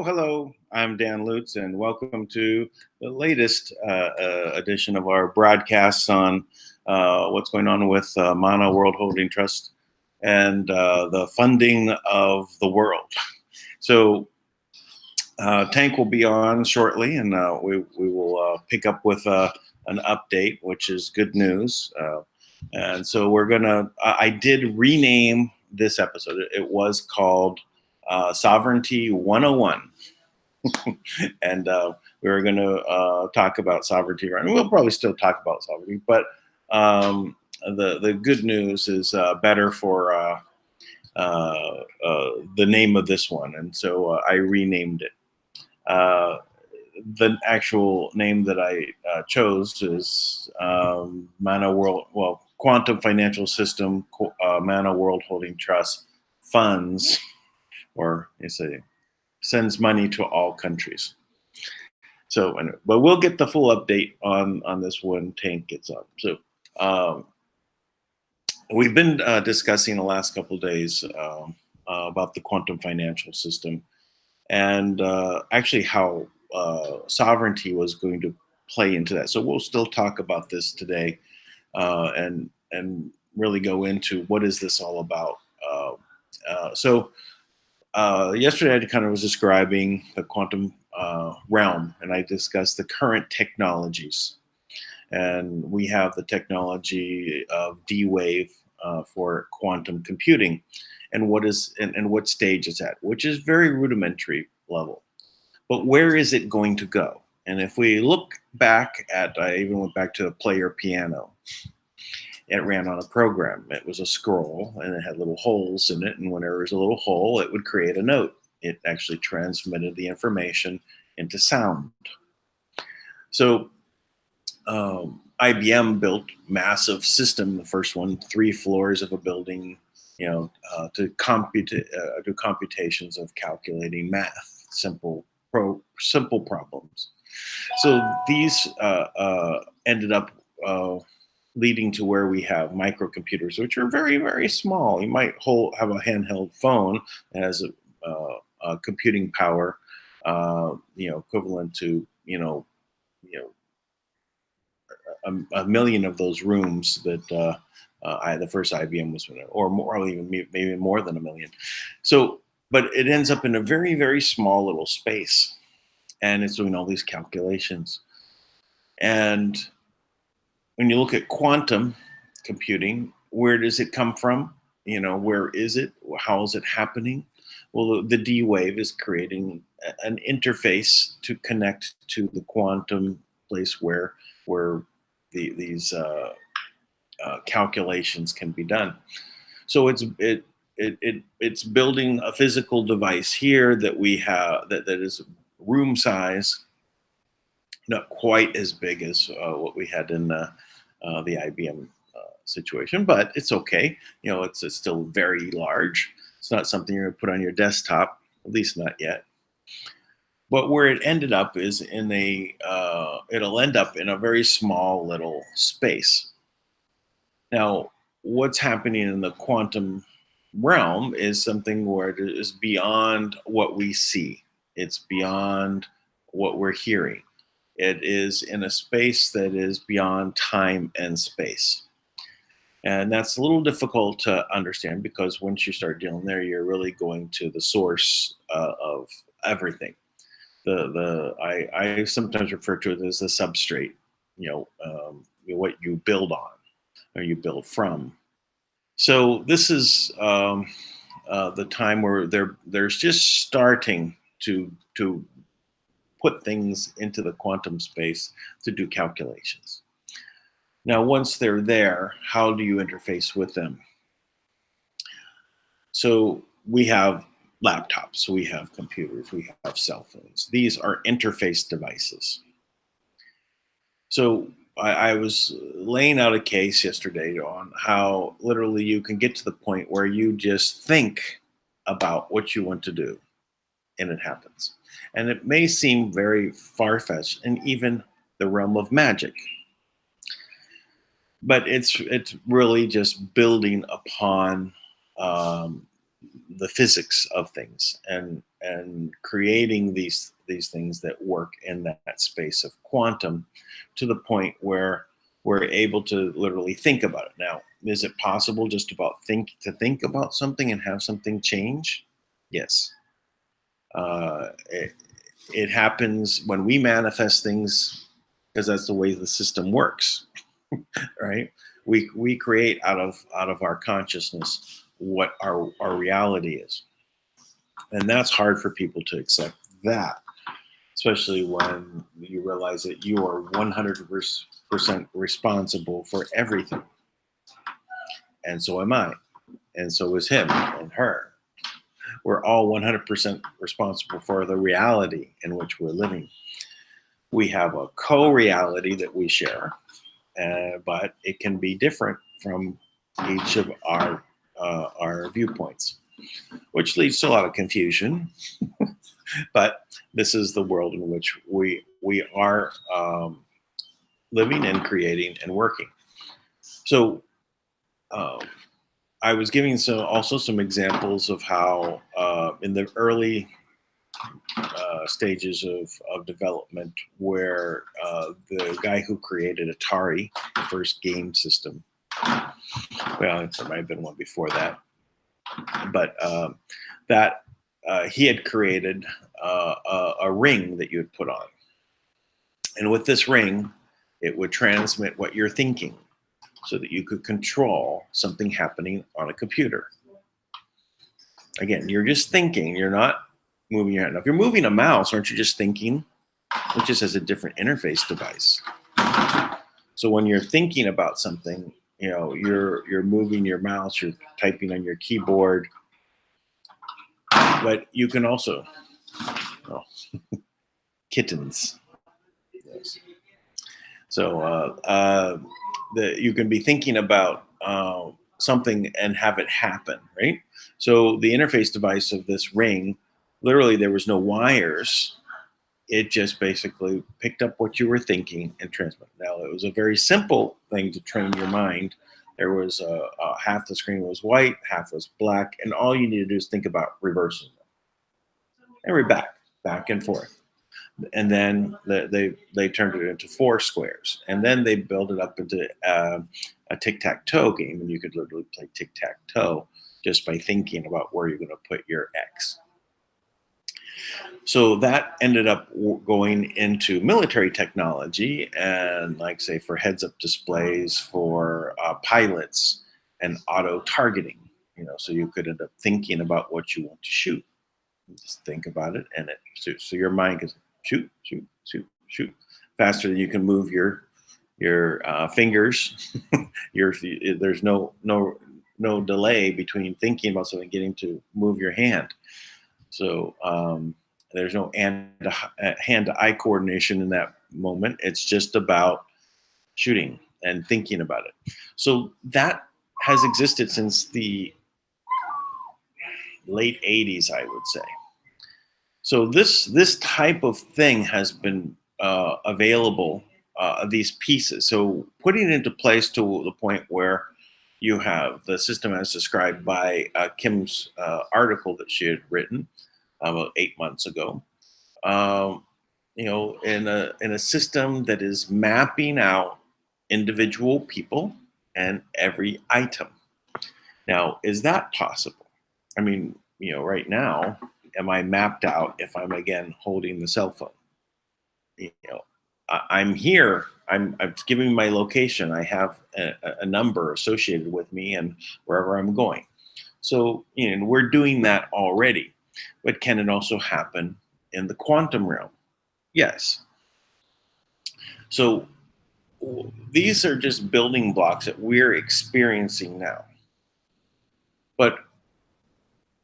Hello. I'm Dan Lutz, and welcome to the latest edition of our broadcasts on what's going on with Manna World Holding Trust and the funding of the world. So Tank will be on shortly, and we will pick up with an update, which is good news. And so we're I did rename this episode. It was called Sovereignty 101. And we were going to talk about sovereignty, right? We'll probably still talk about sovereignty, but the good news is better for the name of this one, and so I renamed it. The actual name that I chose is Manna World, Quantum Financial System, Manna World Holding Trust Funds, or sends money to all countries. So, but we'll get the full update on this when Tank gets on. So, we've been discussing the last couple of days about the quantum financial system, and actually how sovereignty was going to play into that. So we'll still talk about this today, and really go into what is this all about. Yesterday I kind of was describing the quantum realm, and I discussed the current technologies. And we have the technology of D-Wave for quantum computing, and what stage it's at, which is very rudimentary level. But where is it going to go? And if we look back at, I even went back to a player piano. It ran on a program. It was a scroll, and it had little holes in it. And whenever there was a little hole, it would create a note. It actually transmitted the information into sound. So IBM built massive system. The first one, 3 floors of a building, to do computations of calculating math, simple problems. So these ended up leading to where we have microcomputers, which are very, very small. You might have a handheld phone that has a computing power, equivalent to a million of those rooms that the first IBM was, or more, or even maybe more than a million. So, but it ends up in a very, very small little space, and it's doing all these calculations. And when you look at quantum computing, where does it come from? Where is it? How is it happening? Well, the D-Wave is creating an interface to connect to the quantum place where these calculations can be done. So it's building a physical device here that we have that is room size, not quite as big as what we had in the IBM situation, but it's okay. It's still very large. It's not something you're going to put on your desktop, at least not yet. But where it ended up is it'll end up in a very small little space. Now, what's happening in the quantum realm is something where it is beyond what we see. It's beyond what we're hearing. It is in a space that is beyond time and space. And that's a little difficult to understand because once you start dealing there, you're really going to the source of everything. I sometimes refer to it as the substrate, what you build on or you build from. So this is the time where there's just starting to put things into the quantum space to do calculations. Now, once they're there, how do you interface with them? So we have laptops, we have computers, we have cell phones. These are interface devices. So I was laying out a case yesterday on how literally you can get to the point where you just think about what you want to do and it happens. And it may seem very far-fetched and even the realm of magic. But it's really just building upon the physics of things and creating these things that work in that space of quantum to the point where we're able to literally think about it. Now, is it possible just about think about something and have something change? Yes. It happens when we manifest things because that's the way the system works. Right? We create out of our consciousness what our reality is, and that's hard for people to accept that, especially when you realize that you are 100% responsible for everything, and so am I, and so is him and her. We're all 100% responsible for the reality in which we're living. We have a co-reality that we share. But it can be different from each of our viewpoints, which leads to a lot of confusion. But this is the world in which we are living and creating and working. So I was giving also some examples of how in the early stages of development where the guy who created Atari, the first game system, well, there might have been one before that, but that he had created a ring that you would put on. And with this ring, it would transmit what you're thinking so that you could control something happening on a computer. Again, you're just thinking, you're not moving your hand. Now, if you're moving a mouse, aren't you just thinking? It just has a different interface device. So when you're thinking about something, you're moving your mouse, you're typing on your keyboard, but you can also, kittens. Yes. So you can be thinking about something and have it happen, right? So the interface device of this ring, literally there was no wires. It just basically picked up what you were thinking and transmitted. Now, it was a very simple thing to train your mind. There was half the screen was white, half was black, and all you need to do is think about reversing them. And we're back and forth. And then they turned it into 4 squares. And then they built it up into a tic-tac-toe game, and you could literally play tic-tac-toe just by thinking about where you're going to put your X. So that ended up going into military technology and, like, say, for heads-up displays for pilots and auto targeting. So you could end up thinking about what you want to shoot. Just think about it, and it shoots. So your mind goes shoot, shoot, shoot, shoot faster than you can move your fingers. There's no delay between thinking about something and getting to move your hand. So there's no hand-to-eye coordination in that moment. It's just about shooting. and thinking about it. So that has existed since the late 80s, I would say. So this type of thing has been available, these pieces. So putting it into place to the point where you have the system as described by Kim's article that she had written about 8 months ago. Um, in a system that is mapping out individual people and every item. Now, is that possible? I mean, right now, am I mapped out if I'm again holding the cell phone? I'm here. I'm giving my location. I have a number associated with me and wherever I'm going. So, we're doing that already. But can it also happen in the quantum realm? Yes. So these are just building blocks that we're experiencing now. But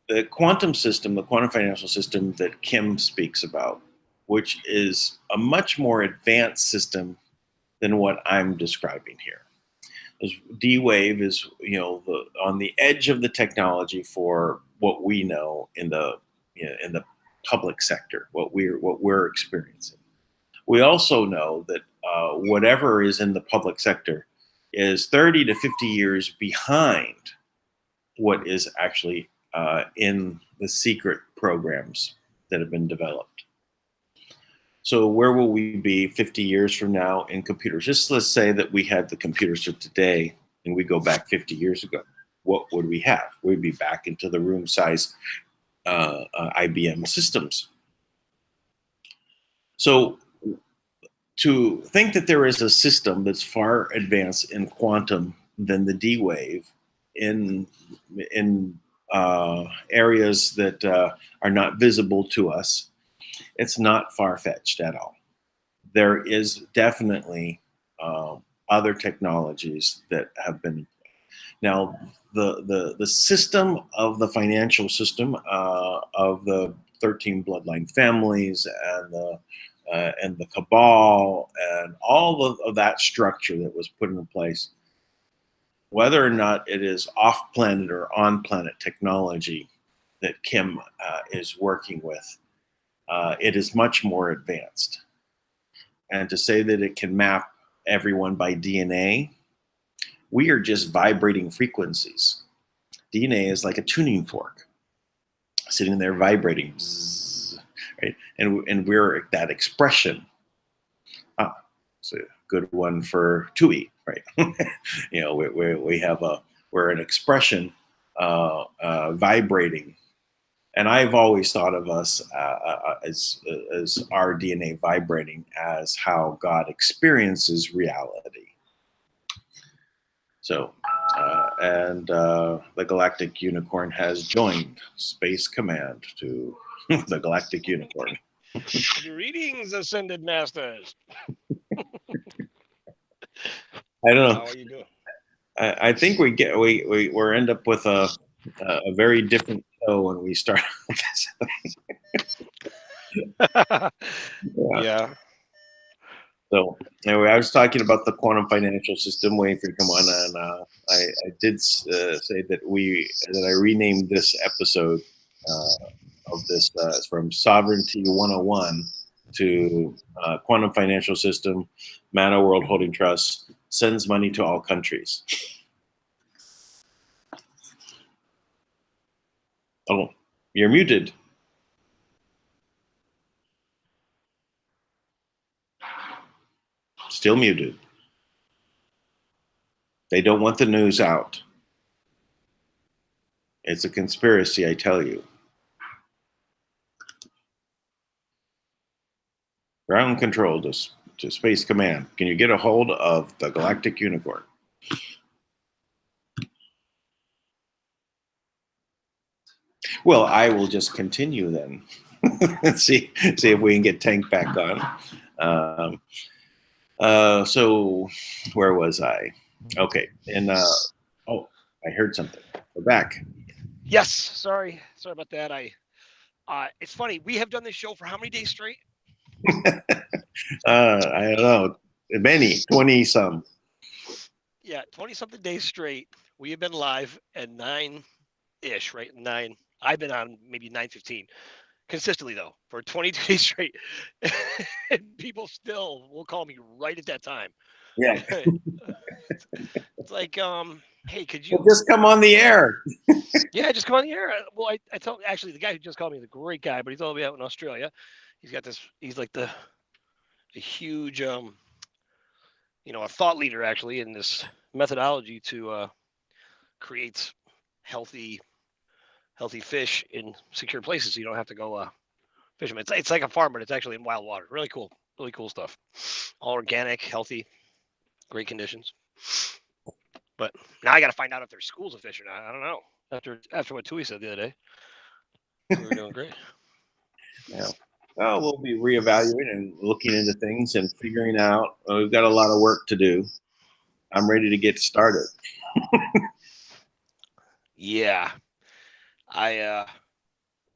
the quantum system, the quantum financial system that Kim speaks about, which is a much more advanced system than what I'm describing here. D-Wave is, on the edge of the technology for what we know in the public sector, what we're experiencing. We also know that whatever is in the public sector is 30 to 50 years behind what is actually in the secret programs that have been developed. So where will we be 50 years from now in computers? Just let's say that we had the computers of today and we go back 50 years ago. What would we have? We'd be back into the room size IBM systems. So to think that there is a system that's far advanced in quantum than the D-Wave in areas that are not visible to us, it's not far-fetched at all. There is definitely other technologies that have been. Now, the system of the financial system of the 13 bloodline families and the cabal and all of that structure that was put into place, whether or not it is off-planet or on-planet technology that Kim is working with, it is much more advanced. And to say that it can map everyone by DNA, we are just vibrating frequencies. DNA is like a tuning fork sitting there vibrating, bzzz, right? And we're that expression. It's a good one for TUI, right? We're an expression vibrating. And I've always thought of us as our DNA vibrating as how God experiences reality. So, the Galactic Unicorn has joined Space Command to the Galactic Unicorn. Greetings, Ascended Masters. I don't know. How are you doing? I think we're end up with a very different show when we start this. Yeah. So anyway, I was talking about the quantum financial system, waiting for you to come on, and I did say that I renamed this episode of this from Sovereignty 101 to Quantum Financial System, Manna World Holding Trust sends money to all countries. Oh, you're muted. Still muted. They don't want the news out. It's a conspiracy, I tell you. Ground control to Space Command. Can you get a hold of the Galactic Unicorn? Well, I will just continue then. see if we can get Tank back on. So where was I? Okay. And I heard something. We're back. Yes. Sorry about that. It's funny. We have done this show for how many days straight? I don't know. Many, 20 some. Yeah, 20-something days straight. We have been live at 9-ish, right? 9. I've been on maybe 9:15 consistently though for 22 days straight. And people still will call me right at that time. Yeah. It's like, hey, could Well, you? just come on the air. Yeah, just come on the air. Well, I told actually the guy who just called me is a great guy, but he's all the way out in Australia. He's got this. He's like a huge a thought leader actually in this methodology to create healthy healthy fish in secure places. So you don't have to go fish them. It's like a farm, but it's actually in wild water. Really cool stuff. All organic, healthy, great conditions. But now I got to find out if there's schools of fish or not. I don't know. After what Tui said the other day, we were doing great. Yeah. Well, we'll be reevaluating and looking into things and figuring out. We've got a lot of work to do. I'm ready to get started. Yeah, I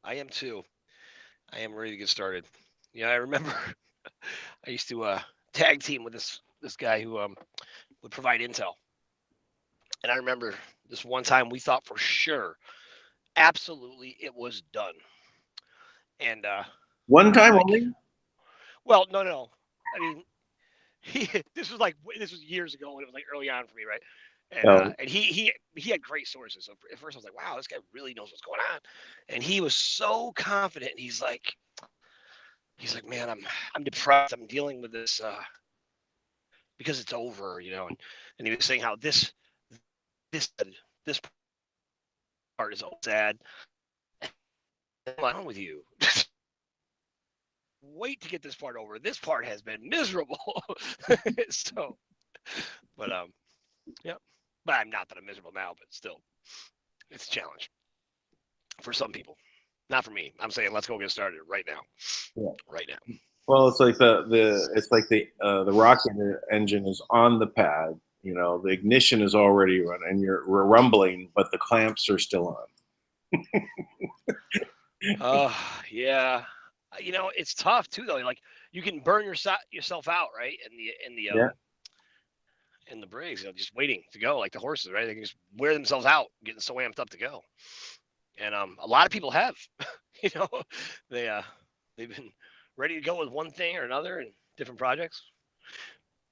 I am too. I am ready to get started. Yeah, I remember I used to tag team with this guy who would provide intel, and I remember this one time we thought for sure, absolutely, it was done. And One he's time like, only? "Well, no, no. I mean, he this was years ago, and it was like early on for me, right?" No. And he had great sources. So at first I was like, "Wow, this guy really knows what's going on," and he was so confident. He's like, "Man, I'm depressed. I'm dealing with this because it's over, and he was saying how this this part is so sad. What's wrong with you? Wait to get this part over. This part has been miserable." So, but yeah, but I'm not that I'm miserable now, but still, it's a challenge for some people. Not for me. I'm saying let's go get started right now. Yeah. Right now. Well, it's like the rocket engine is on the pad. You know, the ignition is already running, and we're rumbling, but the clamps are still on. Yeah. It's tough too though. Like you can burn yourself out, right? Yeah. In the brigs, just waiting to go, like the horses, right? They can just wear themselves out, getting so amped up to go. And a lot of people have, you know, they they've been ready to go with one thing or another in different projects.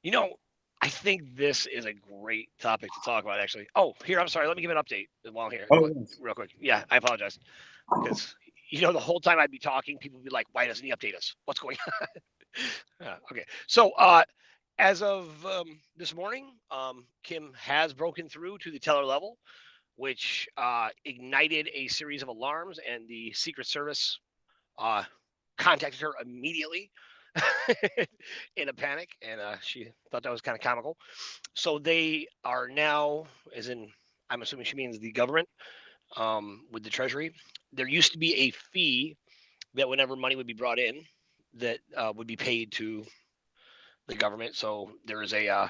You know, I think this is a great topic to talk about, actually. Oh, here, I'm sorry. Let me give an update while I'm here, Oh, yes. real quick. Yeah, I apologize because the whole time I'd be talking, people would be like, "Why doesn't he update us? What's going on?" Okay, so as of this morning, Kim has broken through to the teller level, which ignited a series of alarms, and the Secret Service uh, contacted her immediately in a panic, and she thought that was kind of comical. So they are now, as in, I'm assuming she means the government, with the Treasury. There used to be a fee that whenever money would be brought in, that would be paid to the government. So there is a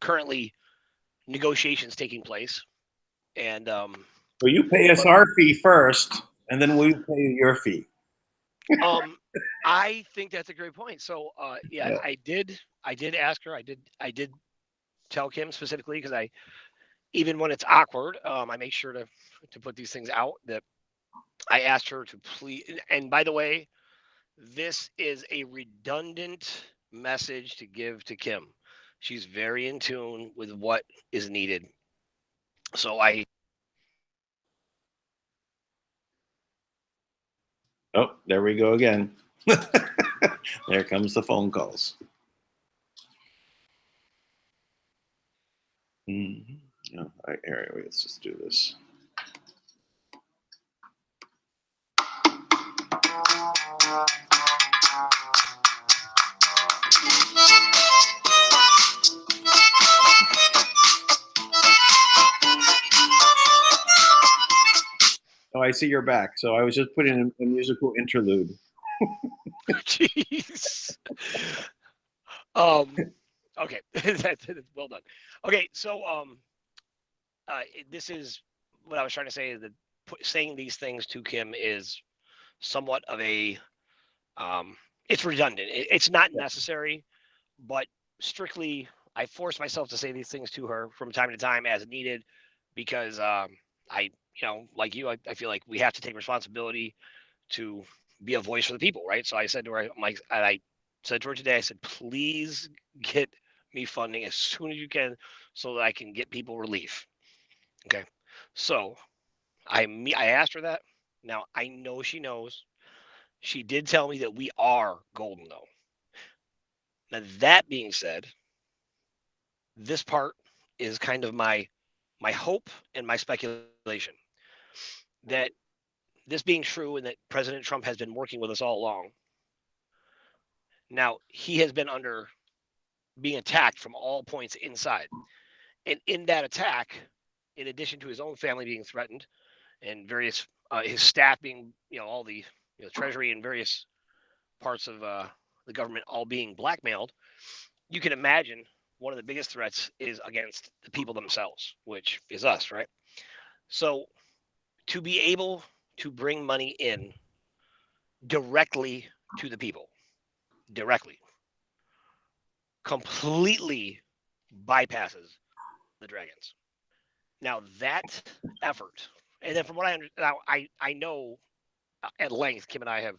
currently negotiations taking place, and Well, you pay us but our fee first, and then we pay you your fee. um, I think that's a great point. So yeah, Yeah. I did ask her. I did tell Kim specifically because I even when it's awkward, I make sure to put these things out that I asked her to please. And by the way, this is a redundant message to give to Kim. She's very in tune with what is needed. So Oh, there we go again. There comes the phone calls. Mm-hmm. All right, here, let's just do this. Oh, I see you're back. So I was just putting in a musical interlude. jeez. Um, okay, that's well done. Okay, so this is what I was trying to say is that saying these things to Kim is somewhat of a it's redundant. It's not necessary, but strictly I force myself to say these things to her from time to time as needed because like you, I feel like we have to take responsibility to be a voice for the people, right? So I said to her, I said to her today, I said, please get me funding as soon as you can so that I can get people relief. Okay. So I asked her that. Now I know she knows. She did tell me that we are golden though. Now that being said, this part is kind of my hope and my speculation that this being true and that President Trump has been working with us all along. Now he has been under being attacked from all points inside. And in that attack, in addition to his own family being threatened and various his staff being, all the treasury and various parts of the government all being blackmailed, you can imagine one of the biggest threats is against the people themselves, which is us, right? So to be able to bring money in directly to the people, directly, completely bypasses the dragons. Now that effort, and then from what I know at length, Kim and I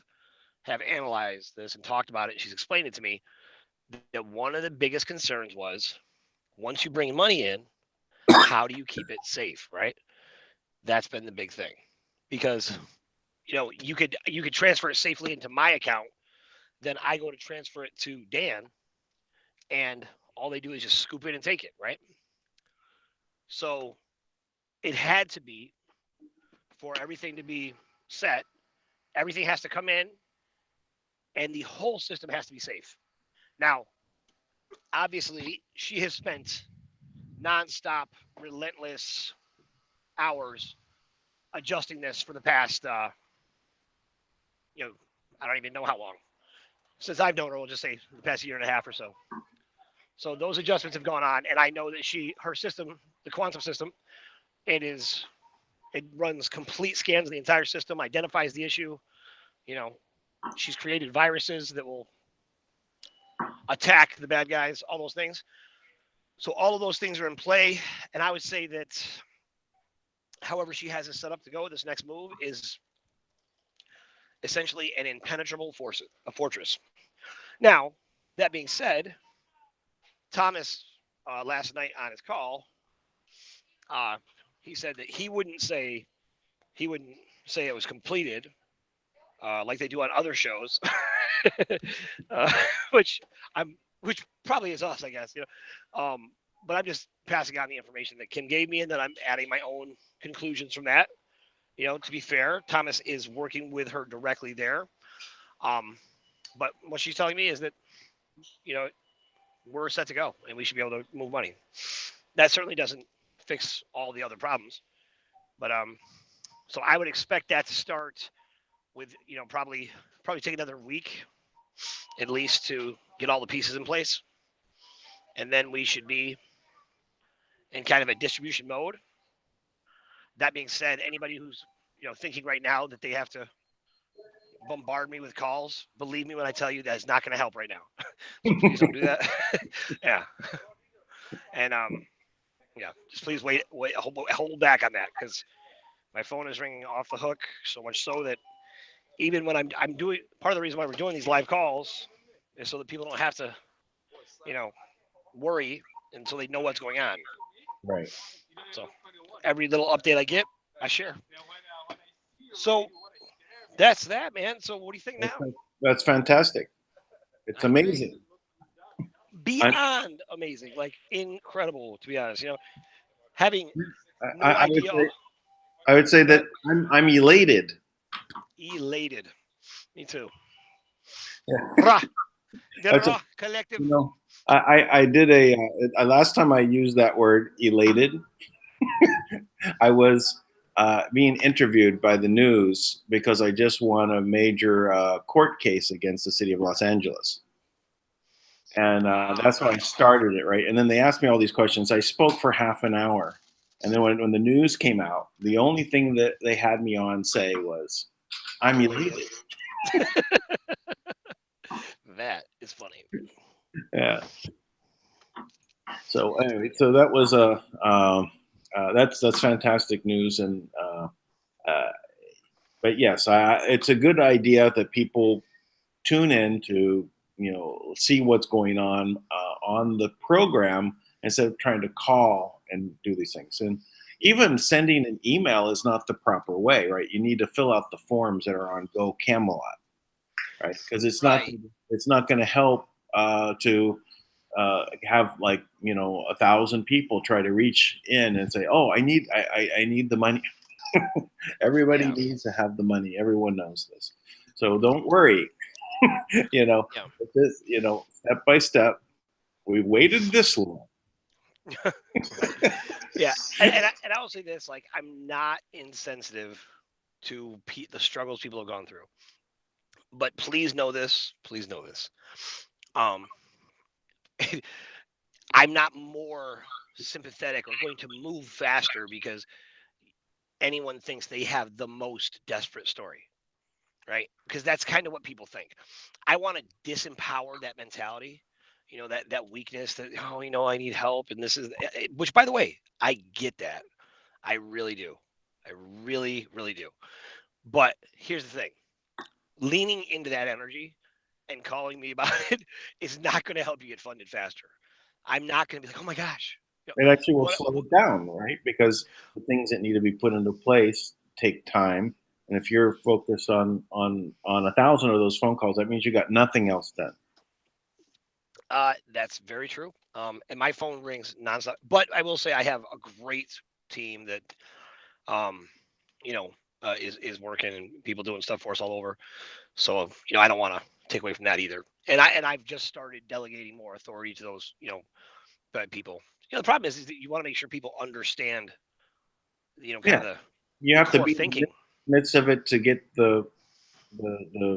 have analyzed this and talked about it. And she's explained it to me that one of the biggest concerns was once you bring money in, how do you keep it safe, right? That's been the big thing because you could transfer it safely into my account. Then I go to transfer it to Dan, and all they do is just scoop it and take it, right? So it had to be for everything to be set. Everything has to come in, and the whole system has to be safe. Now, obviously, she has spent nonstop, relentless hours adjusting this for the past, I don't even know how long. Since I've known her, we'll just say the past year and a half or so. So those adjustments have gone on, and I know that her system, the quantum system, it runs complete scans of the entire system, identifies the issue. You know, she's created viruses that will attack the bad guys, all those things. So all of those things are in play, and I would say that however she has it set up to go, this next move is essentially an impenetrable fortress. Now, that being said, Thomas last night on his call, he said that he wouldn't say it was completed like they do on other shows, uh, which which probably is us, I guess. But I'm just passing on the information that Kim gave me, and then I'm adding my own conclusions from that. To be fair, Thomas is working with her directly there. But what she's telling me is that, we're set to go and we should be able to move money. That certainly doesn't fix all the other problems. But so I would expect that to start with, probably take another week at least to get all the pieces in place. And then we should be in kind of a distribution mode. That being said, anybody who's, thinking right now that they have to bombard me with calls, believe me when I tell you that is not going to help right now. So please don't do that. Yeah. And yeah, just please wait, hold back on that because my phone is ringing off the hook so much so that even when I'm doing, part of the reason why we're doing these live calls is so that people don't have to, worry until they know what's going on. Right. So every little update I get, I share. So that's that, man. So what do you think now? That's fantastic. It's amazing. Beyond amazing, like incredible, to be honest. Having no I idea. I would say that I'm elated. Elated. Me too. Yeah. The Raw Collective. I did a last time I used that word elated. I was being interviewed by the news because I just won a major court case against the city of Los Angeles. And that's how I started it, right? And then they asked me all these questions. I spoke for half an hour. And then when the news came out, the only thing that they had me on say was, I'm elated. That is funny. Yeah. So anyway, so that was that's fantastic news, and uh, but yes, it's a good idea that people tune in to see what's going on the program instead of trying to call and do these things. And even sending an email is not the proper way, right? You need to fill out the forms that are on Go Camelot, right? Because Right. it's not going to help to have like 1,000 people try to reach in and say, "Oh, I need the money." Everybody Yeah. needs to have the money. Everyone knows this, so don't worry. you know, Yeah. this step by step. We waited this long. Yeah. And I will say this: like, I'm not insensitive to the struggles people have gone through, but please know this. Please know this. Um, I'm not more sympathetic or going to move faster because anyone thinks they have the most desperate story, right? Because that's kind of what people think. I want to disempower that mentality, that weakness that, oh, I need help. And this is, which by the way, I get that. I really do. I really, really do. But here's the thing, leaning into that energy and calling me about it is not going to help you get funded faster. I'm not going to be like, oh my gosh. It actually will What, slow it down, right? Because the things that need to be put into place take time. And if you're focused on 1,000 of those phone calls, that means you got nothing else done. That's very true. And my phone rings nonstop. But I will say I have a great team that, um, you know, is working and people doing stuff for us all over. So I don't want to take away from that either. And I've just started delegating more authority to those people. The problem is that you want to make sure people understand kind Yeah, of the you the have to core be in the thinking. midst of it to get the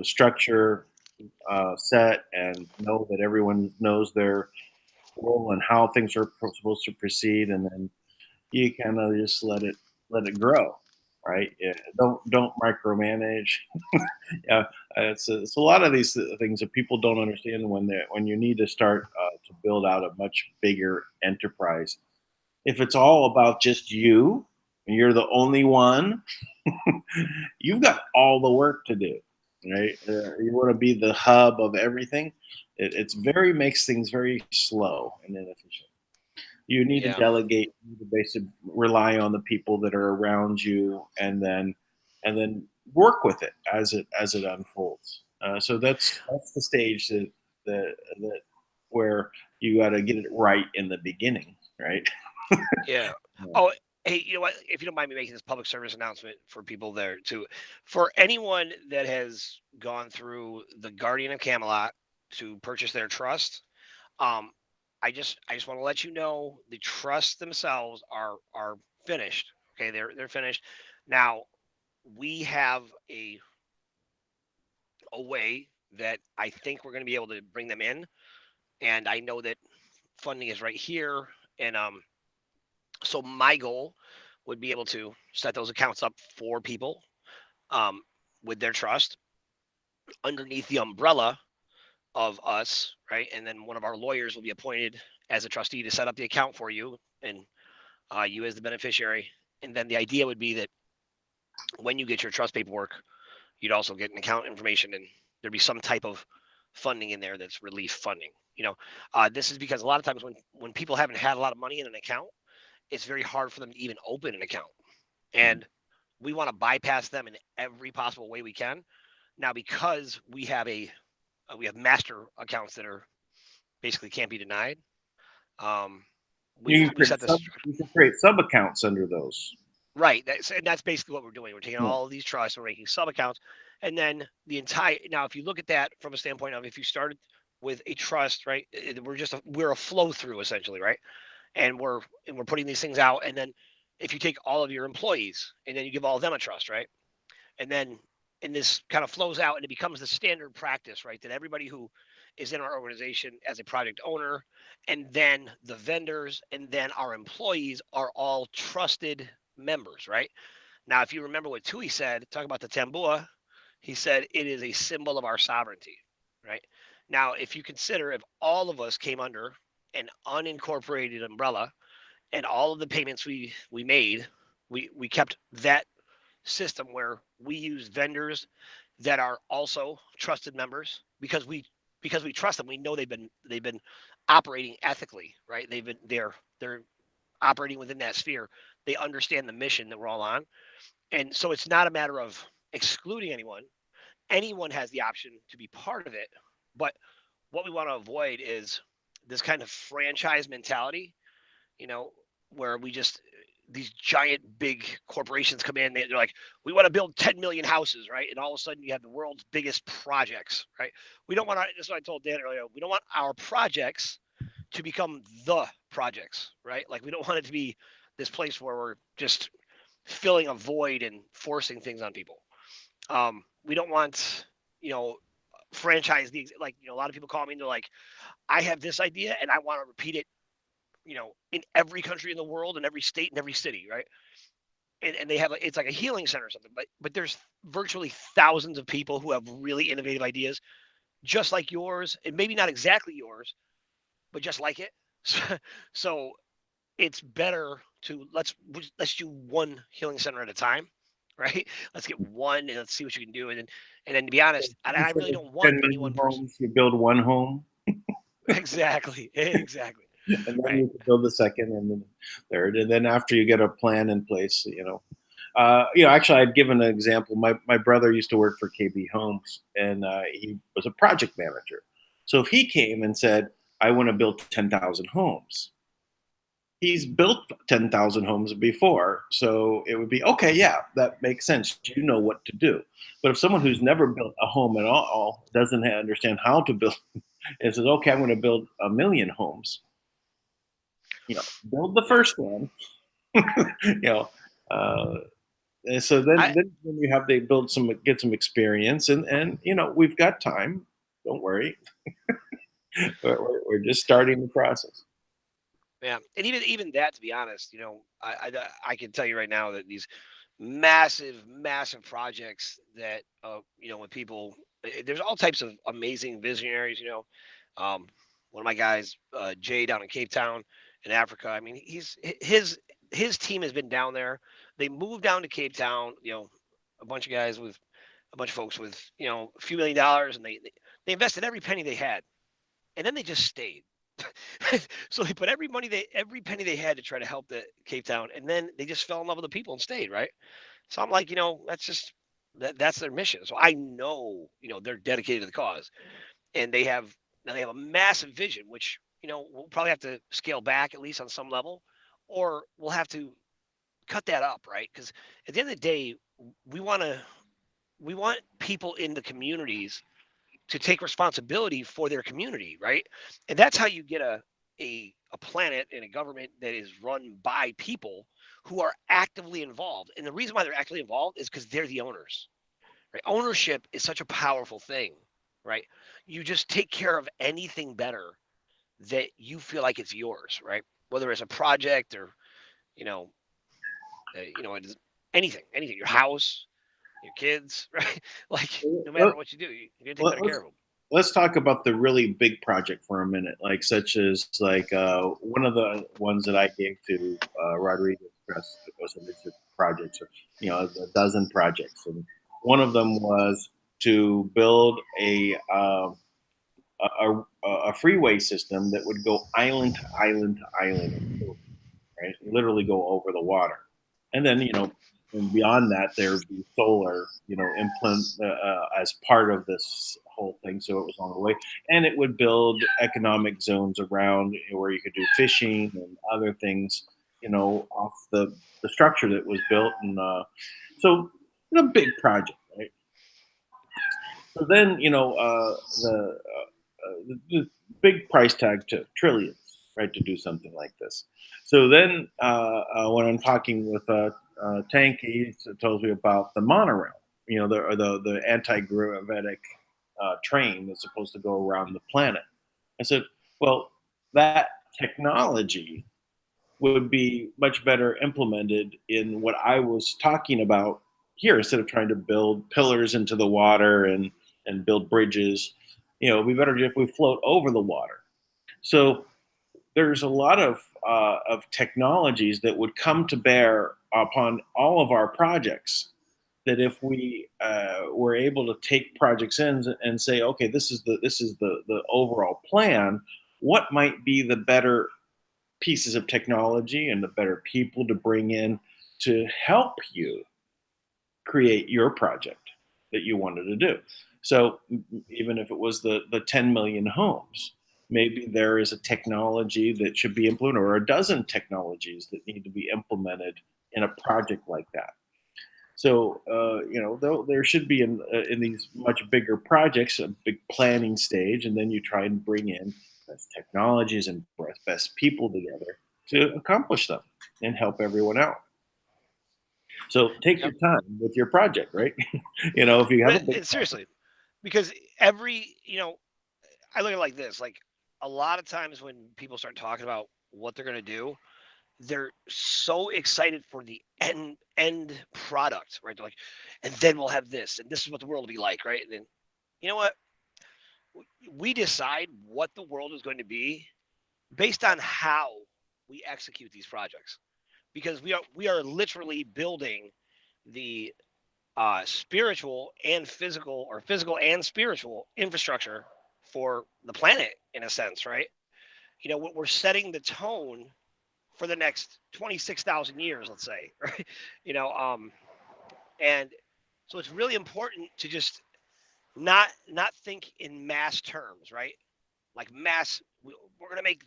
structure set and know that everyone knows their role and how things are supposed to proceed, and then you kind of just let it grow, right? Yeah, don't micromanage. Yeah, it's a lot of these things that people don't understand when you need to start to build out a much bigger enterprise. If it's all about just you and you're the only one, you've got all the work to do, right? You want to be the hub of everything. It's very makes things very slow and inefficient. You need to Yeah, delegate. You need to basically rely on the people that are around you, and then work with it as it unfolds. So that's the stage that where you got to get it right in the beginning, right? yeah. Yeah. Oh, hey, you know what? If you don't mind me making this public service announcement for people there too, for anyone that has gone through the Guardian of Camelot to purchase their trust, um, I just want to let you know the trusts themselves are finished. Okay, they're finished. Now we have a way that I think we're going to be able to bring them in, and I know that funding is right here, and so my goal would be able to set those accounts up for people um, with their trust underneath the umbrella of us, right? And then one of our lawyers will be appointed as a trustee to set up the account for you, and you as the beneficiary. And then the idea would be that when you get your trust paperwork, you'd also get an account information, and there'd be some type of funding in there that's relief funding. This is because a lot of times when people haven't had a lot of money in an account, it's very hard for them to even open an account, and we want to bypass them in every possible way we can. Now, because we have master accounts that are basically can't be denied. Um, You can we create set this sub accounts under those. right. And that's basically what we're doing. We're taking Yeah. all of these trusts, we're making sub accounts, and then the entire. Now, if you look at that from a standpoint of if you started with a trust, right, we're a flow through essentially, right, and we're putting these things out, and then if you take all of your employees and then you give all of them a trust, right, and then and this kind of flows out and it becomes the standard practice, right, that everybody who is in our organization as a project owner and then the vendors and then our employees are all trusted members, right? Now, if you remember what Tui said, talk about the tambua, he said it is a symbol of our sovereignty, right? Now, if you consider if all of us came under an unincorporated umbrella, and all of the payments we made, we kept that system where we use vendors that are also trusted members because we trust them. We know they've been operating ethically, right? They're operating within that sphere. They understand the mission that we're all on, and so it's not a matter of excluding anyone. Anyone has the option to be part of it, but what we want to avoid is this kind of franchise mentality, you know, where we just these giant big corporations come in. They're like, we want to build 10 million houses, right? And all of a sudden you have the world's biggest projects, right? We don't want our, that's what I told Dan earlier. We don't want our projects to become the projects, right? Like we don't want it to be this place where we're just filling a void and forcing things on people. We don't want, you know, franchise the like, you know, a lot of people call me and they're like, I have this idea and I want to repeat it, you know, in every country in the world, in every state, in every city, right? And they have it's like a healing center or something, but there's virtually thousands of people who have really innovative ideas, just like yours, and maybe not exactly yours, but just like it. So it's better to let's do one healing center at a time, right? Let's get one and let's see what you can do, and then to be honest, I Instead really of don't want 10 any million one person. homes, you build one home, Exactly, exactly, and then right. you can build the second and then third, and then after you get a plan in place, actually, I'd given an example. My brother used to work for KB Homes, and he was a project manager. So if he came and said, "I want to build 10,000 homes," he's built 10,000 homes before, so it would be okay. Yeah, that makes sense. You know what to do. But if someone who's never built a home at all doesn't understand how to build, and says, "Okay, I'm going to build 1,000,000 homes," build the first one. you know, uh, and so I then when you have they build get some experience, and we've got time. Don't worry, we're just starting the process. Yeah, and even that, to be honest, you know, I can tell you right now that these massive projects that you know, when people there's all types of amazing visionaries, you know. Um, one of my guys, Jay, down in Cape Town in Africa. I mean, his team has been down there. They moved down to Cape Town, you know, a bunch of guys with a bunch of folks with, you know, a few $1,000,000, and they invested every penny they had, and then they just stayed. So they put every penny they had to try to help the Cape Town, and then they just fell in love with the people and stayed, right? So I'm like, you know, that's their mission. So I know, you know, they're dedicated to the cause, and they have a massive vision, which, you know, we'll probably have to scale back at least on some level, or we'll have to cut that up, right? Because at the end of the day, we want to we want people in the communities to take responsibility for their community, right? And that's how you get a planet and a government that is run by people who are actively involved. And the reason why they're actively involved is because they're the owners. Right? Ownership is such a powerful thing, right? You just take care of anything better that you feel like it's yours, right? Whether it's a project or you know, it's anything, your house, your kids, right? Like no matter Let, what you do, you're gonna take let, better care let's of them. let's talk about the really big project for a minute, like such as like one of the ones that I gave to Rodriguez Trust was a list of projects, or a dozen projects, and one of them was to build a freeway system that would go island to island to island, right? Literally go over the water, and then and beyond that, there would be solar, implant as part of this whole thing, so it was on the way, and it would build economic zones around where you could do fishing and other things, off the structure that was built, and so it's a big project, right? So then, the big price tag to trillions, right, to do something like this. So then, when I'm talking with Tank, he tells me about the monorail, the anti-gravitic train that's supposed to go around the planet. I said, well, that technology would be much better implemented in what I was talking about here, instead of trying to build pillars into the water and build bridges. It'd be better if we float over the water. So there's a lot of technologies that would come to bear upon all of our projects. That if we were able to take projects in and say, okay, this is the overall plan. What might be the better pieces of technology and the better people to bring in to help you create your project that you wanted to do? So even if it was the 10 million homes, maybe there is a technology that should be implemented, or a dozen technologies that need to be implemented in a project like that. So there should be in these much bigger projects a big planning stage, and then you try and bring in best technologies and best people together to accomplish them and help everyone out. So take Yep. your time with your project, right? If you have a But big seriously, because every, I look at it like this, like a lot of times when people start talking about what they're going to do, they're so excited for the end product, right? They're like, and then we'll have this, and this is what the world will be like, right? And then, you know what? We decide what the world is going to be based on how we execute these projects, because we are literally building the spiritual and physical, or physical and spiritual infrastructure for the planet, in a sense, right? We're setting the tone for the next 26,000 years, let's say, right? And so it's really important to just not think in mass terms, right? Like mass, we're going to make,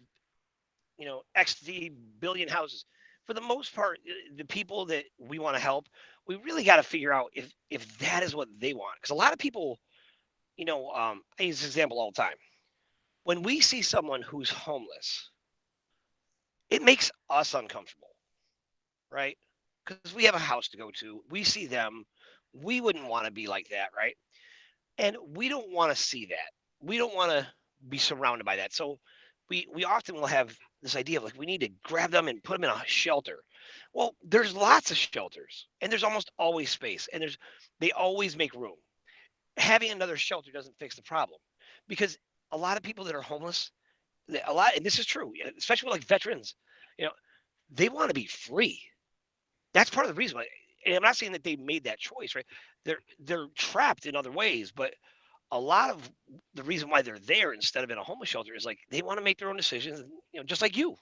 XD billion houses. For the most part, the people that we want to help, we really got to figure out if that is what they want. Because a lot of people, I use this example all the time. When we see someone who's homeless, it makes us uncomfortable, right? Because we have a house to go to. We see them. We wouldn't want to be like that, right? And we don't want to see that. We don't want to be surrounded by that. So we often will have this idea of like we need to grab them and put them in a shelter. Well, there's lots of shelters, and there's almost always space, and they always make room. Having another shelter doesn't fix the problem, because a lot of people that are homeless, and this is true, especially with like veterans, you know, they want to be free. That's part of the reason why. And I'm not saying that they made that choice, right? They're trapped in other ways, but a lot of the reason why they're there instead of in a homeless shelter is like they want to make their own decisions, just like you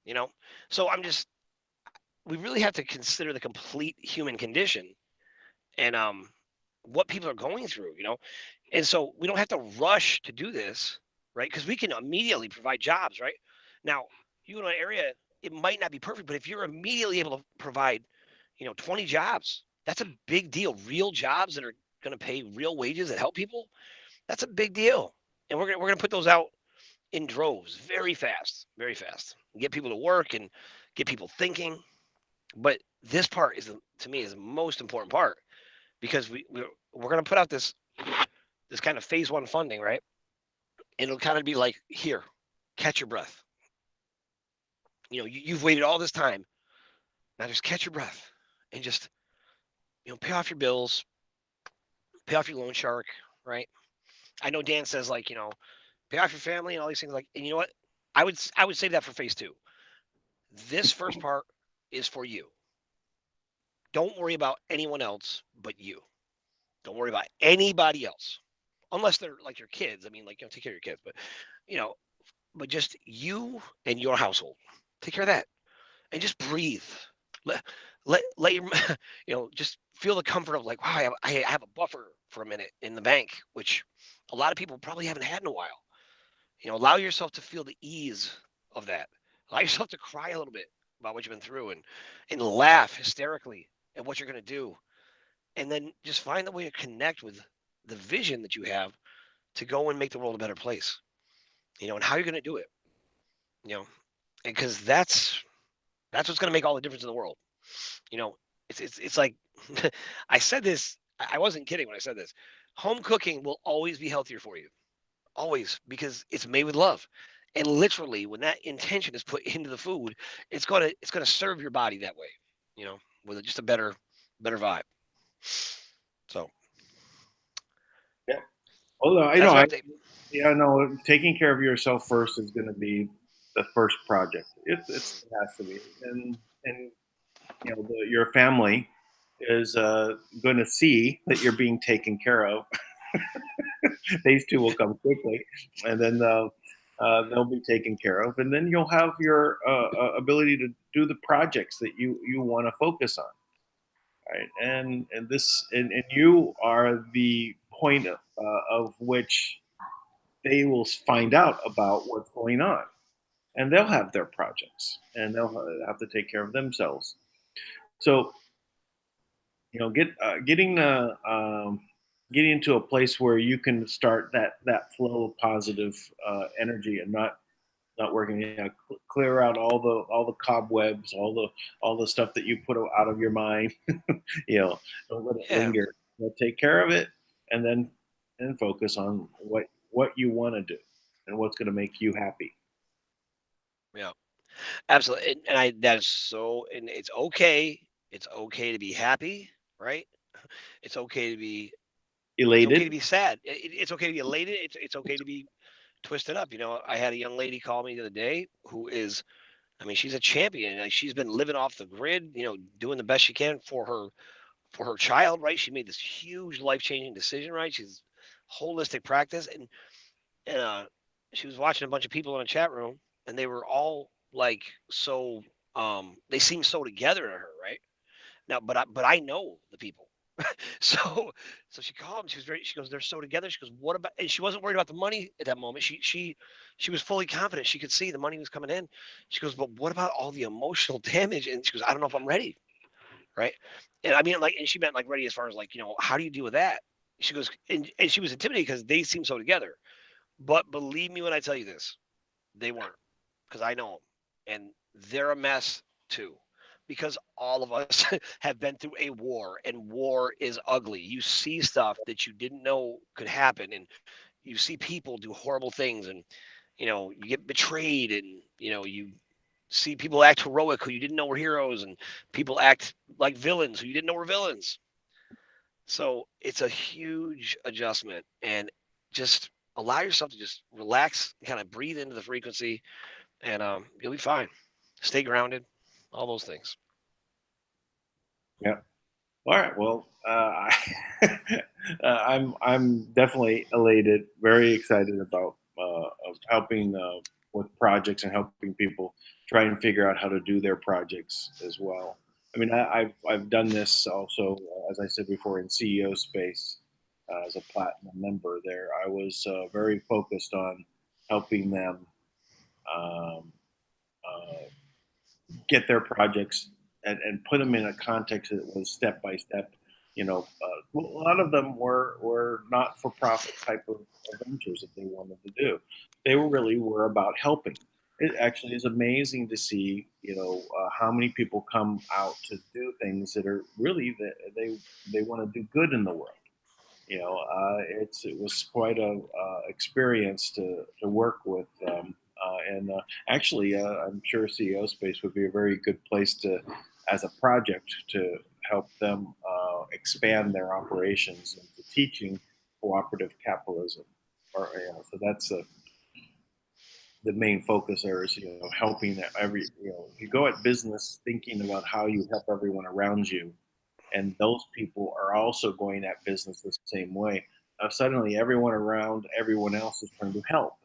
know. So we really have to consider the complete human condition, and what people are going through, and so we don't have to rush to do this, right? Because we can immediately provide jobs, right? Now, you in an area, it might not be perfect, but if you're immediately able to provide, 20 jobs, that's a big deal. Real jobs that are going to pay real wages that help people, that's a big deal. And we're gonna put those out in droves, very fast. Get people to work and get people thinking. But this part to me, is the most important part, because we're gonna put out this kind of phase one funding, right? And it'll kind of be like, here, catch your breath. You've waited all this time. Now just catch your breath and just pay off your bills, pay off your loan shark, right? I know Dan says, like, pay off your family and all these things, like, and you know what? I would say that for phase two. This first part is for you. Don't worry about anyone else but you. Don't worry about anybody else, unless they're like your kids. I mean, like, take care of your kids, you know, but just you and your household. Take care of that, and just breathe. Let let your just feel the comfort of like, wow, I have a buffer for a minute in the bank, which a lot of people probably haven't had in a while. Allow yourself to feel the ease of that. Allow yourself to cry a little bit about what you've been through, and laugh hysterically at what you're going to do, and then just find the way to connect with the vision that you have to go and make the world a better place. And how you're going to do it. You know, because that's what's going to make all the difference in the world. You know, it's like I said this. I wasn't kidding when I said this. Home cooking will always be healthier for you, always, because it's made with love. And literally, when that intention is put into the food, it's gonna serve your body that way. With just a better vibe. So Yeah. Well, I that's know. our update. Yeah, no. Taking care of yourself first is going to be the first project. It has to be, and your family is going to see that you're being taken care of. These two will come quickly, and then they'll be taken care of, and then you'll have your ability to do the projects that you want to focus on, right? And you are the point of which they will find out about what's going on, and they'll have their projects, and they'll have to take care of themselves. So getting into a place where you can start that flow of positive energy, and not working, clear out all the cobwebs, all the stuff that you put out of your mind. Don't let it Yeah. linger. Take care of it, and then focus on what you want to do and what's going to make you happy. Yeah. Absolutely. And I that is so and it's okay. It's okay to be happy, right? It's okay to be it's okay to Elated. be sad. It's okay to be elated. It's okay to be twisted up. I had a young lady call me the other day who is, I mean, she's a champion. Like, she's been living off the grid, doing the best she can for her child, right? She made this huge life-changing decision, right? She's holistic practice, and she was watching a bunch of people in a chat room, and they were all like so they seemed so together to her, right? Now, but I know the people. So so she called me. She goes, they're so together. She goes, what about, and she wasn't worried about the money at that moment. She was fully confident. She could see the money was coming in. She goes, but what about all the emotional damage? And she goes, I don't know if I'm ready. Right. And I mean, like, and she meant like ready as far as like, how do you deal with that? She goes, and she was intimidated because they seem so together. But believe me when I tell you this, they weren't, because I know them, and they're a mess too. Because all of us have been through a war, and war is ugly. You see stuff that you didn't know could happen, and you see people do horrible things, and you get betrayed, and you see people act heroic who you didn't know were heroes, and people act like villains who you didn't know were villains. So it's a huge adjustment, and just allow yourself to just relax, kind of breathe into the frequency, and you'll be fine. Stay grounded, all those things. Yeah. All right. Well, I'm definitely elated, very excited about of helping with projects and helping people try and figure out how to do their projects as well. I mean, I've done this also, as I said before, in CEO space as a platinum member. There, I was very focused on helping them. Um, uh, get their projects and put them in a context that was step by step. A lot of them were not for profit type of ventures that they wanted to do. They really were about helping. It actually is amazing to see, how many people come out to do things that are really that they want to do good in the world. It was quite a experience to work with and actually I'm sure CEO space would be a very good place to as a project to help them expand their operations into teaching cooperative capitalism, or so that's the main focus there is helping every if you go at business thinking about how you help everyone around you, and those people are also going at business the same way. Suddenly, everyone around everyone else is trying to help,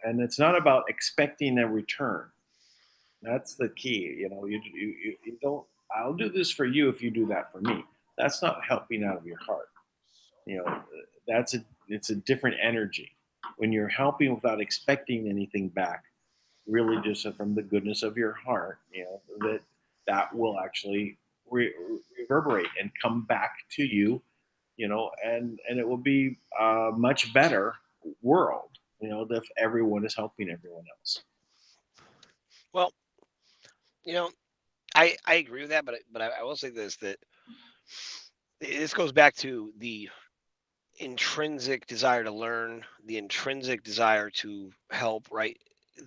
and it's not about expecting a return. That's the key. You don't. I'll do this for you if you do that for me. That's not helping out of your heart. You know, it's a different energy when you're helping without expecting anything back. Really, just from the goodness of your heart, that will actually reverberate and come back to you, and it will be a much better world, if everyone is helping everyone else. Well, you know, I agree with that, but I will say this, that this goes back to the intrinsic desire to learn, the intrinsic desire to help, right?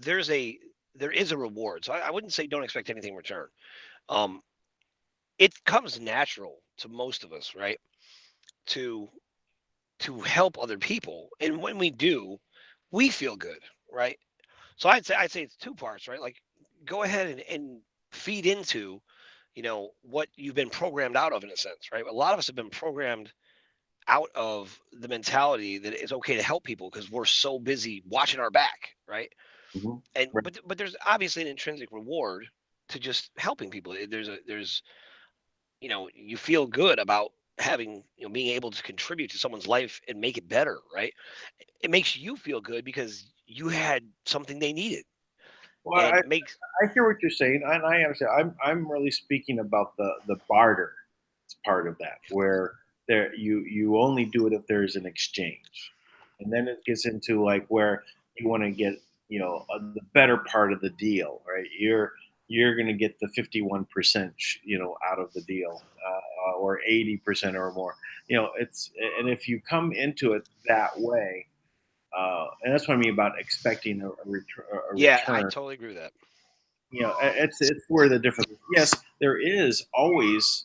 There's a there is a reward. So I wouldn't say don't expect anything in return. Um, it comes natural to most of us, right? To help other people. And when we do, we feel good, right? So I'd say it's two parts, right? Like go ahead and feed into, what you've been programmed out of in a sense, right? A lot of us have been programmed out of the mentality that it's okay to help people because we're so busy watching our back, right? Mhm. And Right. but there's obviously an intrinsic reward to just helping people. There's you feel good about having being able to contribute to someone's life and make it better, right? It makes you feel good because you had something they needed, Well, and I, it makes I hear what you're saying, and I understand. I'm really speaking about the barter part of that, where you only do it if there's an exchange, and then it gets into like where you want to get the better part of the deal, right? You're going to get the 51% out of the deal, or 80% or more. It's and if you come into it that way, and that's what I mean about expecting a yeah, I return. totally agree with that. It's where the difference is. Yes, there is always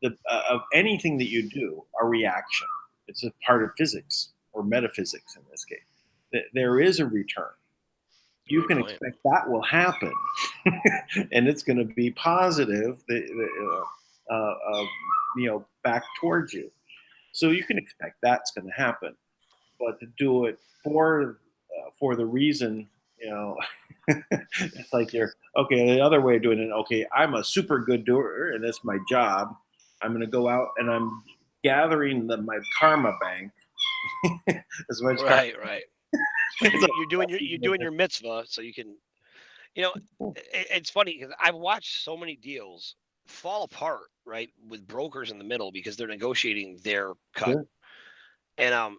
the of anything that you do a reaction. It's a part of physics or metaphysics in this case. There is a return. You Great can point. expect that will happen, and it's going to be positive. Back towards you. So you can expect that's going to happen, but to do it for the reason, you know, it's like you're okay. The other way of doing it, okay, I'm a super good doer, and that's my job. I'm going to go out and I'm gathering my karma bank as much karma. Right, right. So you're doing your mitzvah, so you can, you know, it's funny because I've watched so many deals fall apart, right, with brokers in the middle because they're negotiating their cut, Good. and I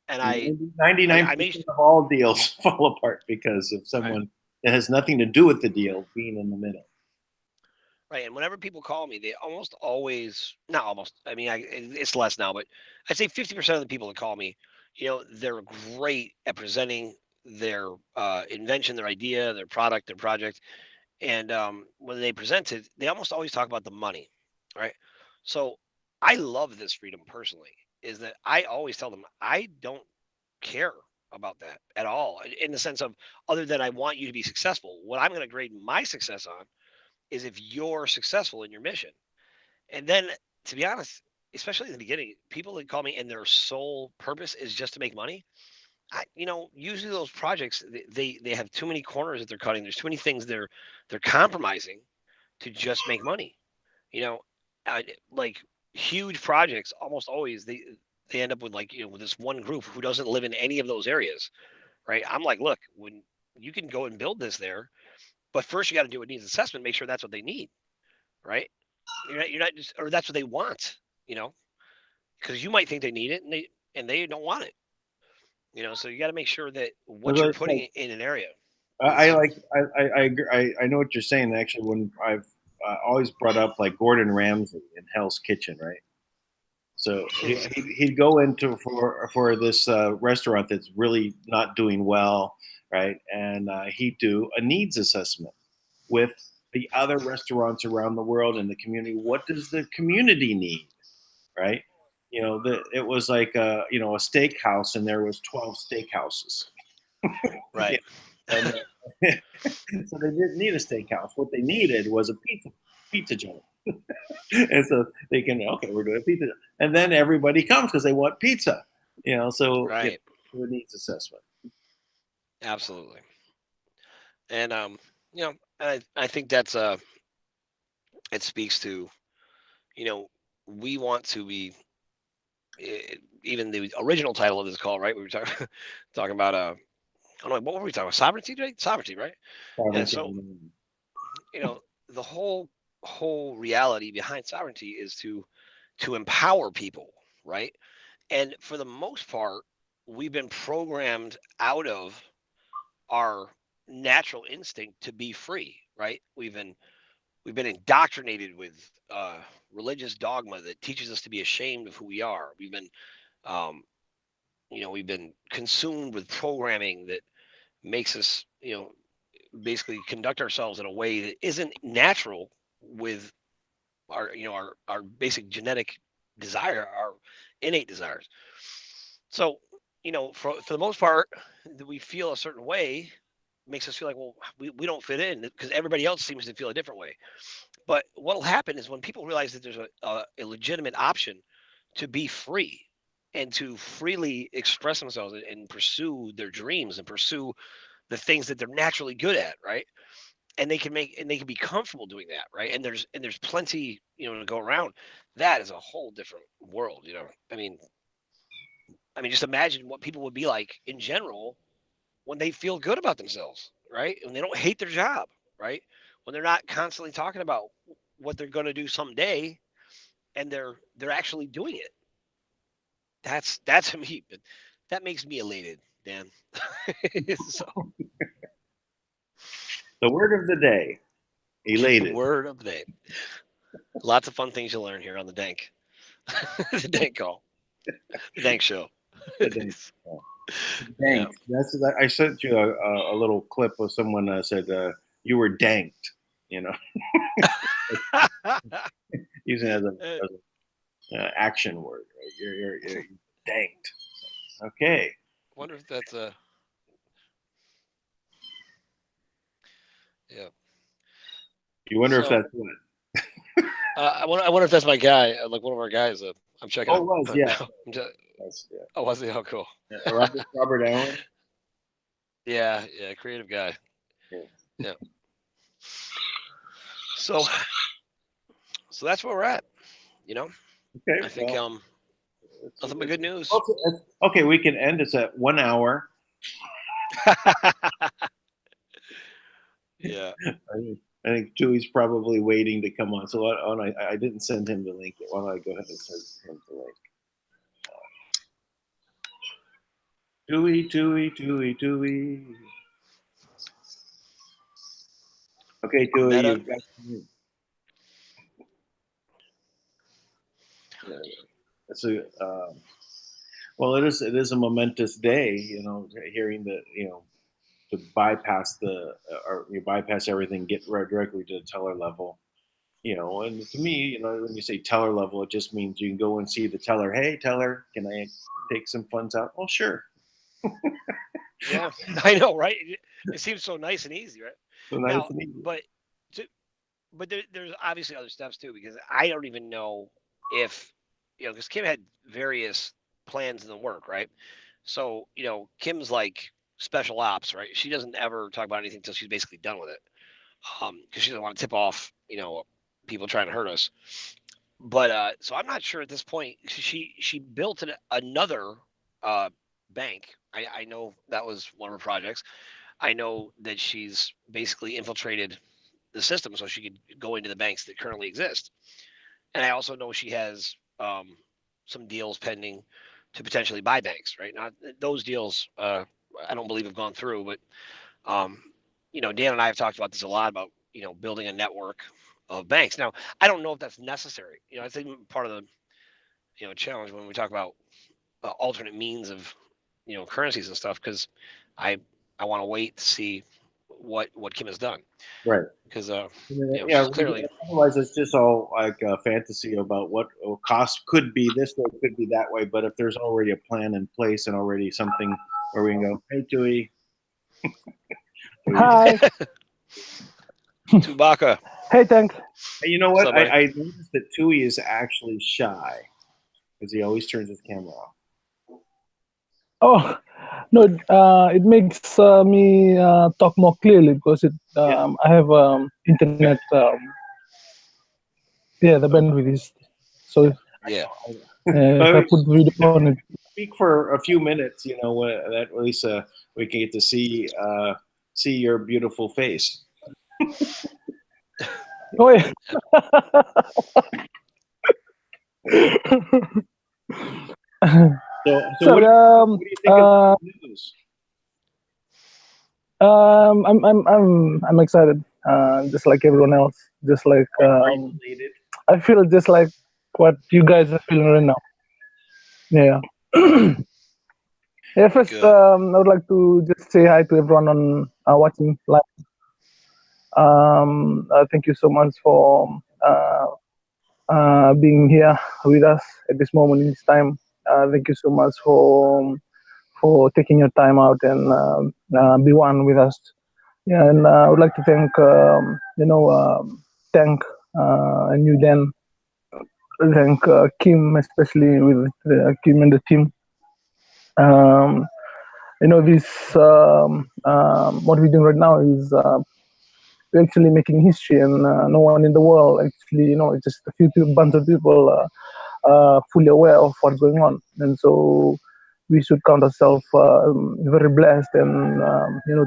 I, 99% I made of all deals fall apart because of right, someone that has nothing to do with the deal being in the middle. right, and whenever people call me, they almost always, not almost, I mean, it's less now, but I'd say 50% of the people that call me, they're great at presenting their invention, their idea, their product, their project. And when they present it, they almost always talk about the money, right? So I love this freedom personally, is that I always tell them I don't care about that at all, in the sense of other than I want you to be successful. What I'm going to grade my success on is if you're successful in your mission. And then, to be honest, especially in the beginning, people that call me and their sole purpose is just to make money. Usually those projects they have too many corners that they're cutting. There's too many things they're compromising to just make money. You know, like huge projects almost always they end up with like with this one group who doesn't live in any of those areas, right? I'm like, look, when you can go and build this there, but first you got to do a needs assessment, make sure that's what they need, right? You're not just or that's what they want, you know, because you might think they need it and they don't want it. So you got to make sure that what you're It's putting like in an area I is like I agree. I know what you're saying. Actually, when I've always brought up like Gordon Ramsay in Hell's Kitchen, right? So he'd go into for this restaurant that's really not doing well, right? And he'd do a needs assessment with the other restaurants around the world in the community. What does the community need, right? It was like a steakhouse, and there was 12 steakhouses. Yeah. right. And so they didn't need a steakhouse. What they needed was a pizza joint. And so they can, okay, we're doing pizza, and then everybody comes because they want pizza. So Right. a needs assessment. Absolutely. And I think that's it speaks to, you know, we want to be even the original title of this call, right? We were talking talking about I don't know, what were we talking about? Sovereignty, right? Sovereignty, right? Yeah. Sovereignty. So, you know, the whole reality behind sovereignty is to empower people, right? And for the most part, we've been programmed out of our natural instinct to be free, right? We've been indoctrinated with religious dogma that teaches us to be ashamed of who we are. Um, we've been consumed with programming that makes us, basically conduct ourselves in a way that isn't natural with our basic genetic desire, our innate desires. So, for the most part, we feel a certain way makes us feel like, well, we don't fit in because everybody else seems to feel a different way. But what will happen is when people realize that there's a legitimate option to be free and to freely express themselves and pursue their dreams and pursue the things that they're naturally good at, right? And they can be comfortable doing that, right? And there's plenty, to go around. That is a whole different world, I mean, just imagine what people would be like in general when they feel good about themselves, right? When they don't hate their job, right? When they're not constantly talking about what they're going to do someday, and they're actually doing it. That's to me, but that makes me elated, Dan. So, The word of the day, elated. word of the day. Lots of fun things you'll learn here on the Dank, the Dank call, the Dank show. The dank. Yeah. Danked. I sent you a little clip of someone said you were danked. Using it as an action word. Right? You're danked. Okay. Wonder if that's a yeah. You wonder if that's what? I wonder if that's my guy, like one of our guys. I'm checking. Oh, it was, yeah. Yeah. Yeah. Oh, was he? Oh, cool. Yeah. Robert Allen. Yeah, creative guy. Yeah. So that's where we're at. Okay. I think nothing but good news. Okay, we can end. It's at 1 hour. Yeah. I think Dewey's probably waiting to come on. So I didn't send him the link. Why don't I go ahead and send him the link? Dewey. Okay, Dewey, you've got me. It's well, it is a momentous day, hearing that, to bypass or you bypass everything, get right directly to the teller level, and to me, when you say teller level, it just means you can go and see the teller. Hey, teller, can I take some funds out? Oh, sure. Yeah, I know, right? It seems so nice and easy, right? So nice and easy. But there's obviously other steps too, because I don't even know if, because Kim had various plans in the work, right? So, Kim's like special ops, right? She doesn't ever talk about anything until she's basically done with it. Because she doesn't want to tip off, people trying to hurt us. But so I'm not sure at this point. She built another bank. I know that was one of her projects. I know that she's basically infiltrated the system so she could go into the banks that currently exist. And I also know she has some deals pending to potentially buy banks. Right now, those deals I don't believe have gone through, but Dan and I have talked about this a lot about building a network of banks. Now, I don't know if that's necessary. I think part of the challenge when we talk about alternate means of currencies and stuff, because I want to wait to see what Kim has done. Right. Because clearly, otherwise it's just all like a fantasy about what cost could be this way, could be that way. But if there's already a plan in place and already something where we can go, hey, Dewey. Hi. Chewbacca. Hey, thanks. You know what? I noticed that Tui is actually shy because he always turns his camera off. Oh, no, it makes me talk more clearly because I have internet. The bandwidth is so. Yeah. If I put video on it. Speak for a few minutes, that at least we can get to see your beautiful face. Oh, yeah. So what do you think of the news? I'm excited, just like everyone else. Just like I feel just like what you guys are feeling right now. Yeah. Yeah. First, I would like to just say hi to everyone on watching live. Thank you so much for being here with us at this moment in this time. Thank you so much for taking your time out and be one with us Yeah, and I would like to thank Tank and you, Dan. Thank Kim, especially with Kim and the team. Um, this what we're doing right now is we're actually making history, and no one in the world actually, it's just a few people, bunch of people fully aware of what's going on, and so we should count ourselves very blessed, and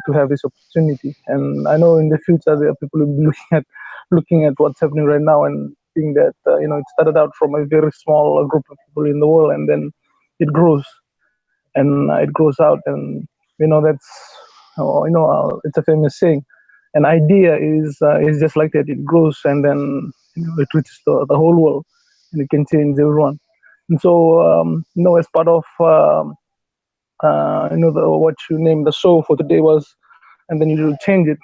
to have this opportunity. And I know in the future there are people who will be looking at what's happening right now and think that it started out from a very small group of people in the world, and then it grows and it grows out, and that's it's a famous saying. An idea is just like that. It grows, and then it reaches the whole world, and it can change everyone. And so as part of what you named the show for today was, and then you change it.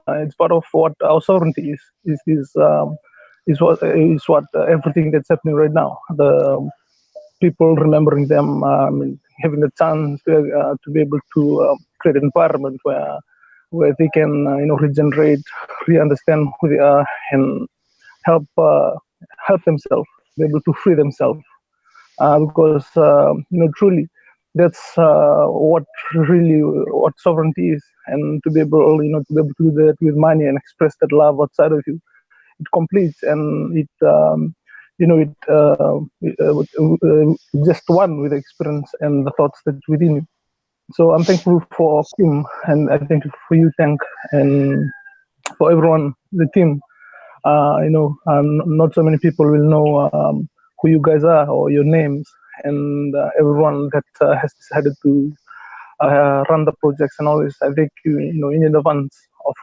It's part of what our sovereignty is what everything that's happening right now. The people remembering them, having the chance to be able to create an environment where they can regenerate, re-understand who they are, and help help themselves, be able to free themselves. Because truly, that's what sovereignty is, and to be able to do that with money and express that love outside of you, it completes, and just one with the experience and the thoughts that's within you. So I'm thankful for Kim, and I thank you for you, Tank, and for everyone, the team. Not so many people will know who you guys are or your names, and everyone that has decided to run the projects and all this. I thank you, in advance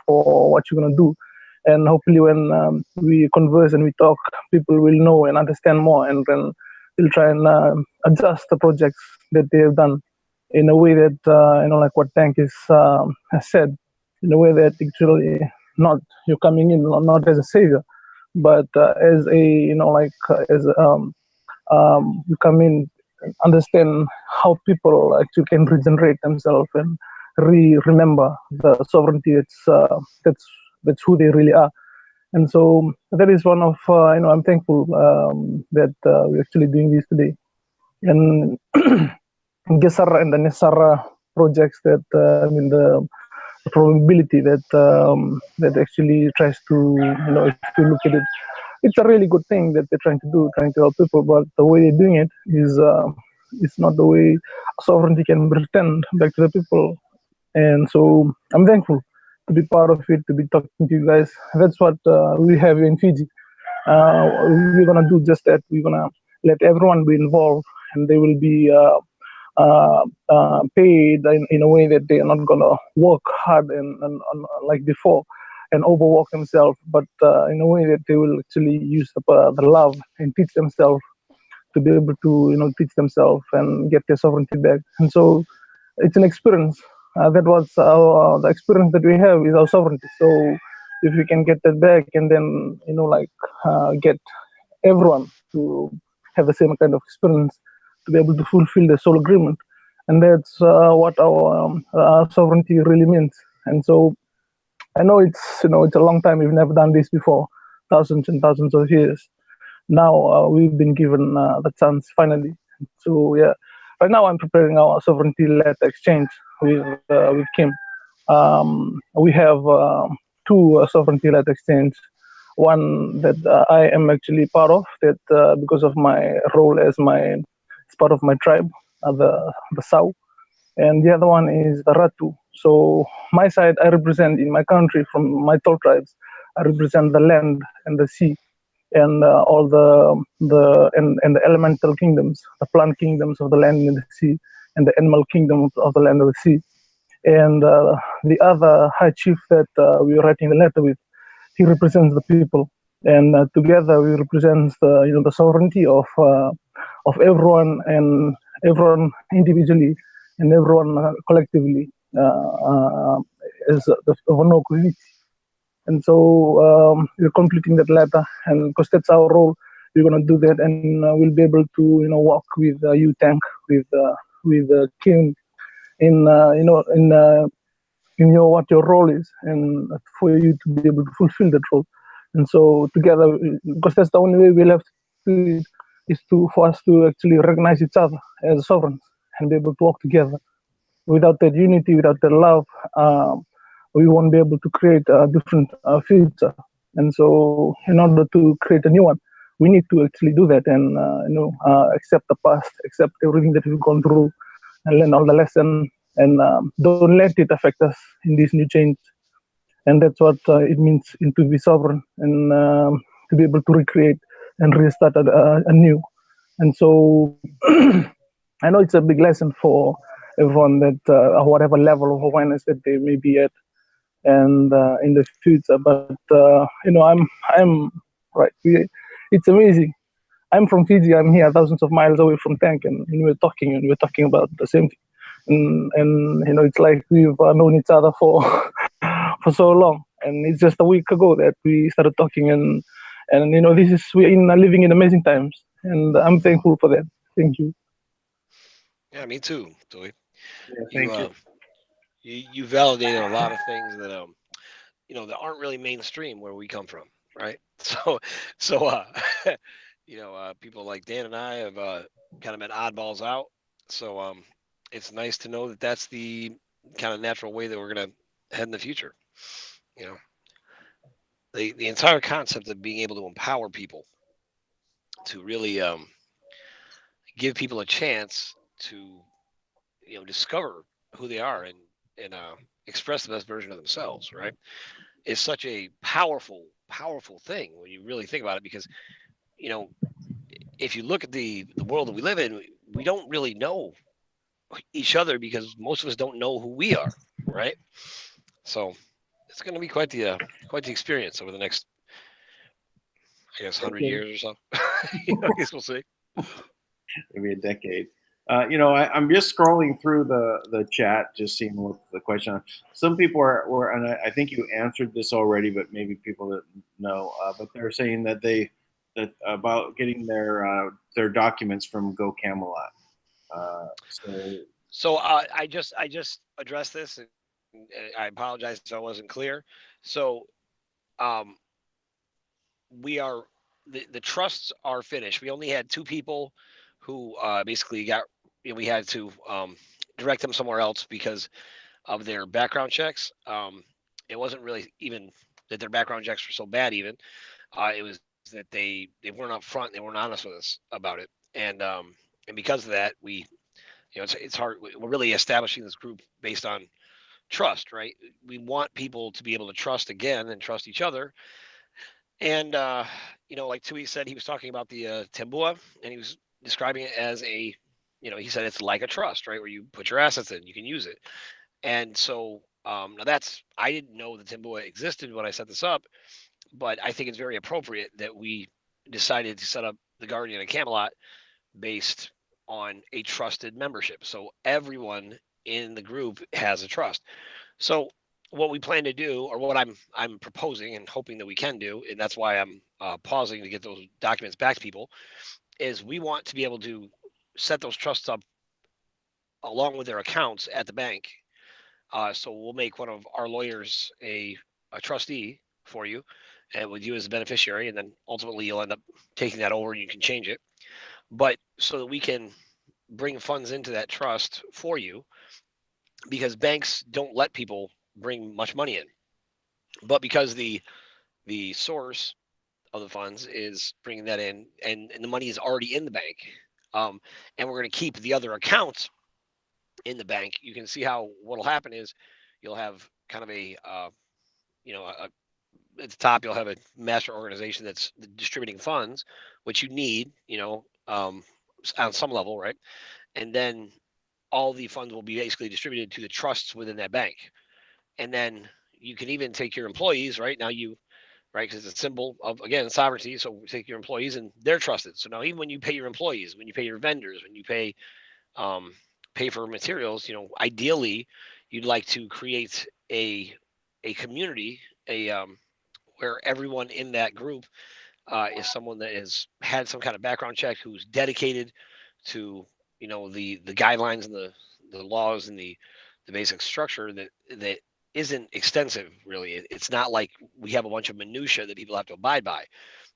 for what you're gonna do, and hopefully when we converse and we talk, people will know and understand more, and then we'll try and adjust the projects that they have done in a way that like what Tank has said, in a way that actually not you're coming in not as a savior, but as a as you come in, understand how people actually can regenerate themselves and remember the sovereignty. That's who they really are. And so that is one of I'm thankful that we're actually doing this today. And Gesara and the Nesara projects that the probability that actually tries to if you look at it, it's a really good thing that they're trying to help people, but the way they're doing it is it's not the way sovereignty can be returned back to the people. And so I'm thankful to be part of it, to be talking to you guys. That's what we have in Fiji. We're gonna do just that. We're gonna let everyone be involved, and they will be paid in a way that they are not gonna work hard and like before and overwork themselves, but in a way that they will actually use the love and teach themselves to be able to teach themselves and get their sovereignty back. And so it's an experience. That was the experience that we have is our sovereignty. So if we can get that back, and then get everyone to have the same kind of experience, to be able to fulfill the soul agreement, and that's what our sovereignty really means. And so I know it's a long time. We've never done this before, thousands and thousands of years. Now we've been given the chance finally. So yeah, right now I'm preparing our sovereignty letter exchange with Kim. We have two sovereignty letter exchange. One that I am actually part of, that because of my role as part of my tribe, the Sau, and the other one is the Ratu. So my side, I represent in my country from my 12 tribes. I represent the land and the sea, and all and the elemental kingdoms, the plant kingdoms of the land and the sea, and the animal kingdoms of the land and the sea. And the other high chief that we are writing the letter with, he represents the people, and together we represent the sovereignty of everyone, and everyone individually and everyone collectively as the one community. And so we're completing that letter, and because that's our role, we're going to do that, and we'll be able to walk with you, Tank, with Kim, in you know what your role is, and for you to be able to fulfill that role. And so together, because that's the only way we'll have to do it, is for us to actually recognize each other as sovereigns and be able to work together. Without that unity, without that love, we won't be able to create a different future. And so, in order to create a new one, we need to actually do that and accept the past, accept everything that we've gone through, and learn all the lesson, and don't let it affect us in this new change. And that's what it means to be sovereign and to be able to recreate and restart anew. And so I know it's a big lesson for everyone that whatever level of awareness that they may be at, and in the future. But I'm right. It's amazing. I'm from Fiji. I'm here, thousands of miles away from Tank, and we're talking about the same thing. And it's like we've known each other for for so long, and it's just a week ago that we started talking, and we're living in amazing times, and I'm thankful for that. Thank you. Yeah, me too, Toy. Yeah, You thank you. you validated a lot of things that that aren't really mainstream where we come from, right? So people like Dan and I have kind of been oddballs out. So it's nice to know that that's the kind of natural way that we're gonna head in the future. You know, the entire concept of being able to empower people to really give people a chance to discover who they are and express the best version of themselves, right? Is such a powerful thing when you really think about it, because you know if you look at the world that we live in, we don't really know each other because most of us don't know who we are, right? So it's going to be quite the experience over the next, I guess, 100 years or so. I guess we'll see. Maybe a decade. I'm just scrolling through the chat, just seeing what the question. Some people were, and I think you answered this already, but maybe people didn't know. But they're saying that that about getting their documents from Go Camelot. So I just addressed this, and I apologize if I wasn't clear. So um, we are the trusts are finished. We only had two people who basically got we had to direct them somewhere else because of their background checks. It wasn't really even that their background checks were so bad. Even it was that they weren't upfront. They weren't honest with us about it, and because of that, it's hard. We're really establishing this group based on trust, right? We want people to be able to trust again and trust each other. And like Tui said, he was talking about the Tembua, and he was describing it as he said it's like a trust, right, where you put your assets in, you can use it. And so now I didn't know the Tembua existed when I set this up, but I think it's very appropriate that we decided to set up the Guardian of Camelot based on a trusted membership. So everyone in the group has a trust. So what we plan to do, or what I'm proposing and hoping that we can do, and that's why I'm pausing to get those documents back to people, is we want to be able to set those trusts up along with their accounts at the bank. So we'll make one of our lawyers a trustee for you, and with you as a beneficiary, and then ultimately you'll end up taking that over and you can change it. But so that we can bring funds into that trust for you, because banks don't let people bring much money in. But because the source of the funds is bringing that in, and the money is already in the bank, and we're going to keep the other accounts in the bank, you can see how what'll happen is you'll have kind of at the top you'll have a master organization that's distributing funds, which you need, on some level, right? And then all the funds will be basically distributed to the trusts within that bank. And then you can even take your employees, right? Now right, because it's a symbol of, again, sovereignty. So take your employees and they're trusted. So now even when you pay your employees, when you pay your vendors, when you pay for materials, ideally you'd like to create a community, where everyone in that group is someone that has had some kind of background check, who's dedicated to the guidelines and the laws and the basic structure that isn't extensive, really. It's not like we have a bunch of minutia that people have to abide by.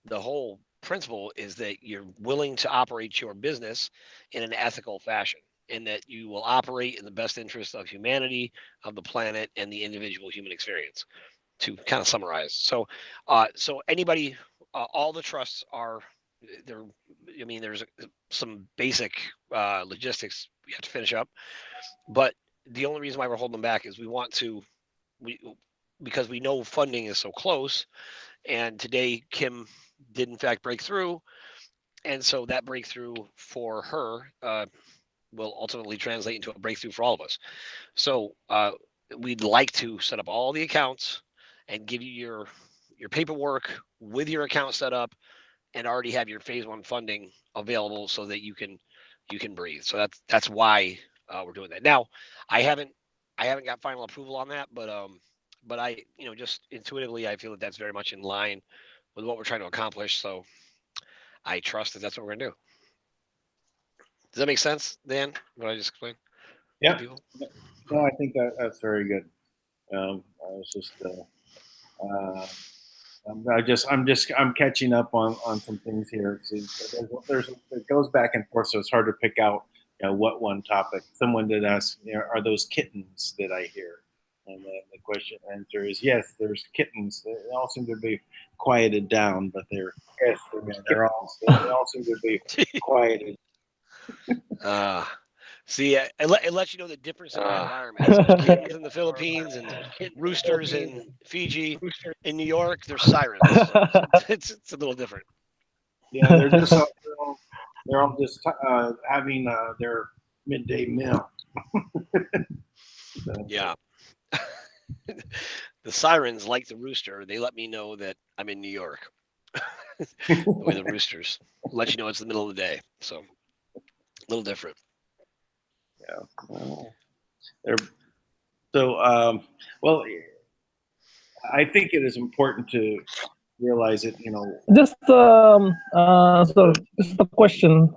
The whole principle is that you're willing to operate your business in an ethical fashion, and that you will operate in the best interest of humanity, of the planet, and the individual human experience. To kind of summarize, so anybody, all the trusts are there. I mean, there's some basic logistics we have to finish up, but the only reason why we're holding them back is we because we know funding is so close. And today, Kim did in fact break through, and so that breakthrough for her will ultimately translate into a breakthrough for all of us. So we'd like to set up all the accounts and give you your paperwork with your account set up, and already have your phase one funding available so that you can breathe. So that's why we're doing that. Now, I haven't got final approval on that, but I, just intuitively, I feel that that's very much in line with what we're trying to accomplish. So I trust that that's what we're gonna do. Does that make sense, Dan? What I just explained? Yeah. No, I think that's very good. I was just, I'm catching up on some things here. See, it goes back and forth, so it's hard to pick out, what one topic. Someone did ask, are those kittens that I hear? And the question answer is yes. There's kittens. They all seem to be quieted down, but they all seem to be quieted. See, it lets you know the difference in the environment. There's kittens in the Philippines and roosters in Fiji. In New York, there's sirens. So it's a little different. Yeah, they're all just having their midday meal. Yeah. The sirens, like the rooster, they let me know that I'm in New York. The way the roosters let you know it's the middle of the day. So a little different. Yeah. Well, I think it is important to realize it. Just sorry, just a question.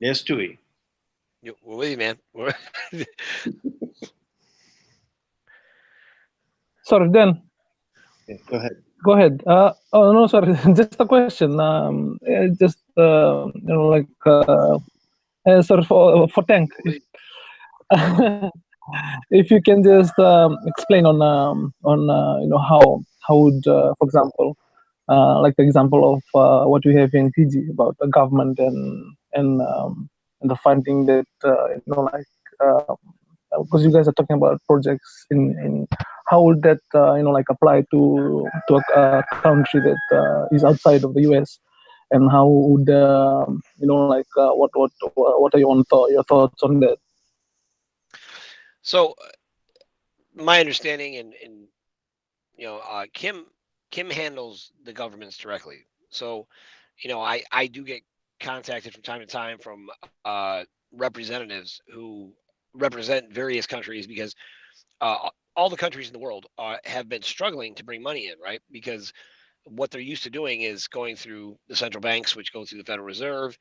Yes, Tui. We're with you, man. Sorry, Dan. Okay, go ahead. Go ahead. Oh no, sorry. Just a question. Just sorry for Tank. If you can just explain on how would for example like the example of what we have in Fiji about the government and the funding that because you guys are talking about projects in how would that like apply to a country that is outside of the US, and how would what are your thoughts on that? So my understanding, and Kim handles the governments directly. So I do get contacted from time to time from representatives who represent various countries, because all the countries in the world have been struggling to bring money in, right? Because what they're used to doing is going through the central banks, which go through the Federal Reserve,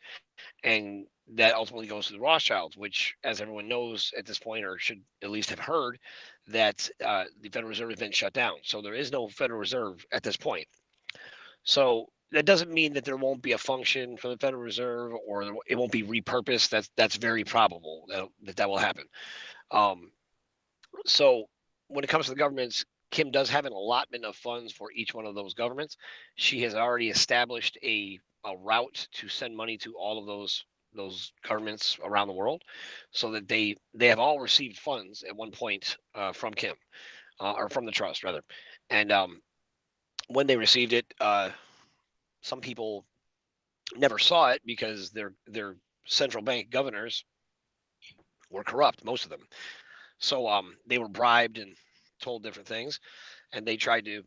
and that ultimately goes to the Rothschilds, which, as everyone knows at this point, or should at least have heard, that the Federal Reserve has been shut down. So there is no Federal Reserve at this point. So that doesn't mean that there won't be a function for the Federal Reserve, or it won't be repurposed. That's very probable that will happen. So when it comes to the governments, Kim does have an allotment of funds for each one of those governments. She has already established a route to send money to all of those governments around the world, so that they have all received funds at one point from Kim, or from the trust rather. And when they received it, some people never saw it because their central bank governors were corrupt, most of them. So they were bribed and told different things, and they tried to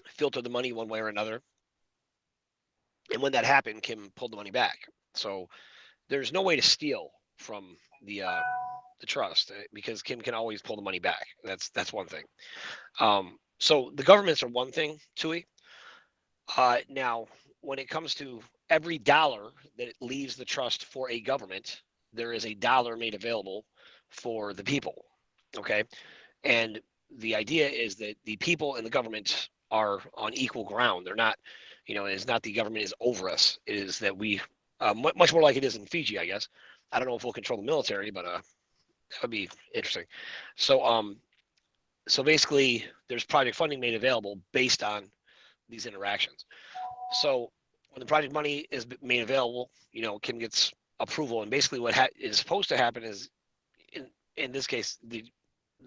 filter the money one way or another. And when that happened, Kim pulled the money back. So there's no way to steal from the trust, because Kim can always pull the money back. That's one thing. So the governments are one thing, Tui. Now, when it comes to every dollar that leaves the trust for a government, there is a dollar made available for the people. Okay. And the idea is that the people and the government are on equal ground. They're not, it's not the government is over us. It is that we, much more like it is in Fiji, I guess. I don't know if we'll control the military, but that would be interesting. So basically, there's project funding made available based on these interactions. So when the project money is made available, Kim gets approval, and basically what is supposed to happen is, in this case, the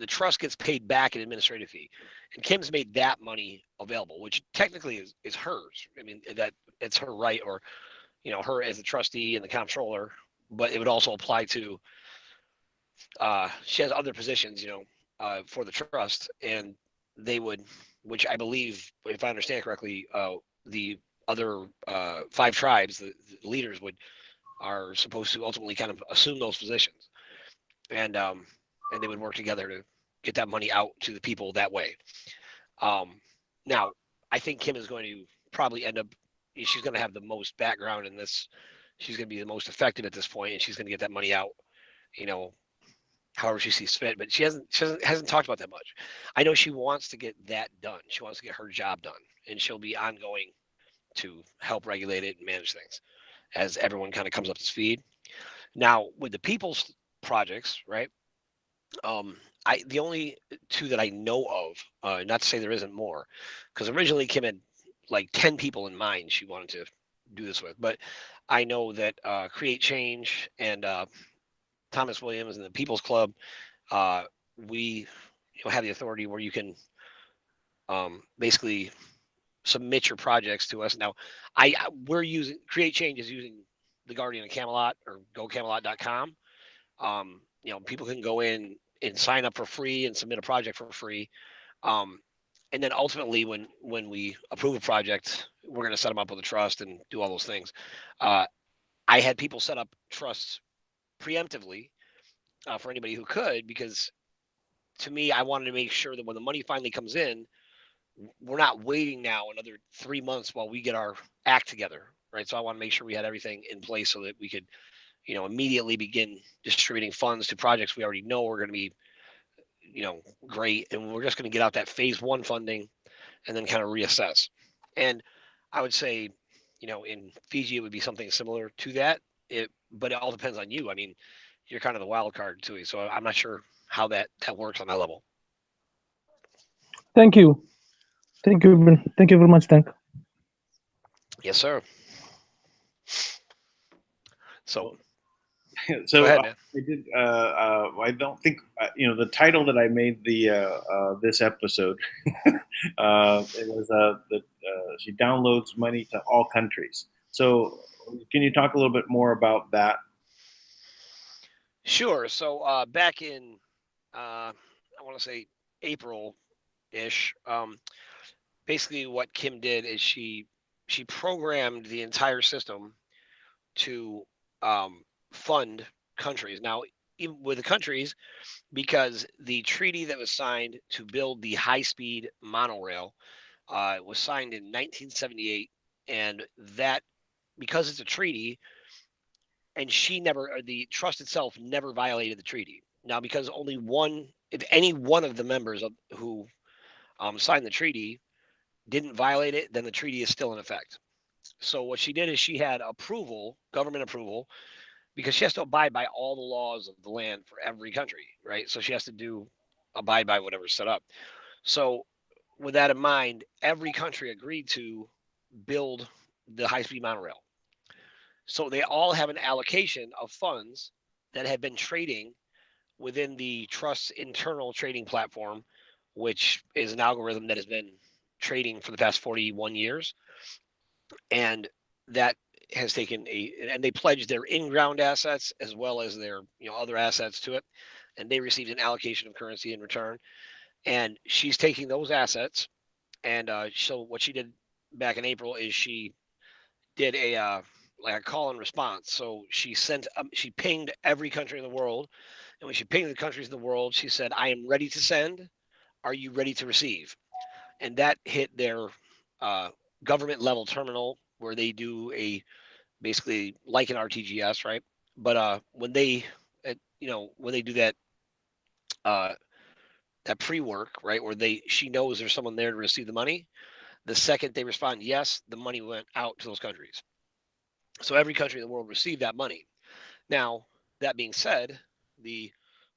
trust gets paid back an administrative fee, and Kim's made that money available, which technically is hers. I mean, that it's her right, or her as a trustee and the comptroller, but it would also apply to she has other positions, for the trust, and they would, which I believe, if I understand correctly, the other 5 tribes, the leaders are supposed to ultimately kind of assume those positions, and they would work together to get that money out to the people that way. Now, I think Kim is going to probably end up. She's going to have the most background in this. She's going to be the most effective at this point, and she's going to get that money out, however she sees fit. But she hasn't talked about that much. I know she wants to get that done. She wants to get her job done, and she'll be ongoing to help regulate it and manage things as everyone kind of comes up to speed. Now, with the people's projects, right? The only 2 that I know of, not to say there isn't more, because originally Kim had like 10 people in mind she wanted to do this with, but I know that Create Change and Thomas Williams and the People's Club, we have the authority where you can basically submit your projects to us. Now, we're using Create Change is using the Guardian of Camelot or GoCamelot.com. People can go in and sign up for free and submit a project for free. And then ultimately, when we approve a project, we're going to set them up with a trust and do all those things. I had people set up trusts preemptively for anybody who could, because to me, I wanted to make sure that when the money finally comes in, we're not waiting now another 3 months while we get our act together, right? So I want to make sure we had everything in place so that we could, immediately begin distributing funds to projects we already know are going to be, great. And we're just going to get out that phase 1 funding and then kind of reassess. And I would say, in Fiji, it would be something similar to that. But it all depends on you. I mean, you're kind of the wild card to it. So I'm not sure how that works on that level. Thank you. Thank you. Thank you very much, Tank. Yes, sir. So So go ahead, man. I did. I don't think the title that I made this episode. It was that she downloads money to all countries. So can you talk a little bit more about that? Sure. So back in I want to say April-ish. Basically, what Kim did is she programmed the entire system to fund countries. Now, even with the countries, because the treaty that was signed to build the high-speed monorail was signed in 1978, and that, because it's a treaty, and the trust itself never violated the treaty. Now, because only if any one of the members who signed the treaty didn't violate it, then the treaty is still in effect. So what she did is she had government approval, because she has to abide by all the laws of the land for every country, right? So she has to abide by whatever's set up. So with that in mind, every country agreed to build the high-speed monorail. So they all have an allocation of funds that have been trading within the trust's internal trading platform, which is an algorithm that has been trading for the past 41 years. And that has and they pledged their in-ground assets as well as their other assets to it, and they received an allocation of currency in return. And she's taking those assets, and so what she did back in April is she did a call and response. So she pinged every country in the world, and when she pinged the countries in the world, she said, "I am ready to send. Are you ready to receive?" And that hit their government level terminal, where they do basically like an RTGS, right? But when they, when they do that that pre-work, right, where she knows there's someone there to receive the money, the second they respond yes, the money went out to those countries. So every country in the world received that money. Now, that being said, the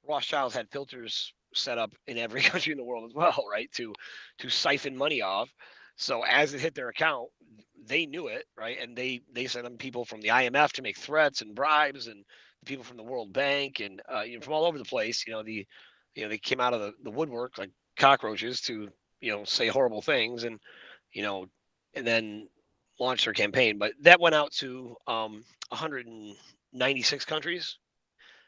Rothschilds had filters set up in every country in the world as well, right? To siphon money off. So as it hit their account, they knew it, right? And they sent them people from the IMF to make threats and bribes, and people from the World Bank, and from all over the place. They came out of the woodwork like cockroaches to say horrible things, you know, and then launch their campaign. But that went out to 196 countries.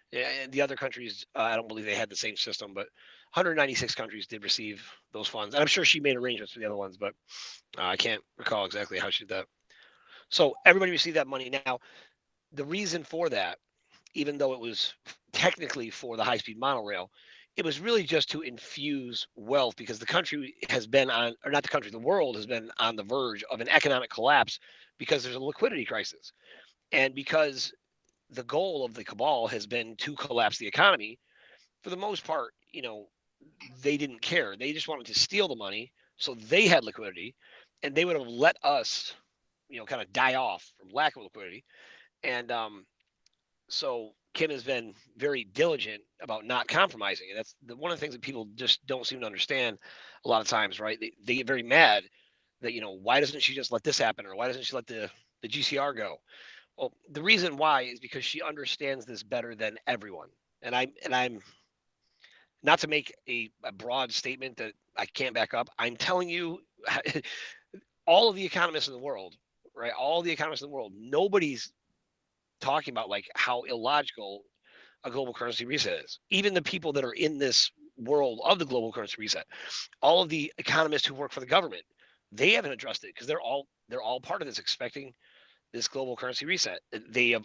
Yeah, and the other countries, I don't believe they had the same system, but 196 countries did receive those funds. And I'm sure she made arrangements for the other ones, but I can't recall exactly how she did that. So everybody received that money. Now, the reason for that, even though it was technically for the high-speed monorail, it was really just to infuse wealth, because the country has been on, or not the country, the world has been on the verge of an economic collapse because there's a liquidity crisis. And because the goal of the cabal has been to collapse the economy, for the most part, they didn't care. They just wanted to steal the money so they had liquidity, and they would have let us, kind of die off from lack of liquidity. And so Kim has been very diligent about not compromising. And that's one of the things that people just don't seem to understand a lot of times, right? They get very mad that, why doesn't she just let this happen? Or why doesn't she let the GCR go? Well, the reason why is because she understands this better than everyone. And I'm not to make a broad statement that I can't back up. I'm telling you, all of the economists in the world, right? All the economists in the world, nobody's talking about like how illogical a global currency reset is. Even the people that are in this world of the global currency reset, all of the economists who work for the government, they haven't addressed it because they're all part of this, expecting this global currency reset. They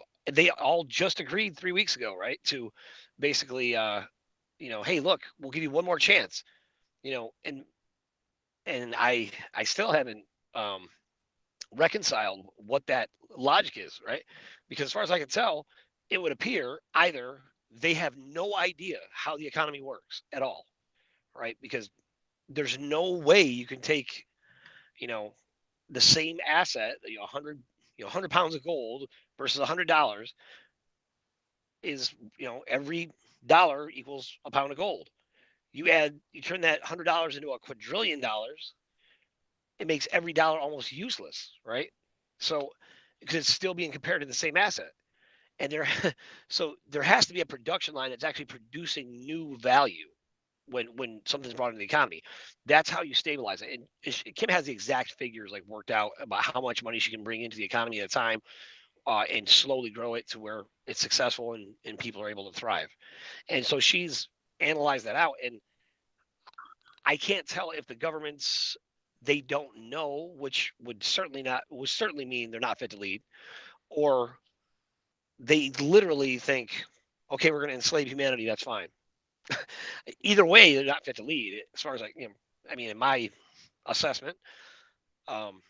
all just agreed 3 weeks ago, right, to basically, hey, look, we'll give you one more chance, and I still haven't reconciled what that logic is, right? Because as far as I can tell, it would appear either they have no idea how the economy works at all, right? Because there's no way you can take, the same asset, 100 pounds of gold versus $100 is, every dollar equals a pound of gold. You turn that $100 into a quadrillion dollars, it makes every dollar almost useless, right? So, because it's still being compared to the same asset. And so there has to be a production line that's actually producing new value when something's brought into the economy. That's how you stabilize it. And Kim has the exact figures like worked out about how much money she can bring into the economy at a time, and slowly grow it to where it's successful and people are able to thrive. And so she's analyzed that out. And I can't tell if the governments, they don't know, which would certainly mean they're not fit to lead, or they literally think, okay, we're going to enslave humanity. That's fine. Either way, they're not fit to lead, as far as in my assessment. And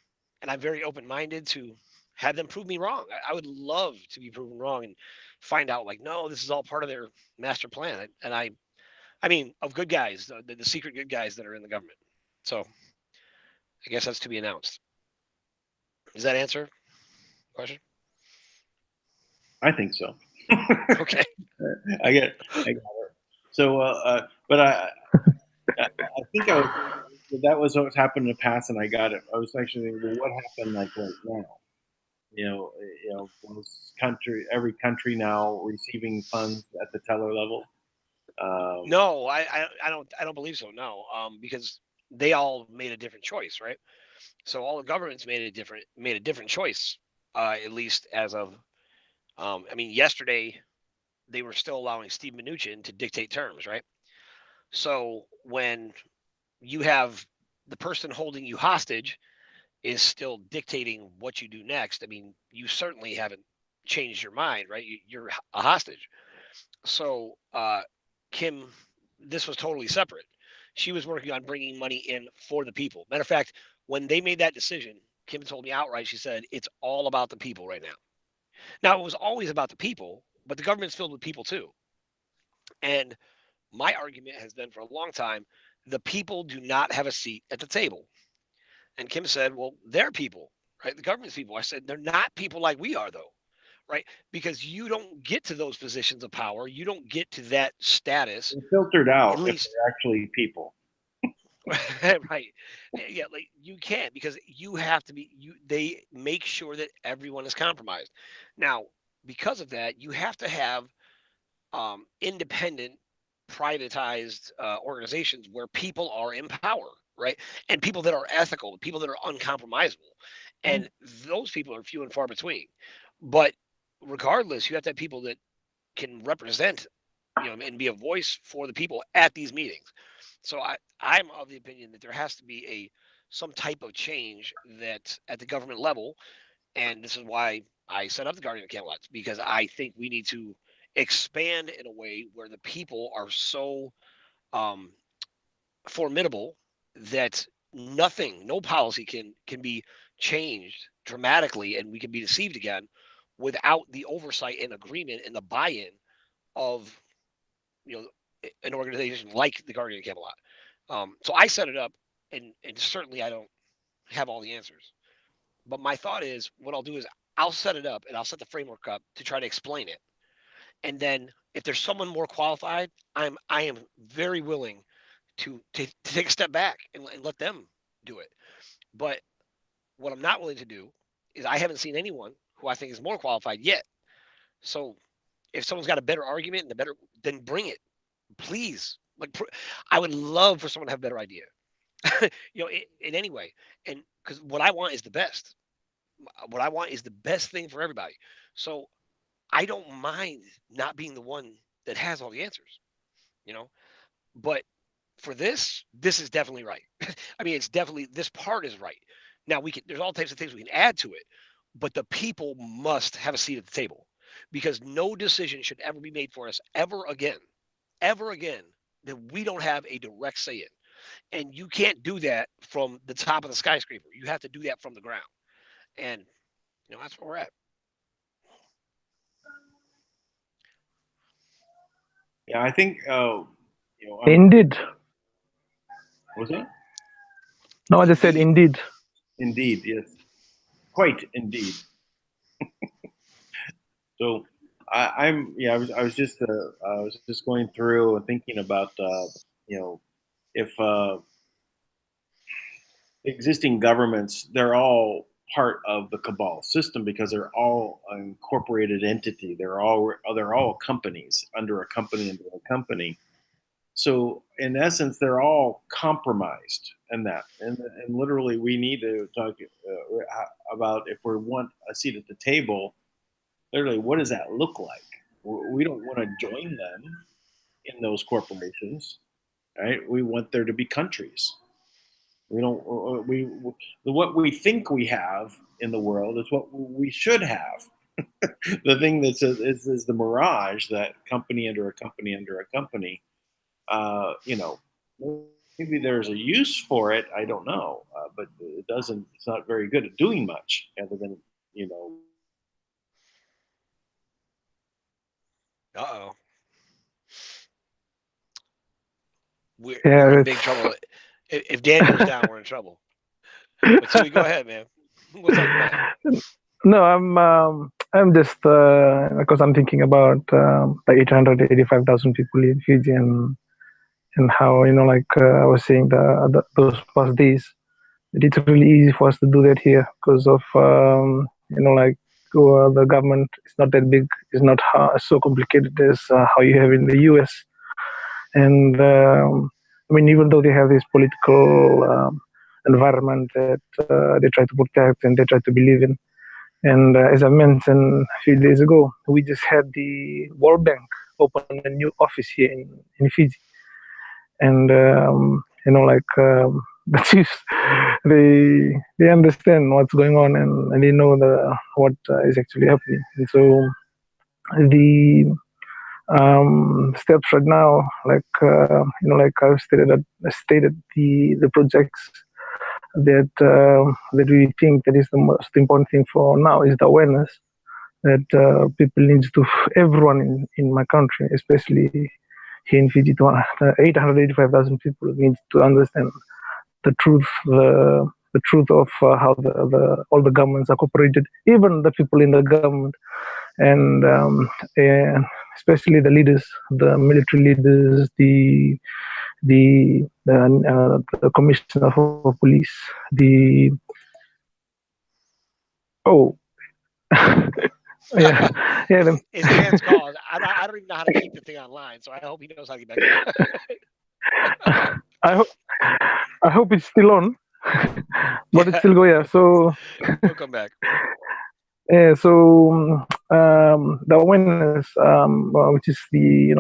I'm very open-minded to have them prove me wrong. I would love to be proven wrong and find out, like, no, this is all part of their master plan. And of good guys, the secret good guys that are in the government. So I guess that's to be announced. Does that answer the question? I think so. Okay. I get it. So, but I think that was what happened in the past, and I got it. I was actually thinking, well, what happened like right now? Every country now receiving funds at the teller level. No, I don't believe so. No, because they all made a different choice, right? So all the governments made a different choice, at least as of, yesterday they were still allowing Steve Mnuchin to dictate terms, right? So when you have the person holding you hostage is still dictating what you do next, you certainly haven't changed your mind, right? You're a hostage. So Kim, this was totally separate. She was working on bringing money in for the people. Matter of fact, when they made that decision, Kim told me outright, she said, it's all about the people right now. Now, it was always about the people, but the government's filled with people too. And my argument has been for a long time, the people do not have a seat at the table. And Kim said, well, they're people, right? The government's people. I said, they're not people like we are, though, right? Because you don't get to those positions of power. You don't get to that status. They're filtered out At least, if they're actually people. right? Yeah, like you can't, because you have to be. They make sure that everyone is compromised. Now, because of that, you have to have independent, privatized organizations where people are in power, right? And people that are ethical, people that are uncompromisable. And those people are few and far between. But regardless, you have to have people that can represent, and be a voice for the people at these meetings. So I'm of the opinion that there has to be some type of change that at the government level, and this is why I set up the Guardian of Camelot, because I think we need to expand in a way where the people are so um, formidable that no policy can be changed dramatically, and we can be deceived again without the oversight and agreement and the buy-in of an organization like the Guardian of Camelot. So I set it up, and certainly I don't have all the answers. But my thought is, what I'll do is I'll set it up and I'll set the framework up to try to explain it. And then if there's someone more qualified, I am very willing to take a step back and let them do it. But what I'm not willing to do is, I haven't seen anyone who I think is more qualified yet. So if someone's got a better argument then bring it, please. Like, I would love for someone to have a better idea, in any way. And because what I want is the best. What I want is the best thing for everybody. So I don't mind not being the one that has all the answers, but for this is definitely right. I mean, it's definitely, this part is right. Now there's all types of things we can add to it, but the people must have a seat at the table, because no decision should ever be made for us ever again, that we don't have a direct say in. And you can't do that from the top of the skyscraper. You have to do that from the ground. And that's where we're at. Yeah, I think. Indeed. Was it? No, I just said indeed. Indeed, yes, quite indeed. So I was just going through and thinking about if existing governments, they're all part of the cabal system because they're all an incorporated entity. They're all companies under a company under a company. So in essence, they're all compromised in that. And literally, we need to talk about, if we want a seat at the table, literally, what does that look like? We don't want to join them in those corporations, right? We want there to be countries. We don't. What we think we have in the world is what we should have. The thing that's is the mirage that company under a company under a company. Maybe there's a use for it. I don't know, but it doesn't. It's not very good at doing much, other than Uh-oh. We're in big trouble. If Dan goes down, we're in trouble. But so go ahead, man. What's up, man? No, I'm just because I'm thinking about the 885,000 people in Fiji, and how I was saying those past days, it's really easy for us to do that here because of the government is not that big, it's not so complicated as how you have in the US. And I mean, even though they have this political environment that they try to protect and they try to believe in, and as I mentioned a few days ago, we just had the World Bank open a new office here in Fiji, and the chiefs, they understand what's going on, and they know what is actually happening. And so the steps right now, I've stated the projects that we think that is the most important thing for now is the awareness, that people need to, everyone in my country, especially here in Fiji, 885,000 people need to understand the truth, the truth of how all the governments are cooperated, even the people in the government, and especially the leaders, the military leaders, the commissioner for police, the oh yeah yeah It's Dan's call. I don't even know how to keep the thing online, so I hope he knows how to get back. I hope it's still on, but it's still going. Yeah, so He'll come back. yeah, so the awareness, which is the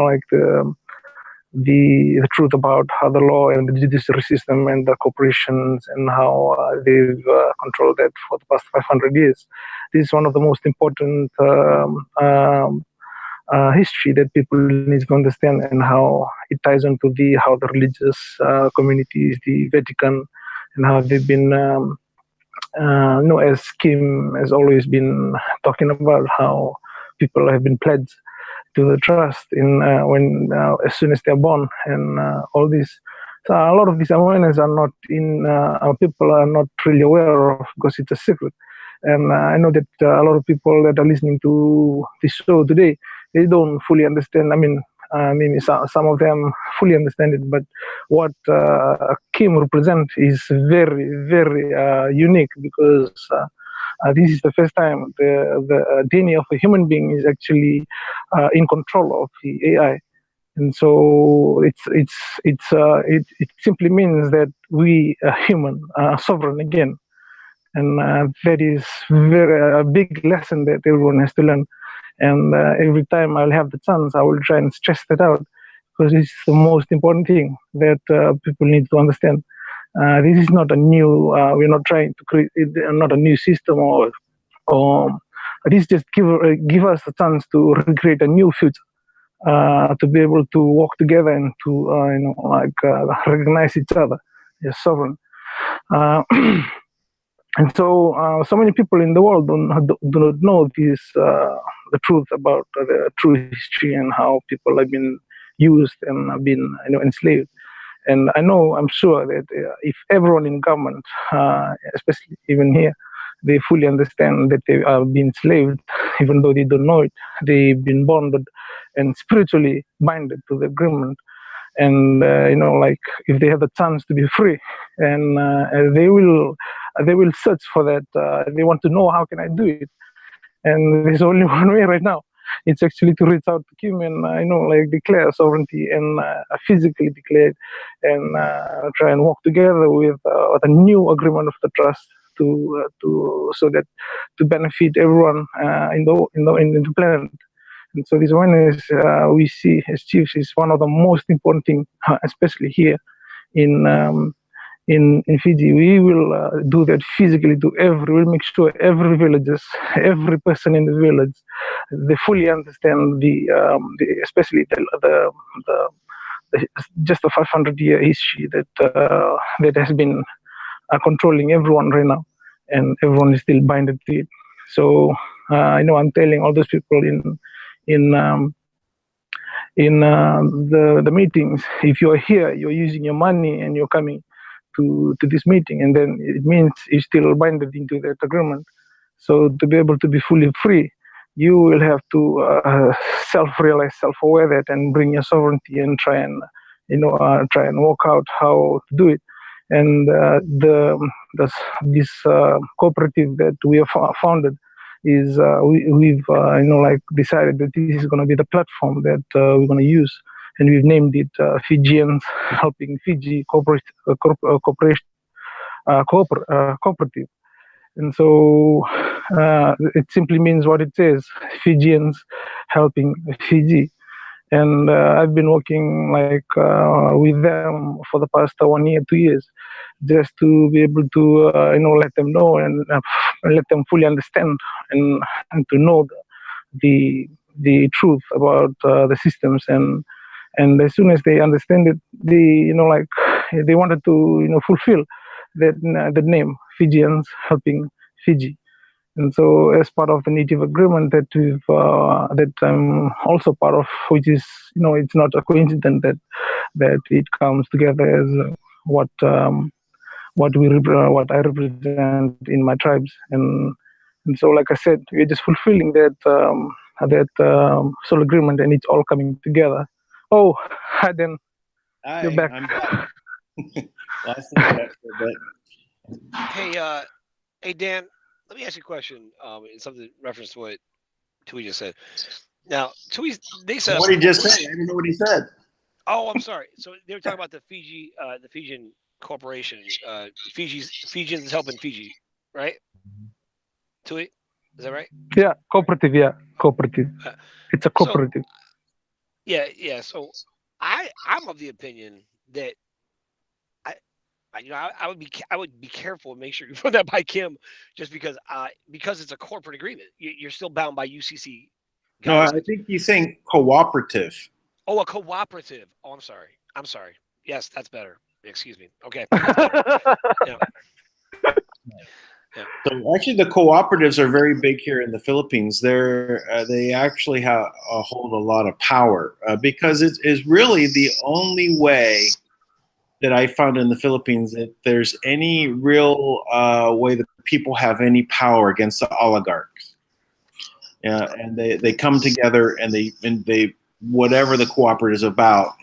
truth about how the law and the judiciary system and the corporations and how they've controlled that for the past 500 years. This is one of the most important history that people need to understand, and how it ties into how the religious communities, the Vatican, and how they've been, as Kim has always been talking about, how people have been pledged to the trust in when as soon as they're born, and all this. So a lot of these awareness are not in people are not really aware of, because it's a secret. And I know that a lot of people that are listening to this show today, they don't fully understand. I mean, maybe some of them fully understand it, but what Kim represents is very, very unique, because this is the first time the DNA of a human being is actually in control of the AI. And so it simply means that we human are sovereign again, and that is a big lesson that everyone has to learn. And every time I'll have the chance, I will try and stress that out, because it's the most important thing that people need to understand. This is not a new. We're not trying to create not a new system, or this just give us a chance to recreate a new future. To be able to work together and to recognize each other as sovereign. And so many people in the world do not know this, the truth about the true history, and how people have been used and have been enslaved. And I'm sure that if everyone in government, especially even here, they fully understand that they are being enslaved, even though they don't know it, they've been bonded and spiritually binded to the agreement. And if they have the chance to be free, and they will search for that. They want to know, how can I do it? And there's only one way right now. It's actually to reach out to Kim and declare sovereignty, and physically declare it, and try and work together with a new agreement of the trust to so that to benefit everyone in the planet. And so this awareness we see as chiefs is one of the most important things, especially here in Fiji. We will do that physically to we'll make sure every every person in the village, they fully understand especially the just a 500-year history that has been controlling everyone right now, and everyone is still binded to it. So I'm telling all those people in the meetings, if you're here, you're using your money and you're coming to this meeting, and then it means you're still binded into that agreement. So to be able to be fully free, you will have to self-realize, self-aware that, and bring your sovereignty, and try and work out how to do it. And this cooperative that we have founded is we've decided that this is going to be the platform that we're going to use, and we've named it Fijians Helping Fiji Cooperative. And so it simply means what it says: Fijians Helping Fiji. And I've been working with them for the past 1 year, 2 years, just to be able to let them know, and let them fully understand, and to know the truth about the systems. And as soon as they understand it, they wanted to fulfill that the name Fijians Helping Fiji. And so, as part of the native agreement that that I'm also part of, which is, it's not a coincidence that it comes together as what what I represent in my tribes, and so, like I said, we're just fulfilling that soul agreement, and it's all coming together. Oh, hi, then you're Hi, back. I'm back. Lost internet for a bit. Hey, Dan, let me ask you a question. In something reference to what Tui just said. Now, they set up. What did he just say? I didn't know what he said. Oh, I'm sorry. So they were talking about the Fijian corporation. Fijians helping Fiji, right? Tui, is that right? Yeah, cooperative. Yeah, cooperative. It's a cooperative. Yeah. So I'm of the opinion that I would be careful and make sure you run that by Kim, just because it's a corporate agreement. You're still bound by UCC guidelines. No, I think he's saying cooperative. Oh, a cooperative. Oh, I'm sorry. Yes, that's better. Excuse me. Okay, that's better. Yeah. So actually, the cooperatives are very big here in the Philippines. They actually hold a lot of power because it is really the only way that I found in the Philippines that there's any real way that people have any power against the oligarchs. And they come together and they whatever the cooperative is about.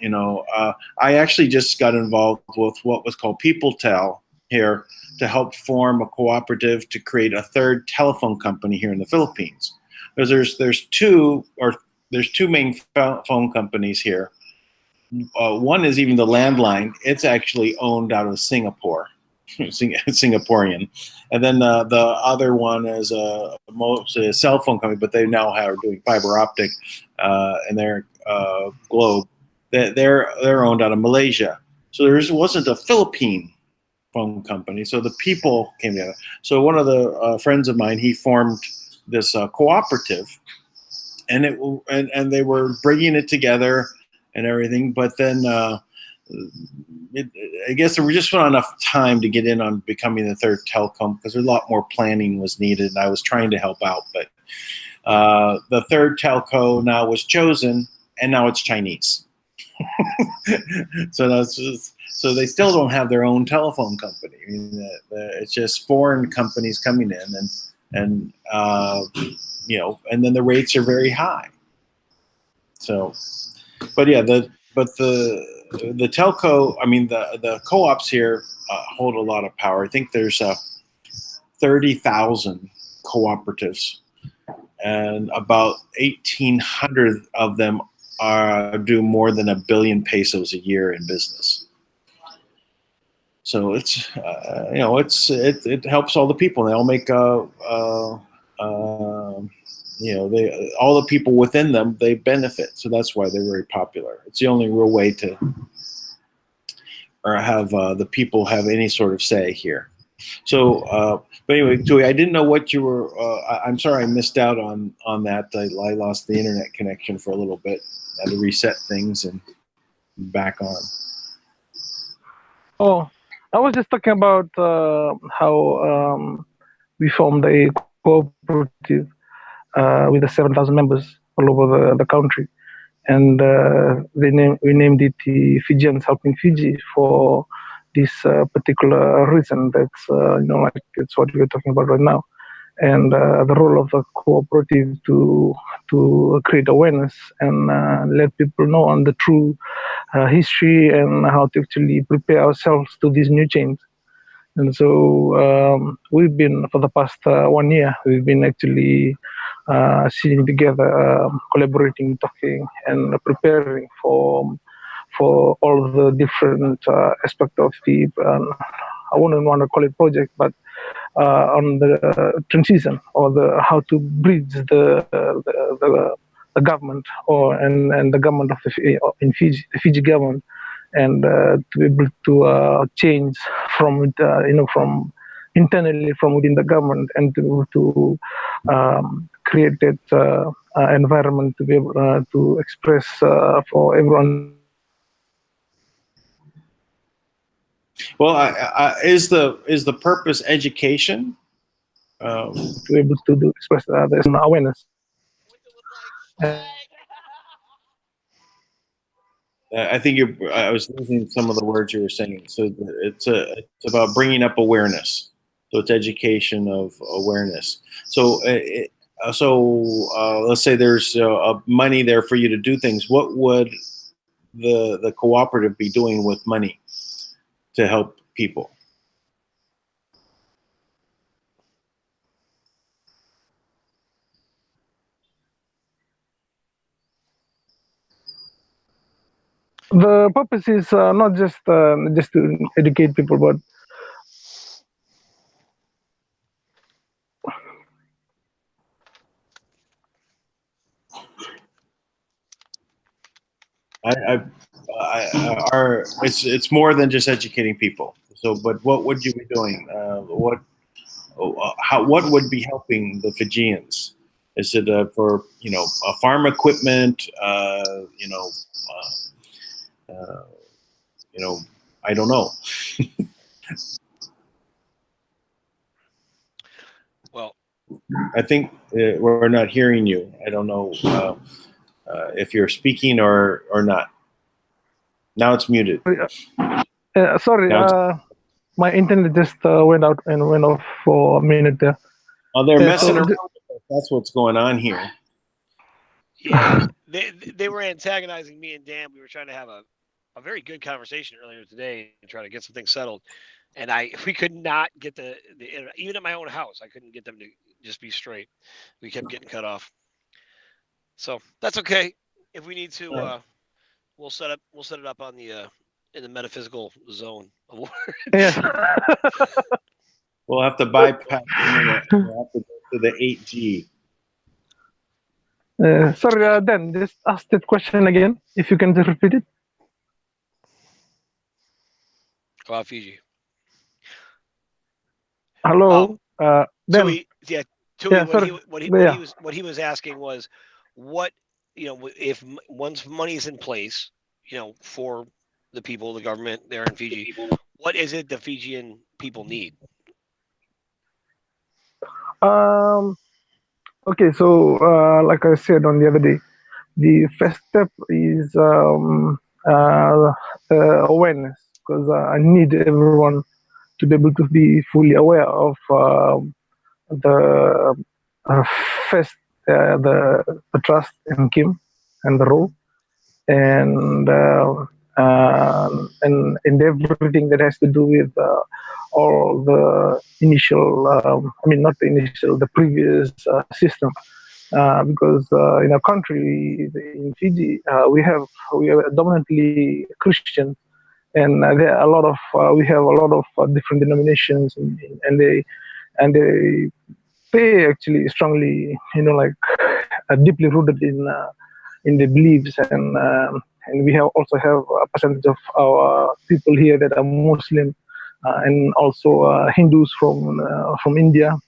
I actually just got involved with what was called People Tel here to help form a cooperative to create a third telephone company here in the Philippines. Because there's two main phone companies here. One is even the landline. It's actually owned out of Singapore, Singaporean, and then the other one is mostly a cell phone company, but they now are doing fiber optic, and they're Globe. They're owned out of Malaysia. So there wasn't a Philippine phone company. So the people came together. So one of the friends of mine, he formed this cooperative, and they were bringing it together and everything. But then I guess there just wasn't enough time to get in on becoming the third telecom because a lot more planning was needed. And I was trying to help out, but the third telco now was chosen, and now it's Chinese. So they still don't have their own telephone company. I mean, it's just foreign companies coming in, and then the rates are very high. So, but yeah, the telco, I mean, the co-ops here hold a lot of power. I think there's 30,000 cooperatives, and about 1,800 of them do more than 1 billion pesos a year in business. So it's it helps all the people. They all make all the people within them, they benefit. So that's why they're very popular. It's the only real way to have the people have any sort of say here. So, but anyway, Tui, I didn't know what you were. I'm sorry I missed out on that. I lost the internet connection for a little bit. I had to reset things and back on. Oh, I was just talking about how we formed a cooperative with the 7,000 members all over the country, and we named it the Fijians Helping Fiji for this particular reason. That's like it's what we're talking about right now, and the role of the cooperative to create awareness and let people know on the true history and how to actually prepare ourselves to this new change. And so we've been, for the past 1 year, we've been actually sitting together, collaborating, talking, and preparing for all the different aspects of the, I wouldn't want to call it project, but on the transition or the how to bridge the government and the government of in Fiji, the Fiji government, and to be able to change from from internally from within the government, and to be able to create that environment to be able to express for everyone. Well, is the purpose education? to able to express there's an awareness. I think I was losing some of the words you were saying. So it's about bringing up awareness. So it's education of awareness. So let's say there's money there for you to do things. What would the cooperative be doing with money to help people? The purpose is not just to educate people, but it's more than just educating people. So, but what would you be doing? What would be helping the Fijians? Is it for farm equipment? I don't know. Well, I think we're not hearing you. I don't know if you're speaking or not. Now it's muted. Sorry, my internet just went out and went off for a minute there. Oh, they're messing around. That's what's going on here. Yeah, they were antagonizing me and Dan. We were trying to have a very good conversation earlier today and try to get some things settled. And we could not get the internet, even at my own house. I couldn't get them to just be straight. We kept getting cut off. So that's okay. If we need to, we'll set it up on the in the metaphysical zone of words. Yeah. We'll have to bypass the internet. We'll have to go to the 8G. Sorry, Dan, just ask that question again. If you can just repeat it. About Fiji. Hello, Dan. What he was asking was, what if once money is in place, for the people, the government there in Fiji, what is it the Fijian people need? Okay, so like I said on the other day, the first step is awareness, because I need everyone to be able to be fully aware of the first the trust in Kim and the Rowe, and everything that has to do with all the initial, I mean, not the initial, the previous system. Because in our country, in Fiji, we are dominantly Christian, and there are a lot of we have a lot of different denominations, and they actually strongly, like deeply rooted in the beliefs, and we also have a percentage of our people here that are Muslim, and also Hindus from India,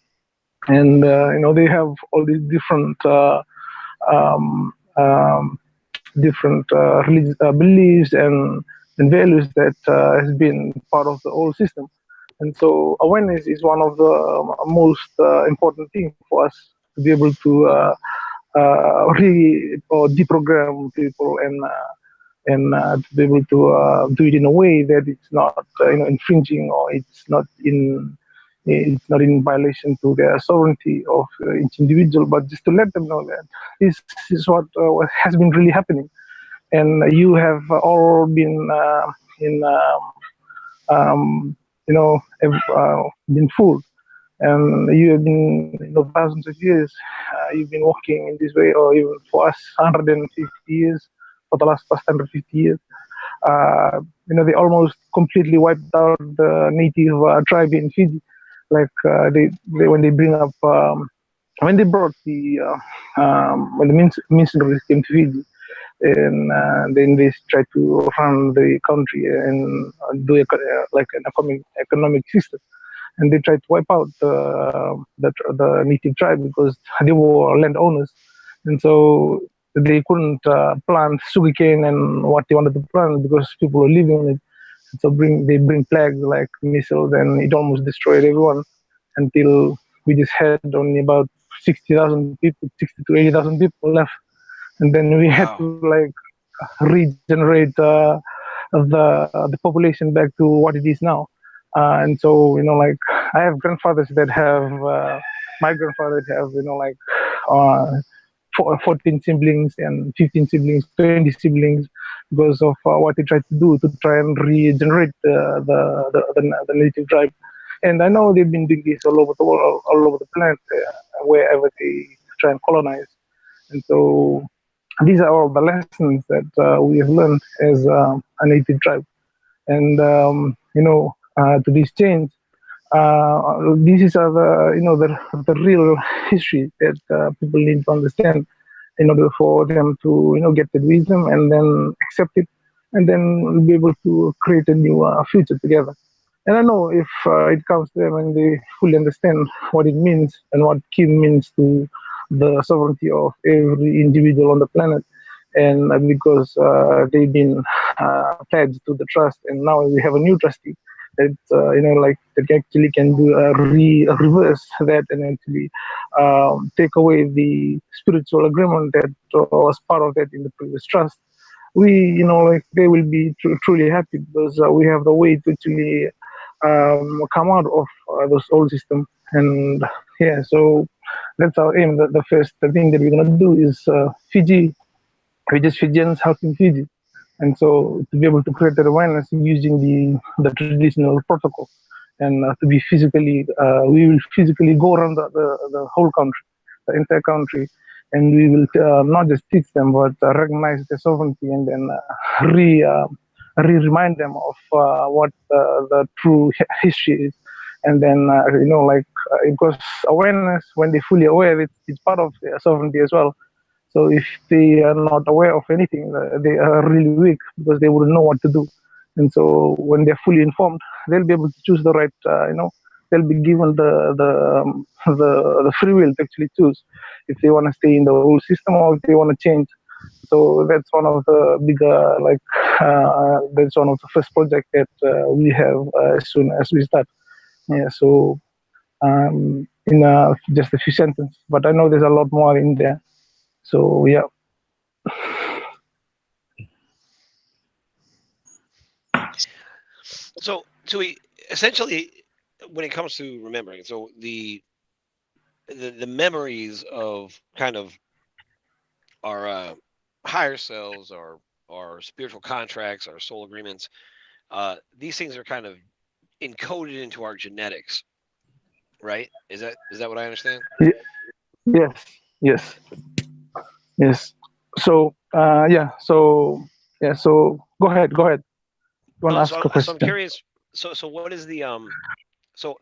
and they have all these different um, um, different religious beliefs and values that has been part of the old system. And so awareness is one of the most important things for us to be able to or deprogram people and to be able to do it in a way that it's not infringing, or it's not in violation to their sovereignty of each individual, but just to let them know that this is what has been really happening, and you have all been been fooled, and you have been thousands of years you've been walking in this way, or even for us 150 years, for the last 150 years. They almost completely wiped out the native tribe in Fiji. Like they when they bring up when they brought when the missionaries came to Fiji, and then they tried to run the country and do like an economic system, and they tried to wipe out the native tribe because they were landowners, and so they couldn't plant sugarcane and what they wanted to plant because people were living on it. So they bring plagues like measles, and it almost destroyed everyone until we just had only about 60,000 people, 60 to 80,000 people left, and then we had to like regenerate the population back to what it is now. And so, like I have grandfathers that have my grandfather have like uh, 14 siblings and 15 siblings, 20 siblings, because of what they tried to do to try and regenerate the native tribe. And I know they've been doing this all over the world, all over the planet, wherever they try and colonize. And so these are all the lessons that we have learned as a native tribe. And to this change, this is the real history that people need to understand in order for them to get the wisdom and then accept it, and then be able to create a new future together. And I know if it comes to them and they fully understand what it means and what kin means to the sovereignty of every individual on the planet, and because they've been pledged to the trust, and now we have a new trustee that that actually can do a reverse that and actually take away the spiritual agreement that was part of that in the previous trust. We they will be truly happy because we have the way to actually come out of those old system. And yeah, so that's our aim. The first thing that we're gonna do is Fiji. We're just Fijians helping Fiji. And so to be able to create that awareness using the traditional protocol, and to be physically, we will physically go around the whole country, the entire country, and we will not just teach them, but recognize their sovereignty, and then remind them of what the true history is. And then, because awareness, when they're fully aware, it's part of their sovereignty as well. So if they are not aware of anything, they are really weak because they wouldn't know what to do. And so when they're fully informed, they'll be able to choose the right. They'll be given the free will to actually choose if they want to stay in the old system or if they want to change. So that's one of the bigger, that's one of the first project that we have as soon as we start. Yeah. So in just a few sentences, but I know there's a lot more in there. So yeah. So we essentially, when it comes to remembering, so the memories of kind of our higher selves, our spiritual contracts, our soul agreements, these things are kind of encoded into our genetics, right? Is that what I understand? Yes. So so go ahead. You want to ask a question? So I'm curious. So what is the so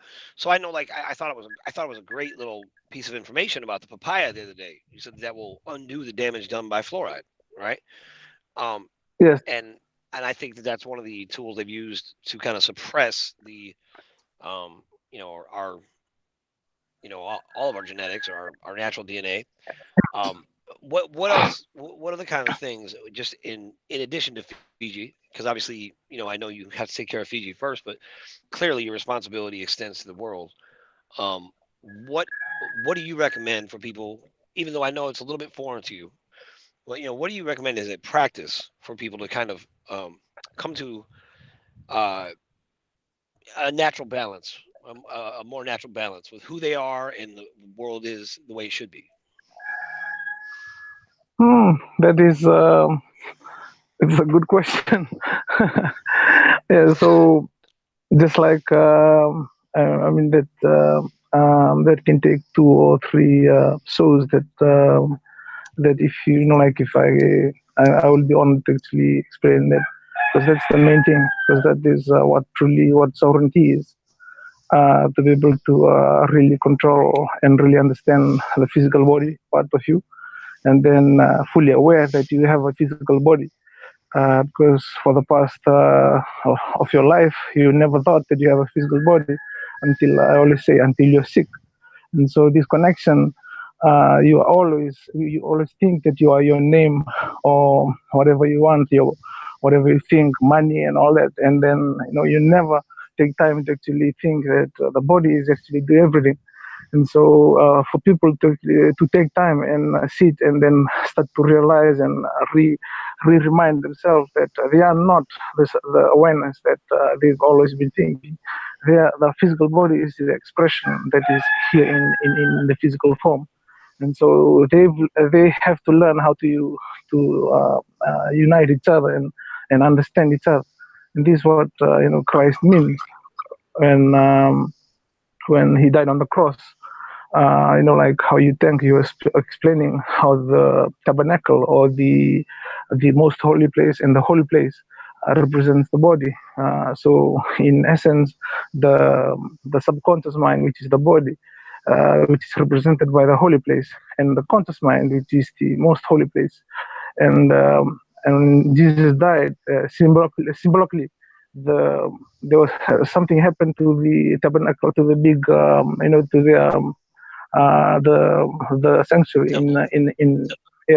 I know, like, I thought it was a great little piece of information about the papaya the other day. You said that will undo the damage done by fluoride, right? Yes. And I think that's one of the tools they've used to kind of suppress the all of our genetics or our natural DNA. What else? What are the kind of things, just in addition to Fiji? Because obviously, I know you have to take care of Fiji first, but clearly your responsibility extends to the world. What do you recommend for people? Even though I know it's a little bit foreign to you, what do you recommend as a practice for people to kind of come to a natural balance, a more natural balance with who they are and the world is the way it should be? That is it's a good question. Yeah. So just like I mean that can take 2 or 3 shows that if if I will be honored to actually explain that, because that's the main thing, because that is what sovereignty is. To be able to really control and really understand the physical body part of you, and then fully aware that you have a physical body. Because for the past of your life, you never thought that you have a physical body until, I always say, until you're sick. And so this connection, you always think that you are your name or whatever you want, whatever you think, money and all that, and then you never take time to actually think that the body is actually do everything. And so for people to take time and sit and then start to realize and remind themselves that they are not the awareness that they've always been thinking. The physical body is the expression that is here in the physical form. And so they have to learn how to unite each other and understand each other. And this is what Christ means when he died on the cross. Like how you think he was explaining how the tabernacle or the most holy place and the holy place represents the body. So in essence, the subconscious mind, which is the body, which is represented by the holy place, and the conscious mind, which is the most holy place. And Jesus died symbolically. There was something happened to the tabernacle, to the big, to the sanctuary in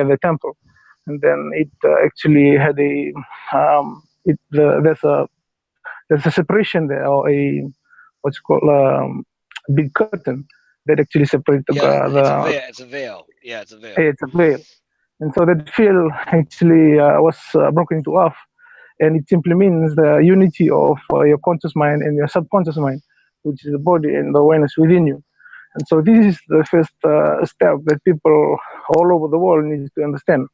the temple, and then it actually had there's a separation there, or a what's called big curtain that actually separates it's a veil. Yeah, it's a veil. It's a veil, and so that veil actually was broken into half, and it simply means the unity of your conscious mind and your subconscious mind, which is the body and the awareness within you. And so this is the first step that people all over the world need to understand,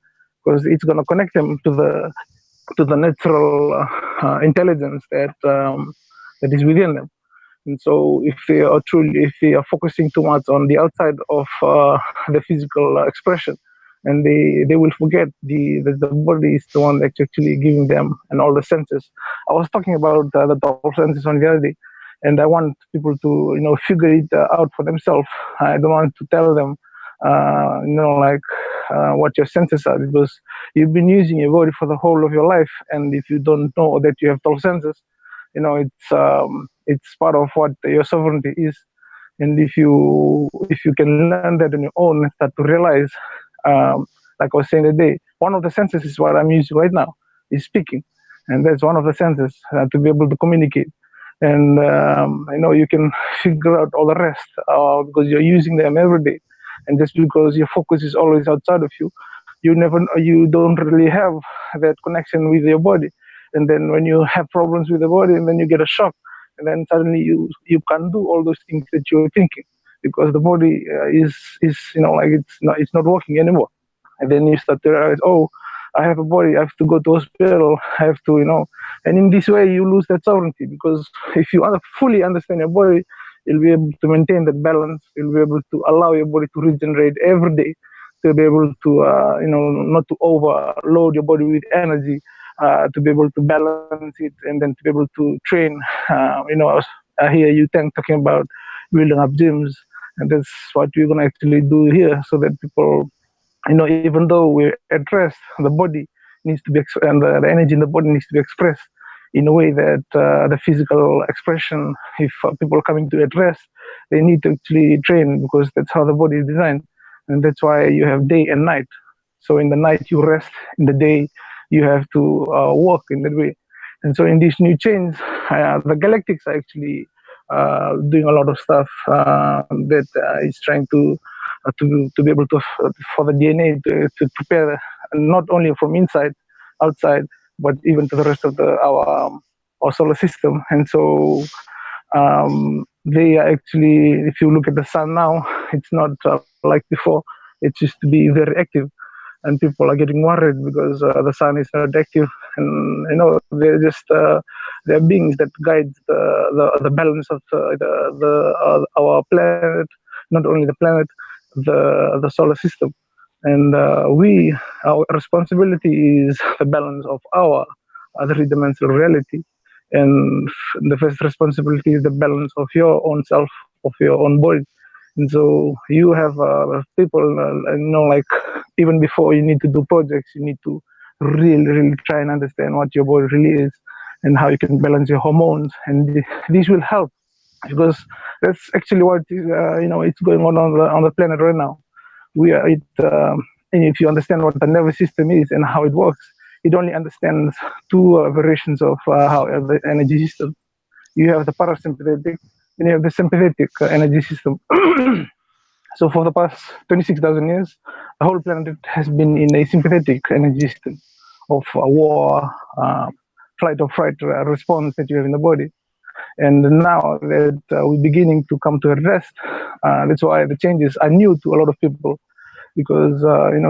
because it's going to connect them to the natural intelligence that is within them. And so if they are focusing too much on the outside of the physical expression, and they will forget that the body is the one that's actually giving them and all the senses. I was talking about the 12 senses on the other day, and I want people to figure it out for themselves. I don't want to tell them what your senses are, because you've been using your body for the whole of your life, and if you don't know that you have 12 senses, it's part of what your sovereignty is. And if you can learn that on your own and start to realize, like I was saying today, one of the senses is what I'm using right now, is speaking, and that's one of the senses to be able to communicate. And you can figure out all the rest because you're using them every day. And just because your focus is always outside of you, you don't really have that connection with your body. And then when you have problems with the body, and then you get a shock, and then suddenly you can't do all those things that you're thinking, because the body is it's not working anymore. And then you start to realize, oh, I have a body, I have to go to hospital, I have to, and in this way you lose that sovereignty, because if you fully understand your body, you'll be able to maintain that balance, you'll be able to allow your body to regenerate every day, to be able to, not to overload your body with energy, to be able to balance it, and then to be able to train. I hear you talking about building up gyms, and that's what we're going to actually do here, so that people, even though we're at rest, the body needs to be, and the energy in the body needs to be expressed in a way that the physical expression, if people are coming to at rest, they need to actually train, because that's how the body is designed. And that's why you have day and night. So in the night you rest, in the day you have to work in that way. And so in these new chains, the galactics are actually doing a lot of stuff that is trying to be able to, for the DNA to prepare, not only from inside, outside, but even to the rest of our solar system. And so they are actually, if you look at the sun now, it's not like before. It used to be very active, and people are getting worried because the sun is not active, and they're just they're beings that guide the balance of our planet, not only the planet, the solar system. And our responsibility is the balance of our three-dimensional reality. And the first responsibility is the balance of your own self, of your own body. And so you have people, like even before you need to do projects, you need to really, really try and understand what your body really is and how you can balance your hormones. And this will help, because that's actually what it's going on the planet right now. And if you understand what the nervous system is and how it works, it only understands two variations of how the energy system. You have the parasympathetic, then you have the sympathetic energy system. So for the past 26,000 years, the whole planet has been in a sympathetic energy system of war, flight or fright response that you have in the body. And now that we're beginning to come to a rest, that's why the changes are new to a lot of people, because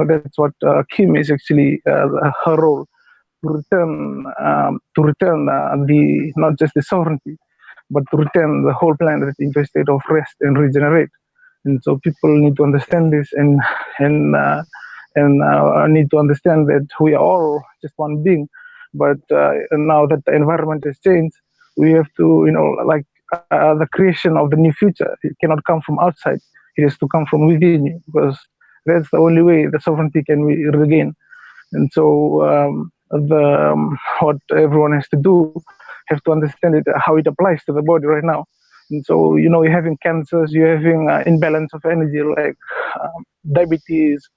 that's what Kim is actually her role, to return the not just the sovereignty, but to return the whole planet into a state of rest and regenerate. And so people need to understand this, and need to understand that we are all just one being. But now that the environment has changed, we have to, like the creation of the new future, it cannot come from outside. It has to come from within you, because that's the only way the sovereignty can be regained. And so what everyone has to do, have to understand it, how it applies to the body right now. And so, you're having cancers, you're having imbalance of energy, like diabetes,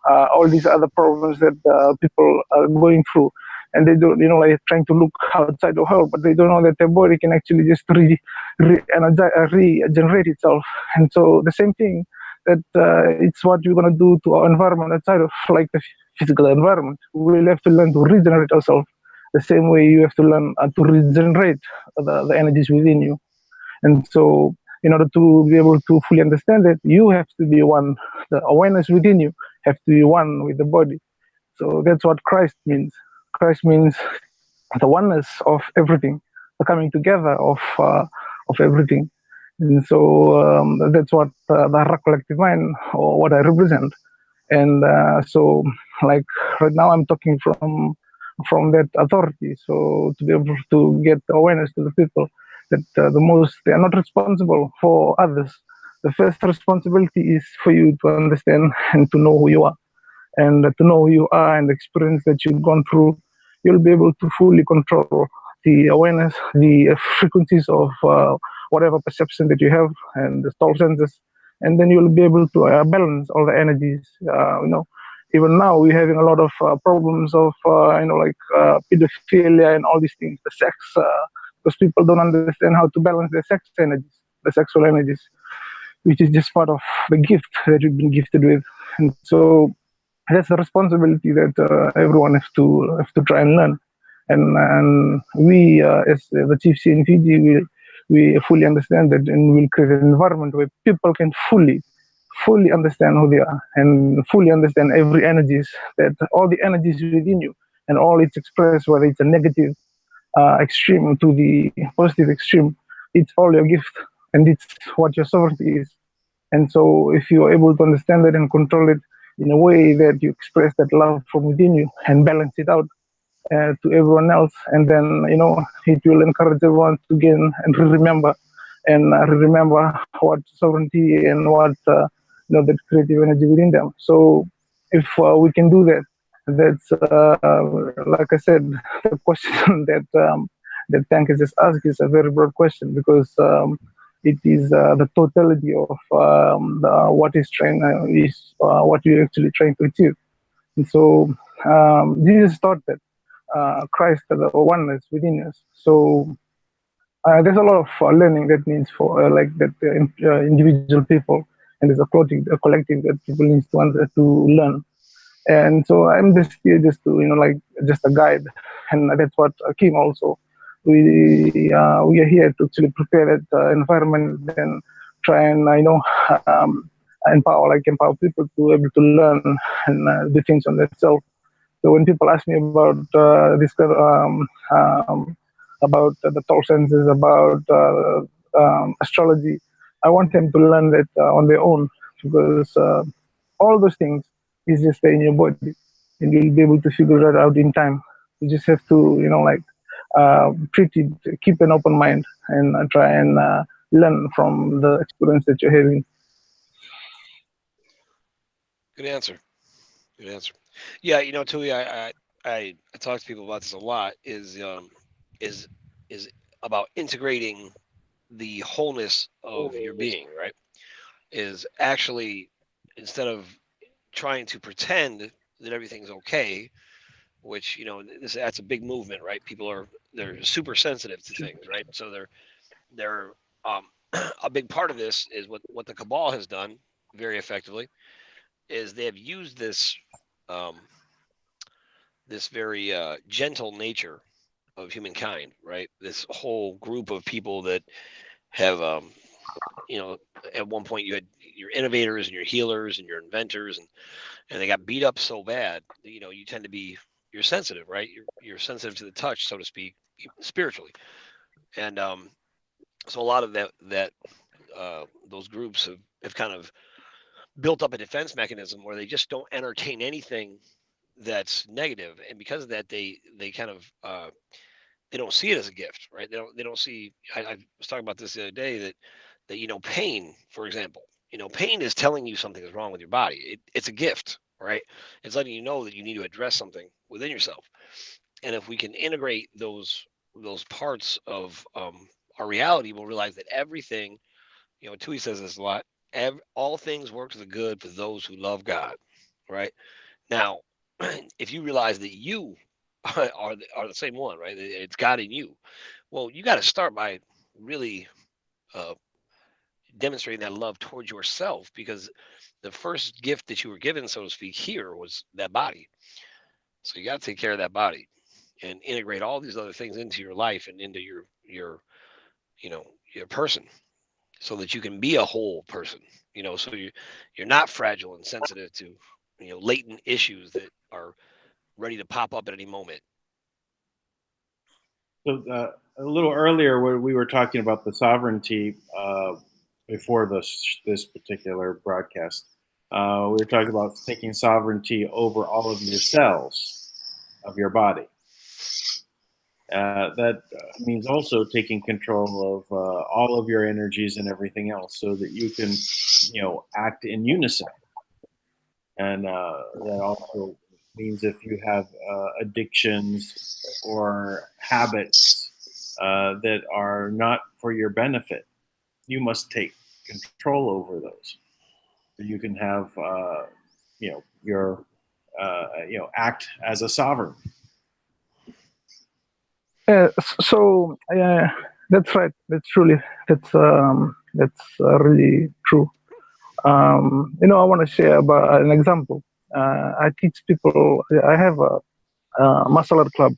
all these other problems that people are going through. And they don't, like trying to look outside of her, but they don't know that their body can actually just regenerate itself. And so the same thing, that it's what we're going to do to our environment outside of like the physical environment. We'll have to learn to regenerate ourselves the same way you have to learn to regenerate the energies within you. And so, in order to be able to fully understand it, you have to be one. The awareness within you have to be one with the body. So that's what Christ means. Christ means the oneness of everything, the coming together of everything. And so that's what the Hara collective mind, or what I represent. And so, like right now, I'm talking from that authority. So to be able to get awareness to the people that they are not responsible for others. The first responsibility is for you to understand and to know who you are, and to know who you are and the experience that you've gone through. You'll be able to fully control the awareness, the frequencies of whatever perception that you have, and the stall senses, and then you'll be able to balance all the energies. Even now we're having a lot of problems of pedophilia and all these things, the sex, because people don't understand how to balance their sex energies, the sexual energies, which is just part of the gift that we've been gifted with. And so that's the responsibility that everyone has to try and learn. And we, as the Chief C in Fiji, we fully understand that, and we'll create an environment where people can fully understand who they are, and fully understand every energies, that all the energies within you, and all it's expressed, whether it's a negative extreme to the positive extreme, it's all your gift, and it's what your sovereignty is. And so if you are able to understand it and control it in a way that you express that love from within you and balance it out to everyone else, and then it will encourage everyone to gain and remember, and remember what sovereignty and what that creative energy within them. So if we can do that, that's like I said, the question that Tank has just asked is a very broad question, because it is the totality of what what you're actually trying to achieve. And so Jesus taught that Christ, the oneness within us. So there's a lot of learning that needs for individual people, and there's a collective that people need to learn. And so I'm just here just to just a guide, and that's what Kim also. We are here to actually prepare that environment and try and empower people to be able to learn and do things on themselves. So when people ask me about this about the tall senses, about astrology, I want them to learn that on their own, because all those things is just there in your body, and you'll be able to figure that out in time. You just have to treat it, keep an open mind, and try and learn from the experience that you're having. Good answer. Good answer. Yeah, Tui, I talk to people about this a lot. Is about integrating the wholeness of your being, right? Is actually, instead of trying to pretend that everything's okay, which that's a big movement, right? They're super sensitive to things, right? So they're a big part of this is what the cabal has done very effectively is they have used this this very gentle nature of humankind, right? This whole group of people that have at one point you had your innovators and your healers and your inventors, and they got beat up so bad that, you tend to be, you're sensitive, right? You're sensitive to the touch, so to speak, spiritually. And so a lot of that those groups have kind of built up a defense mechanism where they just don't entertain anything that's negative, and because of that, they kind of they don't see it as a gift, right? They don't see. I was talking about this the other day that pain, for example, pain is telling you something is wrong with your body. It's a gift, right? It's letting you know that you need to address something within yourself, and if we can integrate those parts of our reality, we'll realize that everything. Tui says this a lot. All things work to the good for those who love God, right? Now, if you realize that you are the same one, right? It's God in you. Well, you got to start by really uh, demonstrating that love towards yourself, because the first gift that you were given, so to speak, here was that body. So you got to take care of that body and integrate all these other things into your life and into your your person, so that you can be a whole person. So you're not fragile and sensitive to latent issues that are ready to pop up at any moment. So a little earlier, when we were talking about the sovereignty before this particular broadcast, we were talking about taking sovereignty over all of your cells of your body. That means also taking control of all of your energies and everything else, so that you can, act in unison. And that also means if you have addictions or habits that are not for your benefit, you must take control over those. So you can have, your, act as a sovereign. So that's right. That's really true. I want to share about an example. I teach people. I have a martial art club,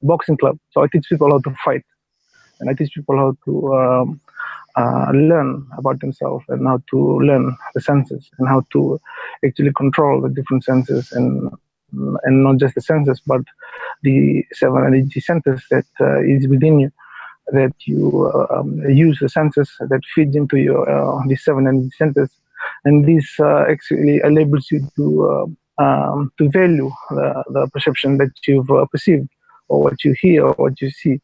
boxing club. So I teach people how to fight, and I teach people how to learn about themselves and how to learn the senses and how to actually control the different senses, and not just the senses, but the 7 energy centers that is within you, that you use the senses that feeds into your the 7 energy centers, and this actually enables you to value the perception that you've perceived, or what you hear, or what you see.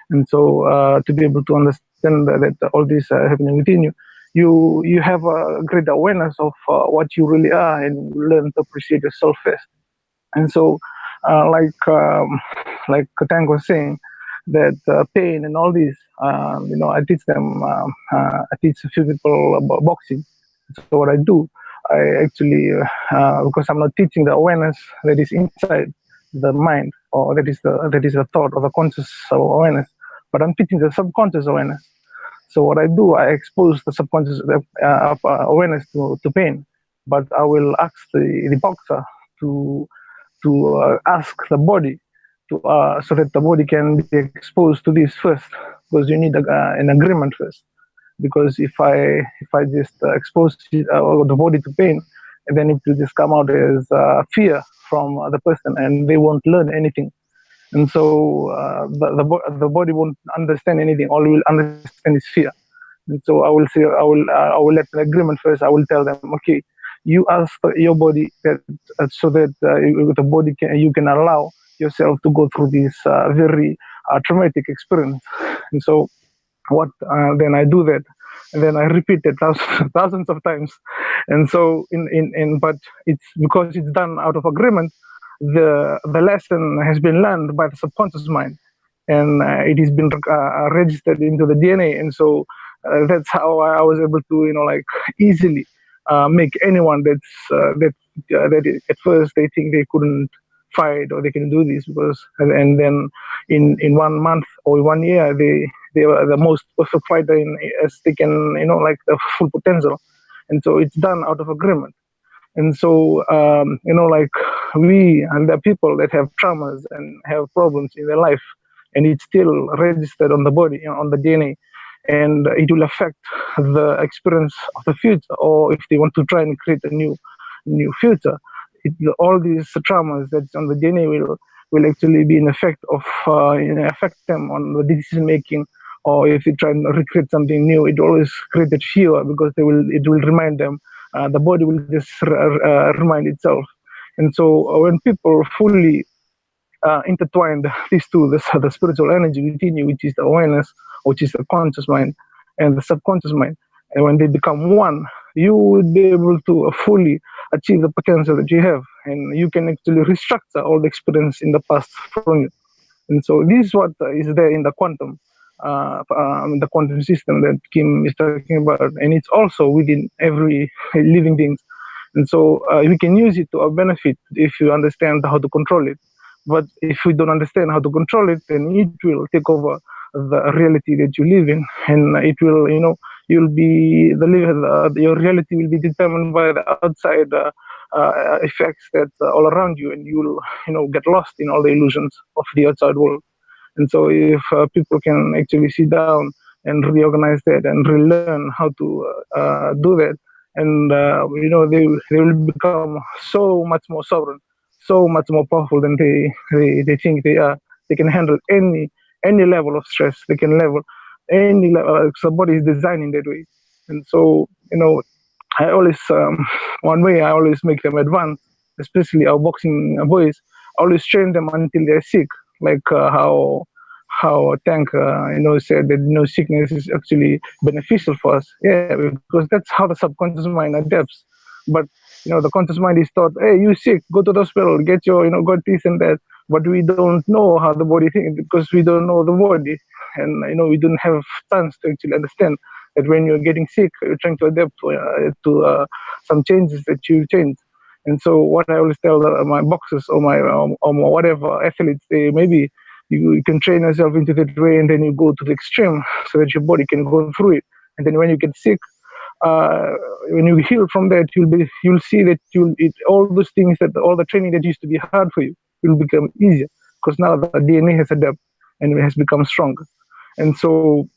And so to be able to understand that all these are happening within you, you have a great awareness of what you really are, and you learn to appreciate yourself first. And so like Katang was saying, that pain and all these, I teach them, I teach a few people about boxing. So what I do, I actually, because I'm not teaching the awareness that is inside the mind, or that is the thought or the conscious awareness, but I'm teaching the subconscious awareness. So what I do, I expose the subconscious awareness to pain, but I will ask the boxer to ask the body to so that the body can be exposed to this first, because you need an agreement first. Because if I just expose the body to pain, and then it will just come out as fear from the person, and they won't learn anything. And so the body won't understand anything. All will understand is fear. And so I will say, I will let an agreement first. I will tell them, okay, you ask your body that so that the body you can allow yourself to go through this very traumatic experience. And so what then I do that, and then I repeat it thousands of times. And so but it's because it's done out of agreement, the lesson has been learned by the subconscious mind, and it has been registered into the DNA. And so that's how I was able to easily make anyone that at first they think they couldn't fight or they can do this, because and then in 1 month or 1 year they are the most perfect fighter as they can, like the full potential. And so it's done out of agreement. And so, like we and the people that have traumas and have problems in their life, and it's still registered on the body, on the DNA, and it will affect the experience of the future, or if they want to try and create a new future, all these traumas that's on the DNA will actually be in effect of affect them on the decision making, or if they try and recreate something new, it always created fear because it will remind them. The body will just remind itself. And so when people fully intertwined these two, the spiritual energy within you, which is the awareness, which is the conscious mind, and the subconscious mind, and when they become one, you will be able to fully achieve the potential that you have, and you can actually restructure all the experience in the past from you. And so this is what is there in the quantum system that Kim is talking about, and it's also within every living being. And so we can use it to our benefit if you understand how to control it. But if we don't understand how to control it, then it will take over the reality that you live in, and it will, you'll be your reality will be determined by the outside effects that all around you, and you'll, get lost in all the illusions of the outside world. And so if people can actually sit down and reorganize that and relearn how to do that, and they will become so much more sovereign, so much more powerful than they think they are. They can handle any level of stress. They can level any level. Somebody is designed in that way. And so, I always one way I always make them advance, especially our boxing boys. I always train them until they're sick, like how Tank said that sickness is actually beneficial for us. Yeah, because that's how the subconscious mind adapts. But the conscious mind is thought, hey, you sick, go to the hospital, get your got this and that. But we don't know how the body thinks because we don't know the body, and we don't have chance to actually understand that when you're getting sick, you're trying to adapt to some changes that you change. And so what I always tell my boxers or my whatever athletes, they maybe you can train yourself into that way, and then you go to the extreme so that your body can go through it. And then when you get sick, when you heal from that, you'll see that all those things, that all the training that used to be hard for you will become easier because now the DNA has adapted and it has become stronger. And so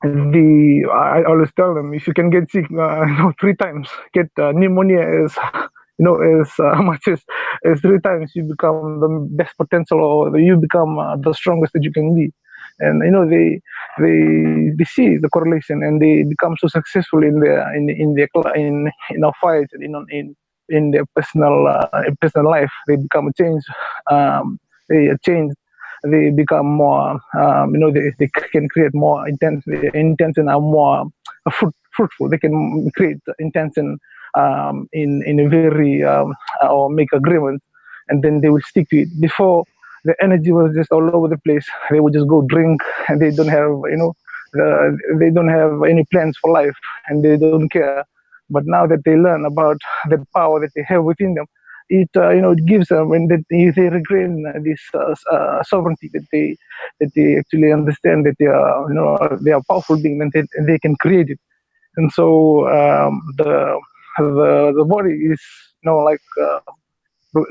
I always tell them, if you can get sick 3 times, get pneumonia as much as 3 times, you become the best potential, or you become the strongest that you can be. And they see the correlation, and they become so successful in our fights, in their personal life. They become a change. They change. They become more. They can create more intention, are more fruitful. They can create intention in a very or make agreement, and then they will stick to it. Before, the energy was just all over the place. They would just go drink, and they don't have they don't have any plans for life, and they don't care. But now that they learn about the power that they have within them, it gives them, when they regain this sovereignty, that they actually understand that they are powerful beings, and they can create it. And so the body is like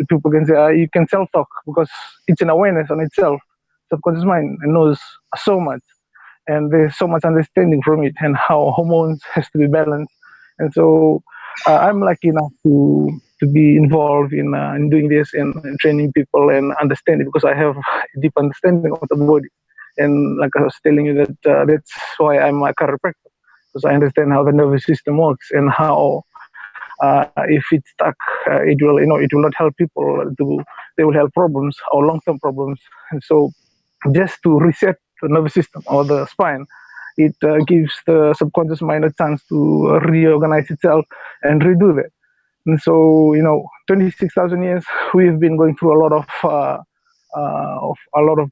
people can say you can self-talk because it's an awareness on itself. Subconscious mind knows so much, and there's so much understanding from it, and how hormones has to be balanced. And so I'm lucky enough to be involved in doing this and training people and understanding, because I have a deep understanding of the body. And like I was telling you, that that's why I'm a chiropractor, because I understand how the nervous system works, and how if it's stuck, it will not help people. They will have problems, or long-term problems. And so just to reset the nervous system or the spine, it gives the subconscious mind a chance to reorganize itself and redo that. And so 26,000 years we've been going through a lot of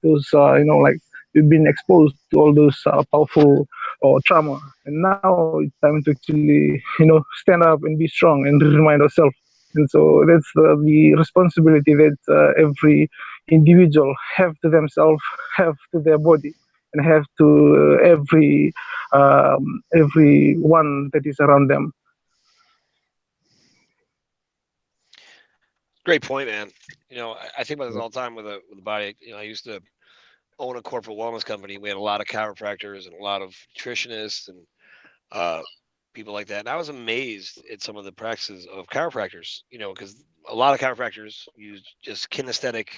those like we've been exposed to all those powerful trauma, and now it's time to actually stand up and be strong and remind ourselves. And so that's the responsibility that every individual have to themselves, have to their body, and have to every one that is around them. Great point, man. I think about this all the time with the body. I used to own a corporate wellness company. We had a lot of chiropractors and a lot of nutritionists and people like that. And I was amazed at some of the practices of chiropractors, because a lot of chiropractors use just kinesthetic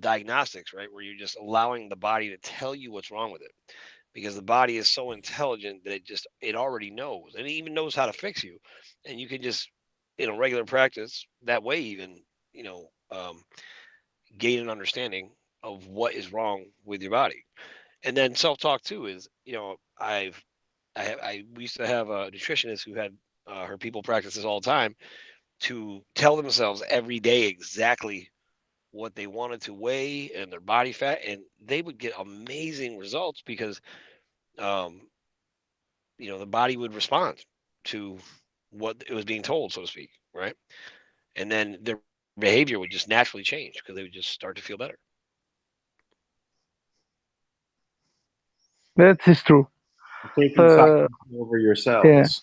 diagnostics, right? Where you're just allowing the body to tell you what's wrong with it, because the body is so intelligent that it already knows, and it even knows how to fix you. And you can just, regular practice that way, even, gain an understanding of what is wrong with your body. And then self-talk too is, we used to have a nutritionist who had her people practices all the time to tell themselves every day exactly what they wanted to weigh and their body fat, and they would get amazing results because the body would respond to what it was being told, so to speak, right? And then their behavior would just naturally change because they would just start to feel better. That is true. Taking side over yourselves.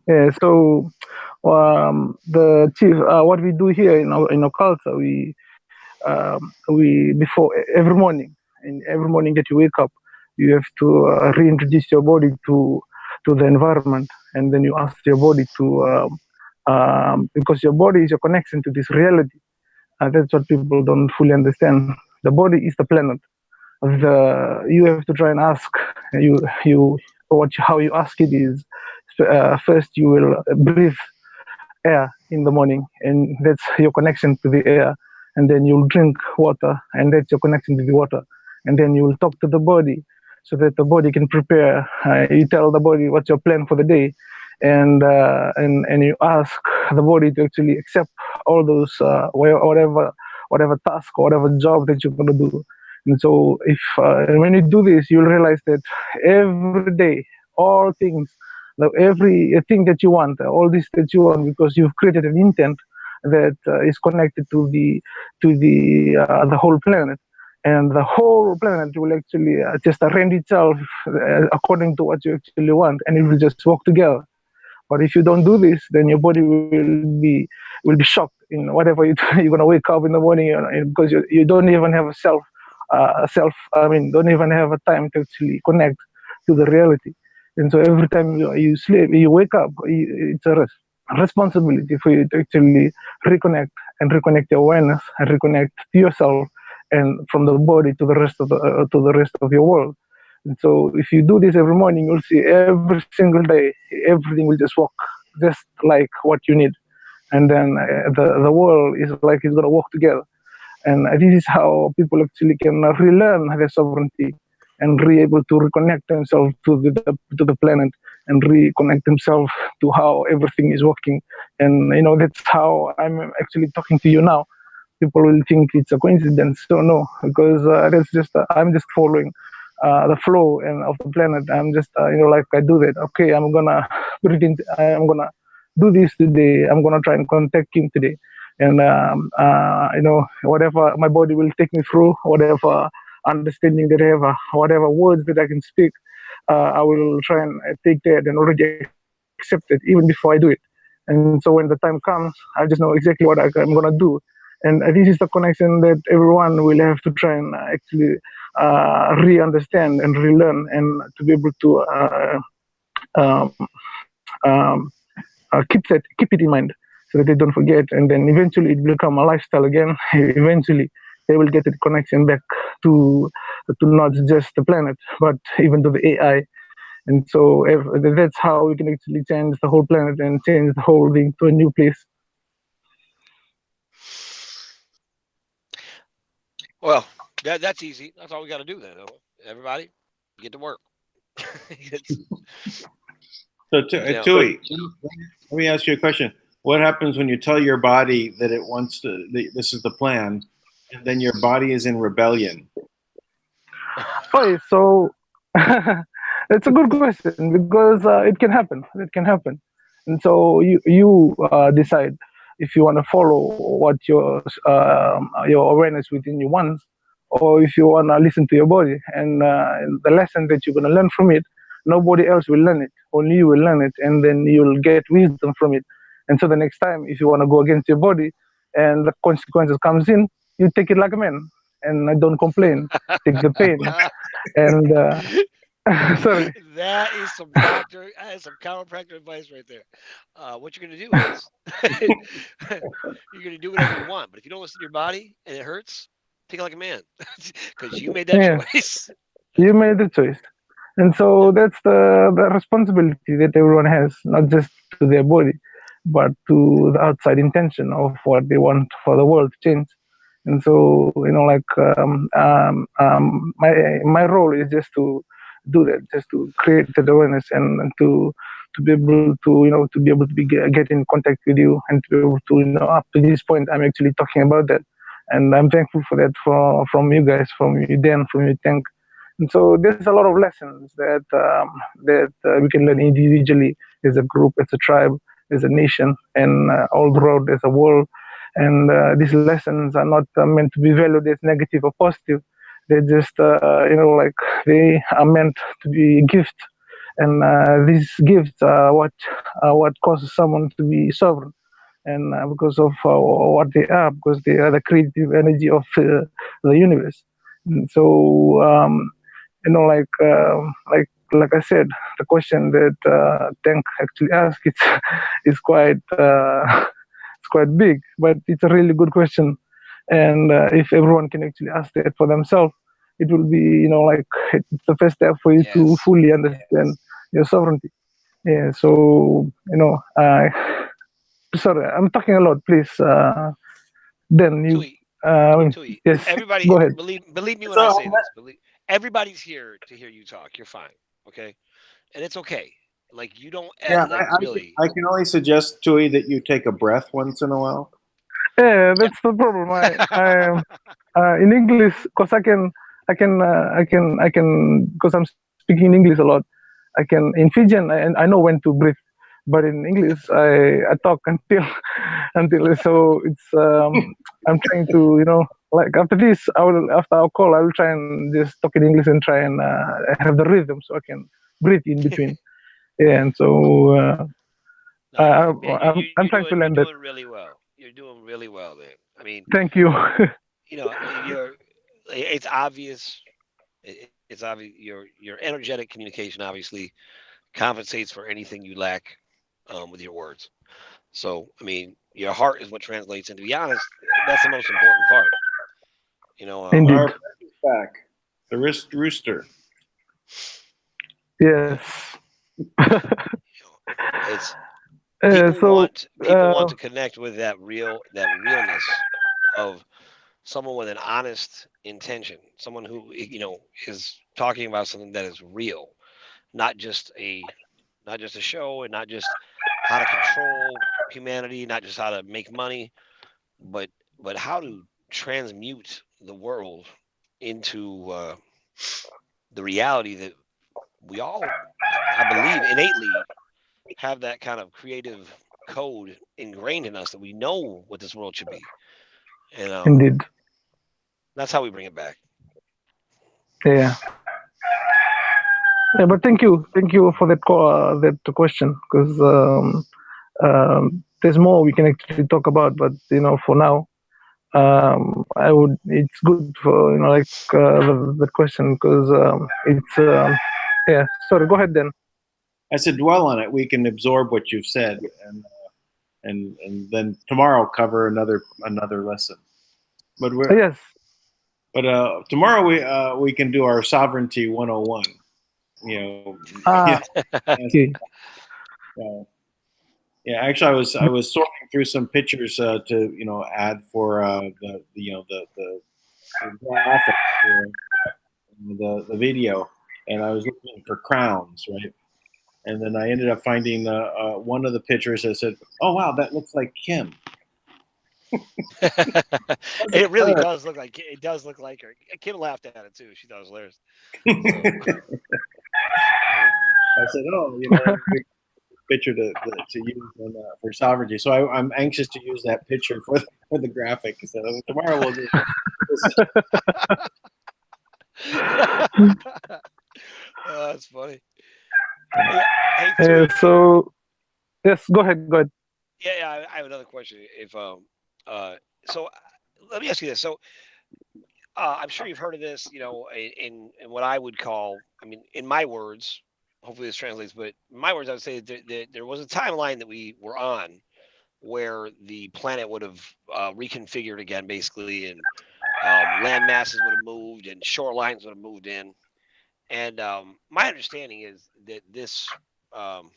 Yeah. So the chief, what we do here in our culture, we before every morning, and every morning that you wake up, you have to reintroduce your body to the environment, and then you ask your body to because your body is your connection to this reality. That's what people don't fully understand. The body is the planet. You have to try and ask how you ask it is first you will breathe air in the morning, and that's your connection to the air, and then you'll drink water, and that's your connection to the water, and then you will talk to the body so that the body can prepare. You tell the body what's your plan for the day, and you ask the body to actually accept all those whatever task or whatever job that you're going to do. And so if when you do this, you'll realize that every day, all things, everything that you want, all this that you want, because you've created an intent that is connected to the whole planet, and the whole planet will actually just arrange itself according to what you actually want, and it will just work together. But if you don't do this, then your body will be shocked in whatever you're gonna wake up in the morning, because you don't even have a don't even have a time to actually connect to the reality. And so every time you sleep, you wake up, it's a responsibility for you to actually reconnect your awareness and reconnect to yourself, and from the body to the rest of your world. And so if you do this every morning, you'll see every single day, everything will just work just like what you need. And then the world is like it's going to work together. And this is how people actually can relearn their sovereignty and able to reconnect themselves to the planet, and reconnect themselves to how everything is working. And that's how I'm actually talking to you now. People will think it's a coincidence. So no, because that's just I'm just following the flow and of the planet. I'm just like I do that. Okay, I'm gonna I'm gonna do this today. I'm gonna try and contact him today, and whatever my body will take me through, whatever understanding that I have, whatever words that I can speak, I will try and take that and already accept it even before I do it. And so when the time comes, I just know exactly what I'm gonna do. And this is the connection that everyone will have to try and actually re-understand and relearn, and to be able to um, um, keep it in mind, so that they don't forget. And then eventually it will become a lifestyle again. Eventually they will get the connection back to not just the planet, but even to the AI. And so that's how we can actually change the whole planet and change the whole thing to a new place. Well, that's easy. That's all we got to do then. Everybody, get to work. So, Tui, let me ask you a question. What happens when you tell your body that it wants to, this is the plan, and then your body is in rebellion? Okay, so it's a good question, because it can happen. It can happen, and so you decide if you want to follow what your awareness within you wants, or if you want to listen to your body. And the lesson that you're going to learn from it, nobody else will learn it. Only you will learn it, and then you'll get wisdom from it. And so the next time, if you want to go against your body and the consequences comes in, you take it like a man and don't complain. Take the pain. And sorry. That is some doctor. That is some chiropractor advice right there. What you're gonna do is you're gonna do whatever you want, but if you don't listen to your body and it hurts, take it like a man, because you made that Yeah. choice. You made the choice. And so that's the responsibility that everyone has, not just to their body, but to the outside intention of what they want for the world to change. And so, like my role is just to do that, just to create that awareness and to be able to to be able to get in contact with you and to be able to up to this point I'm actually talking about that, and I'm thankful for that from you guys, from you Dan, from you Tank. And so there's a lot of lessons that we can learn individually, as a group, as a tribe, as a nation, and all throughout as a world. And these lessons are not meant to be valued as negative or positive. They're just, like they are meant to be gifts. And these gifts are what causes someone to be sovereign. And because of what they are, because they are the creative energy of the universe. And so, like I said, the question that Tank actually asked, is quite it's quite big, but it's a really good question. And if everyone can actually ask that for themselves, it will be it's the first step for you to Yes. fully understand your sovereignty. Yeah. So sorry, I'm talking a lot. Please, then you. Tui, Tui. Yes. Everybody, Go ahead. believe me when I say this. Everybody's here to hear you talk. You're fine, okay? And it's okay. Like you don't Yeah, really. I can only suggest, Tui, that you take a breath once in a while. Yeah, that's the problem. In English, because because I'm speaking English a lot. I can in Fijian, I know when to breathe, but in English, I talk until so it's I'm trying to like after this, after our call, I will try and just talk in English and try and have the rhythm so I can breathe in between. Yeah, and so I'm trying to learn that. You're doing really well. You're doing really well, man. I mean, Thank you. it's obvious. It's obvious. Your energetic communication obviously compensates for anything you lack with your words. So, I mean, your heart is what translates. And to be honest, that's the most important part. Indeed. Our back, the rooster. Yes. It's people So want to connect with that realness of someone with an honest intention, someone who is talking about something that is real, not just a show, and not just how to control humanity, not just how to make money, but how to transmute the world into the reality that we all, I believe, innately have that kind of creative code ingrained in us, that we know what this world should be. And indeed. that's how we bring it back. Yeah. Yeah, but thank you for that question, because there's more we can actually talk about, but for now, it's good for the question, because it's yeah. Sorry, go ahead then. I said dwell on it. We can absorb what you've said, and then tomorrow cover another lesson. But Yes. But tomorrow we can do our sovereignty 101. Okay. Yeah. Actually, I was sorting through some pictures to add for the graphic for the video, and I was looking for crowns, right? And then I ended up finding one of the pictures that said, "Oh wow, that looks like Kim." It really does look like her. Kim laughed at it too. She thought it was hilarious. I said, "Oh, big picture to use for sovereignty." So I'm anxious to use that picture for the graphic. So tomorrow we'll do That's funny. Hey, Tui, So yes, go ahead. Go ahead. yeah, I have another question. If so let me ask you this. So I'm sure you've heard of this, in what I would call, I mean, in my words, hopefully this translates, but in my words, I would say that there was a timeline that we were on where the planet would have reconfigured again, basically, and land masses would have moved and shorelines would have moved in. And my understanding is that this, kind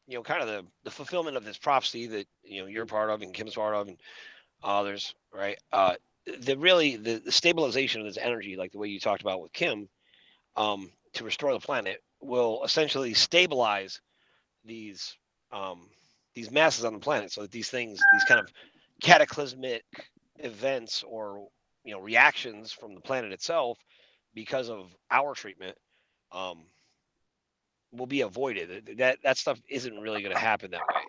of the fulfillment of this prophecy that you're part of and Kim's part of and others, right? The stabilization of this energy, like the way you talked about with Kim, to restore the planet, will essentially stabilize these these masses on the planet, so that these kind of cataclysmic events or reactions from the planet itself, because of our treatment, um, will be avoided. That stuff isn't really going to happen that way.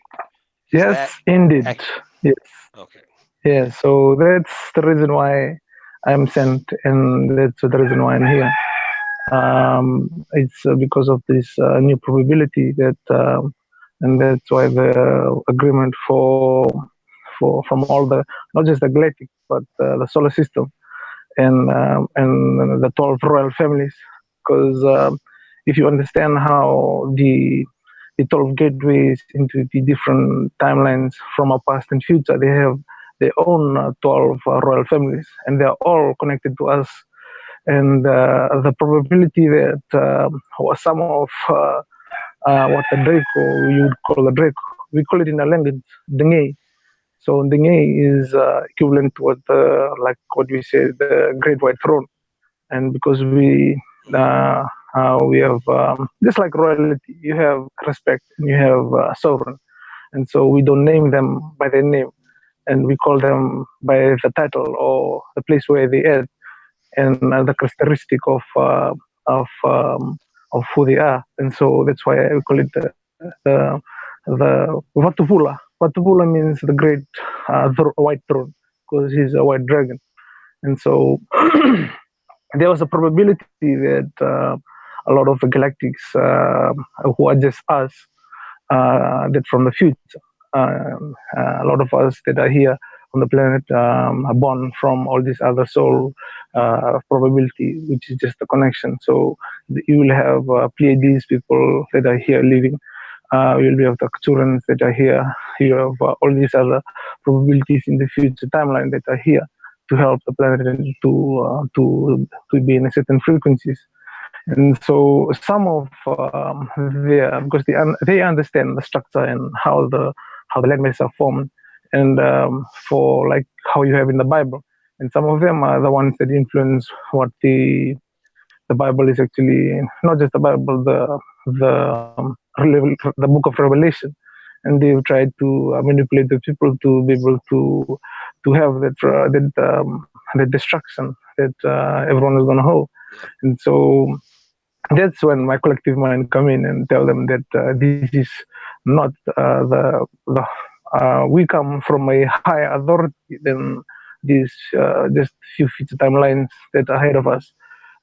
Is Yes, that indeed. accurate? Yes. Okay. Yeah. So that's the reason why I'm sent, and that's the reason why I'm here. It's because of this new probability that, and that's why the agreement for from all the, not just the galactic, but the solar system and the 12 royal families. Because if you understand how the 12 gateways into the different timelines from our past and future, they have their own 12 royal families, and they're all connected to us. And the probability that some of what the Draco, you would call the Draco, we call it in our language, Denge. So Denge is equivalent to what, like what we say, the Great White Throne. And because we have, just like royalty, you have respect and you have sovereign. And so we don't name them by their name, and we call them by the title or the place where they at, and the characteristic of um, of who they are. And so that's why we call it the Vatuvula. Vatuvula means the great white throne, because he's a white dragon. And so there was a probability that a lot of the galactics who are just us, that from the future, a lot of us that are here on the planet are born from all this other soul probability, which is just a connection. So you will have Pleiades people that are here living. You will have the Kturans that are here. You have all these other probabilities in the future timeline that are here to help the planet to be in a certain frequencies. And so some of because they understand the structure and how the landmasses are formed, and for like how you have in the Bible, and some of them are the ones that influence what the Bible is actually, not just the Bible, the book of Revelation, and they've tried to manipulate the people to be able to have that destruction that everyone is going to hold. And so that's when my collective mind come in and tell them that this is not the we come from a higher authority than these just few future timelines that are ahead of us.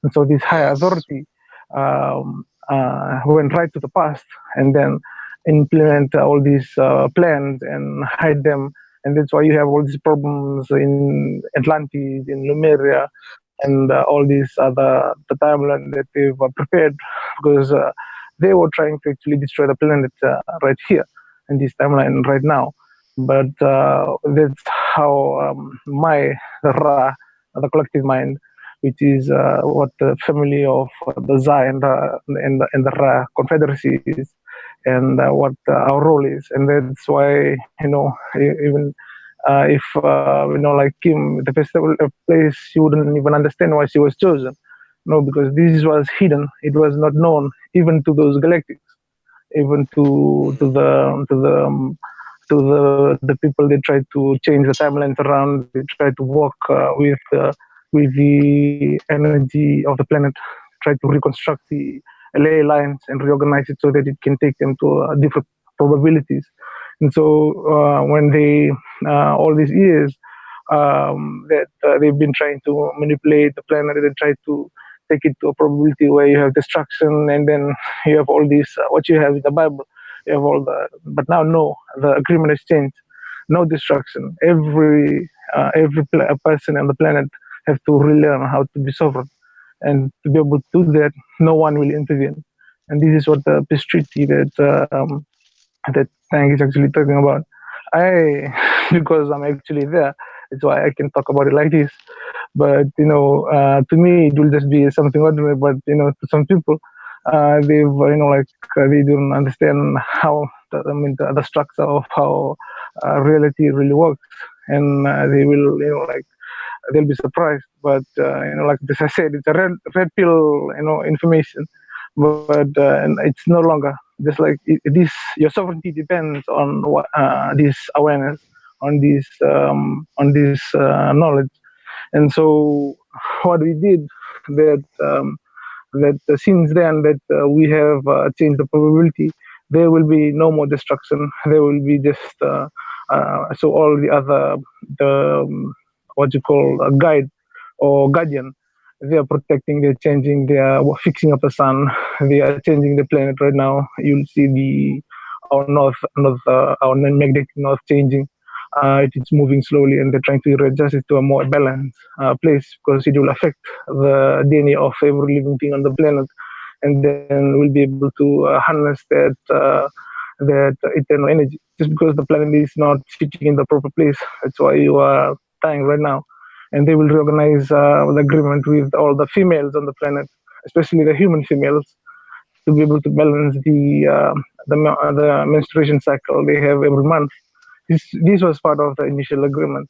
And so this higher authority went right to the past and then implement all these plans and hide them. And that's why you have all these problems in Atlantis, in Lemuria, and all these other the timeline that they've prepared, because they were trying to actually destroy the planet right here in this timeline right now. But that's how the collective mind, which is what the family of the Za and the Ra confederacy is, and what our role is. And that's why, even if like Kim, the festival place, she wouldn't even understand why she was chosen. No, because this was hidden. It was not known even to those galactics, even to the people. They tried to change the timelines around. They tried to work with the energy of the planet, try to reconstruct the ley lines and reorganize it so that it can take them to different probabilities. And so when they all these years, that they've been trying to manipulate the planet and try to take it to a probability where you have destruction, and then you have all these what you have in the Bible. You have all the, but now no, the agreement has changed. No destruction. Every person on the planet have to relearn how to be sovereign, and to be able to do that, no one will intervene. And this is what the peace treaty that Tank is actually talking about. Because I'm actually there, that's why I can talk about it like this. But to me, it will just be something ordinary. But to some people, they don't understand how the structure of how reality really works, and they will they'll be surprised. But like as I said, it's a red pill information, but and it's no longer just like this. Your sovereignty depends on this awareness, on this knowledge. And so what we did, that since then that we have changed the probability, there will be no more destruction. There will be just so all the other what you call a guide or guardian, they are protecting, they're changing, they are fixing up the sun, they are changing the planet right now. You'll see our magnetic north changing. It's moving slowly, and they're trying to readjust it to a more balanced place, because it will affect the DNA of every living thing on the planet, and then we'll be able to harness that eternal energy. Just because the planet is not sitting in the proper place, that's why you are dying right now. And they will reorganize the agreement with all the females on the planet, especially the human females, to be able to balance the menstruation cycle they have every month. This was part of the initial agreement.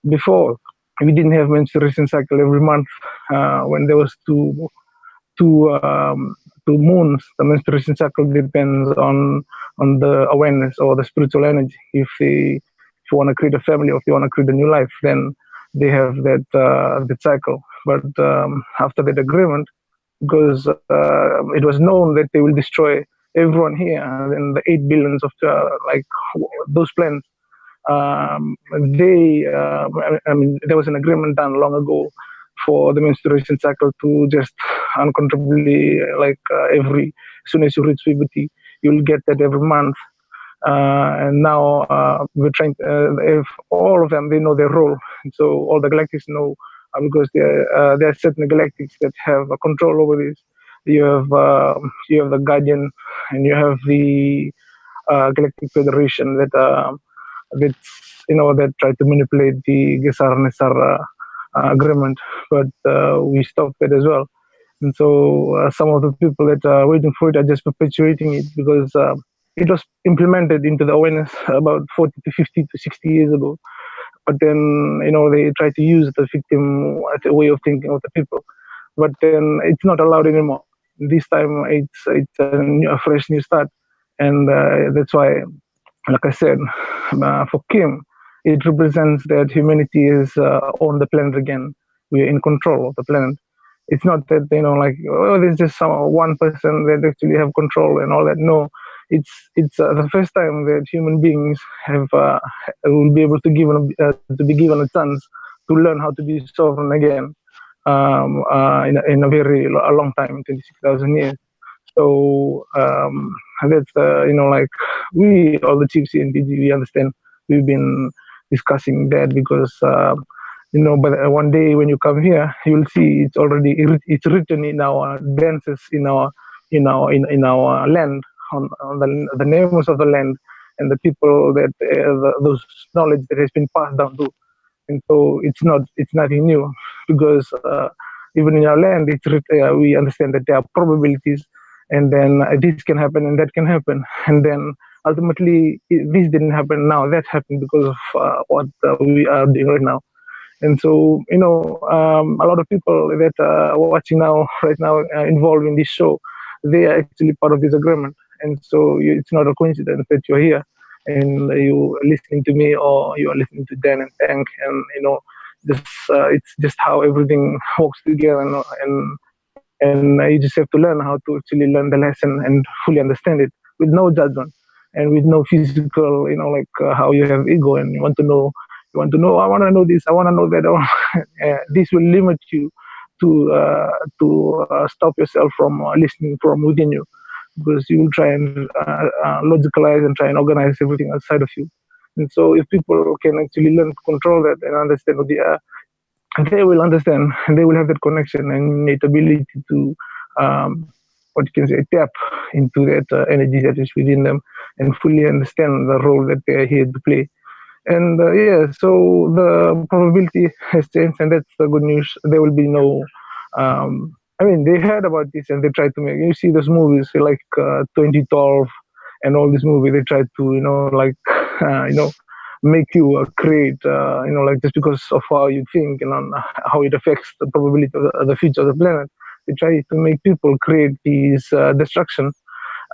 Before, we didn't have menstruation cycle every month. When there was two moons, the menstruation cycle depends on the awareness or the spiritual energy. If you want to create a family, or if you want to create a new life, then they have that cycle. But after that agreement, because it was known that they will destroy everyone here, and the 8 billions of those planets. There was an agreement done long ago for the menstruation cycle to just uncontrollably, as soon as you reach puberty, you'll get that every month. And now we're trying. If all of them, they know their role, so all the galactics know, because there are certain galactics that have a control over this. You have the Guardian, and you have the Galactic Federation that try to manipulate the Gesar-Nesar agreement, but we stopped that as well. And so some of the people that are waiting for it are just perpetuating it, because it was implemented into the awareness about 40 to 50 to 60 years ago. But then, they try to use the victim as a way of thinking of the people. But then it's not allowed anymore. This time it's a fresh new start. And that's why, like I said, for Kim, it represents that humanity is on the planet again. We are in control of the planet. It's not that, there's just one person that actually have control and all that. No, it's the first time that human beings will be able to be given a chance to learn how to be sovereign again in a very long time, 26,000 years. So that's we, all the chiefs in PG, we understand. We've been discussing that because but one day when you come here, you will see it's written in our dances, in our land, on the names of the land and the people that those knowledge that has been passed down to. And so it's nothing new, because even in our land, we understand that there are probabilities, and then this can happen and that can happen, and then ultimately this didn't happen. Now that happened because of what we are doing right now. And so a lot of people that are watching right now involved in this show, they are actually part of this agreement. And so it's not a coincidence that you're here and you listening to me, or you are listening to Dan and Tank, and it's just how everything works together, and you just have to learn how to actually learn the lesson and fully understand it with no judgment and with no physical, how you have ego and you want to know You want to know, I want to know this, I want to know that. This will limit you to stop yourself from listening from within you, because you will try and logicalize and try and organize everything outside of you. And so if people can actually learn to control that and understand what they are, they will understand, they will have that connection and innate ability to what you can say, tap into that energy that is within them and fully understand the role that they are here to play. And yeah, so the probability has changed, and that's the good news. There will be no. I mean, they heard about this and they tried to make. You see those movies like 2012 and all these movies. They tried to, like, make you create, like, just because of how you think and on how it affects the probability of the future of the planet. They try to make people create these destruction.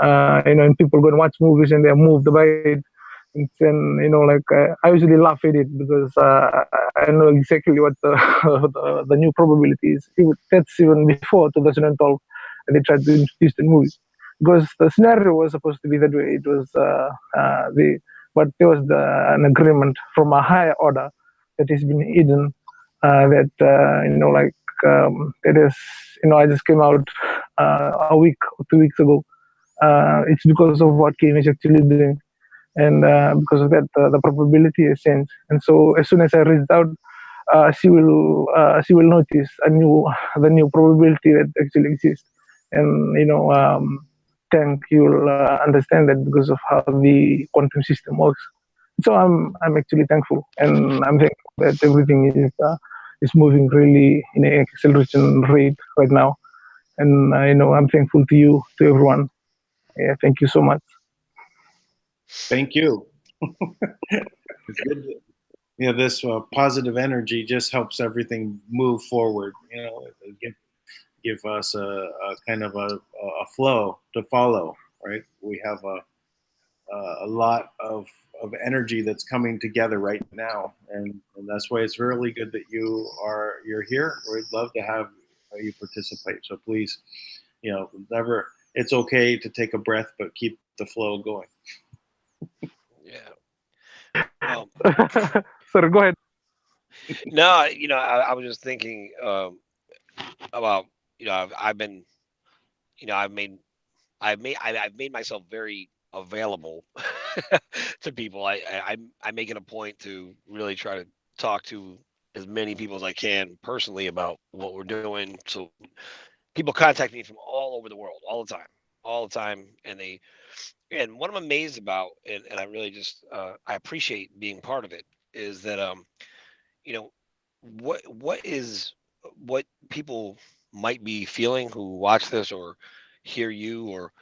And people go and watch movies and they're moved by it. And then, like, I usually laugh at it because I know exactly what the new probability is. That's even before 2012, and they tried to introduce the movie, because the scenario was supposed to be that way. It was but there was an agreement from a higher order that has been hidden. That like, that is, I just came out a week or 2 weeks ago. It's because of what Kim is actually doing, and because of that, the probability has changed. And so, as soon as I read it out, she will notice the new probability that actually exists, and think you'll understand that because of how the quantum system works. So I'm actually thankful, and I'm thankful that everything is moving really in an acceleration rate right now. And I'm thankful to you, to everyone. Yeah, thank you so much. Thank you. It's good. This positive energy just helps everything move forward. Give us a kind of a flow to follow. Right? We have a lot of energy that's coming together right now, and that's why it's really good that you're here. We'd love to have you participate. So please, never. It's okay to take a breath, but keep the flow going. Yeah. Sorry, go ahead. No, I was just thinking about, I've been, I've made myself very available to people. I make it a point to really try to talk to as many people as I can personally about what we're doing. So people contact me from all over the world, all the time, and what I'm amazed about, and I really just I appreciate being part of it, is that you know what people might be feeling who watch this or hear you or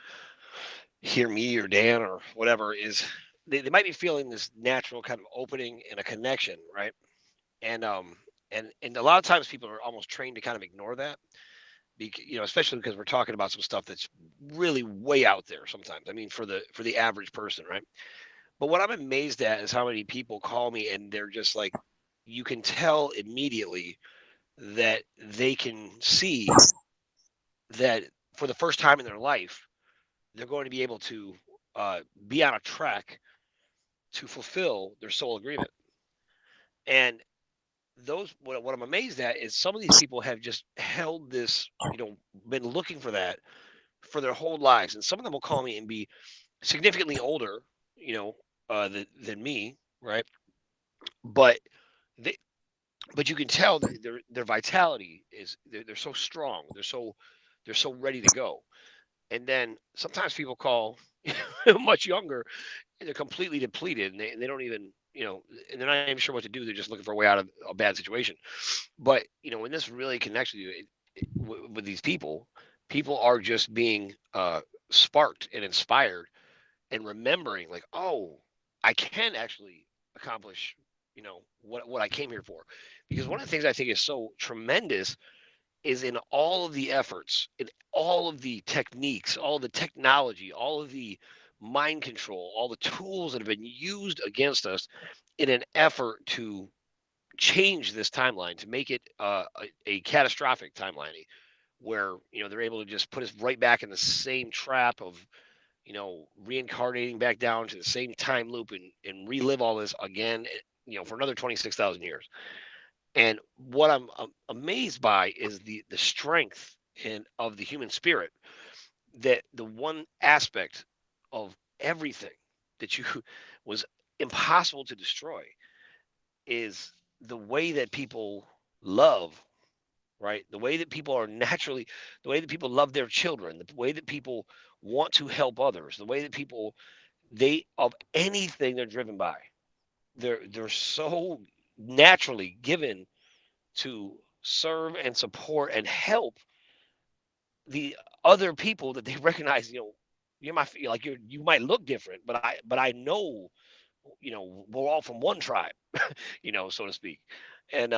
hear me or Dan or whatever, is they might be feeling this natural kind of opening and a connection, right? And and a lot of times people are almost trained to kind of ignore that, because, especially because we're talking about some stuff that's really way out there sometimes. I mean, for the average person, right? But what I'm amazed at is how many people call me and they're just like, you can tell immediately that they can see that for the first time in their life, they're going to be able to be on a track to fulfill their soul agreement. And what I'm amazed at is some of these people have just held this, been looking for that for their whole lives. And some of them will call me and be significantly older, than me, right? But they, but you can tell that their vitality is, they're so strong, they're so ready to go. And then sometimes people call much younger and they're completely depleted, and they don't even, and they're not even sure what to do. They're just looking for a way out of a bad situation. But when this really connects with you, with these people are just being sparked and inspired and remembering, like, oh, I can actually accomplish, what I came here for. Because one of the things I think is so tremendous is in all of the efforts, in all of the techniques, all of the technology, all of the mind control, all the tools that have been used against us in an effort to change this timeline, to make it a catastrophic timeline, where they're able to just put us right back in the same trap of reincarnating back down to the same time loop and relive all this again. for another 26,000 years. And what I'm amazed by is the strength of the human spirit, that the one aspect of everything that you was impossible to destroy is the way that people love, right? The way that people are naturally, the way that people love their children, the way that people want to help others, the way that people, they, of anything they're driven by, they're so naturally given to serve and support and help the other people that they recognize. You're like you might look different, but I know, we're all from one tribe, so to speak. And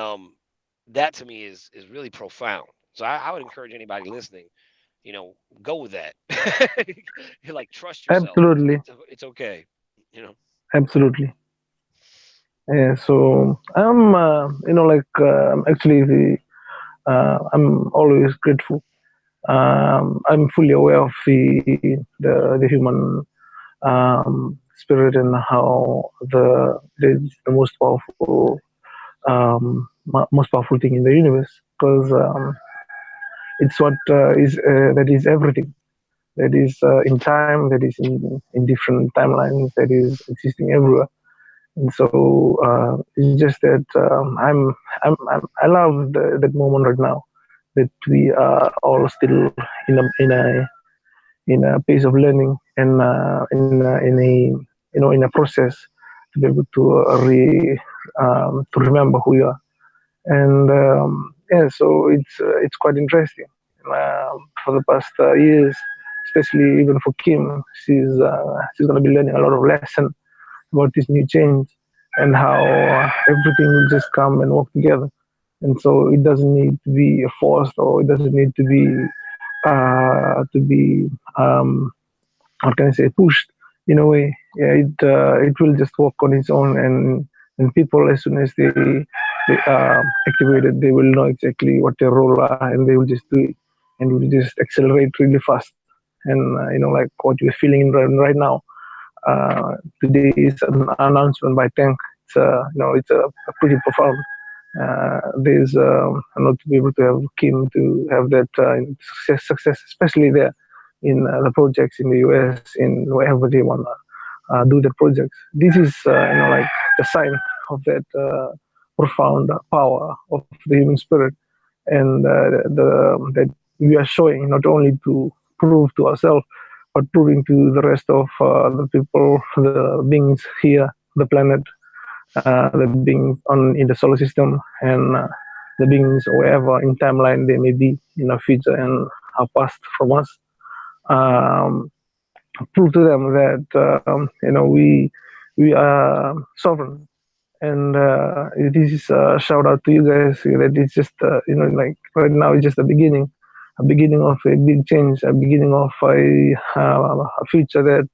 that to me is really profound. So I would encourage anybody listening, go with that. You like, trust yourself. Absolutely, It's okay. You know. absolutely. Yeah, so I'm, actually, I'm always grateful. I'm fully aware of the human spirit, and how the most powerful most powerful thing in the universe, because it's what is that is everything, that is in time, that is in different timelines, that is existing everywhere. And so it's just that I love that moment right now, that we are all still in a pace of learning, and in a process to be able to remember who you are. And yeah, so it's quite interesting. For the past years, especially even for Kim, she's going to be learning a lot of lessons about this new change, and how everything will just come and work together. And so it doesn't need to be forced, or it doesn't need to be how can I say, pushed in a way. Yeah, it will just work on its own, and people, as soon as they are activated, they will know exactly what their role are, and they will just do it, and will just accelerate really fast. And like what we're feeling right now. Today is an announcement by Tank. It's a pretty profound. There's not to be able to have Kim to have that success, especially there in the projects in the US, in wherever they want to do the projects. This is like the sign of that profound power of the human spirit, and that we are showing, not only to prove to ourselves, but proving to the rest of the people, the beings here, the planet, the beings in the solar system, and the beings wherever in timeline they may be in our future and our past from us. Um, Prove to them that we are sovereign. And this is a shout out to you guys, that it's just like right now it's just a beginning of a big change, a beginning of a future that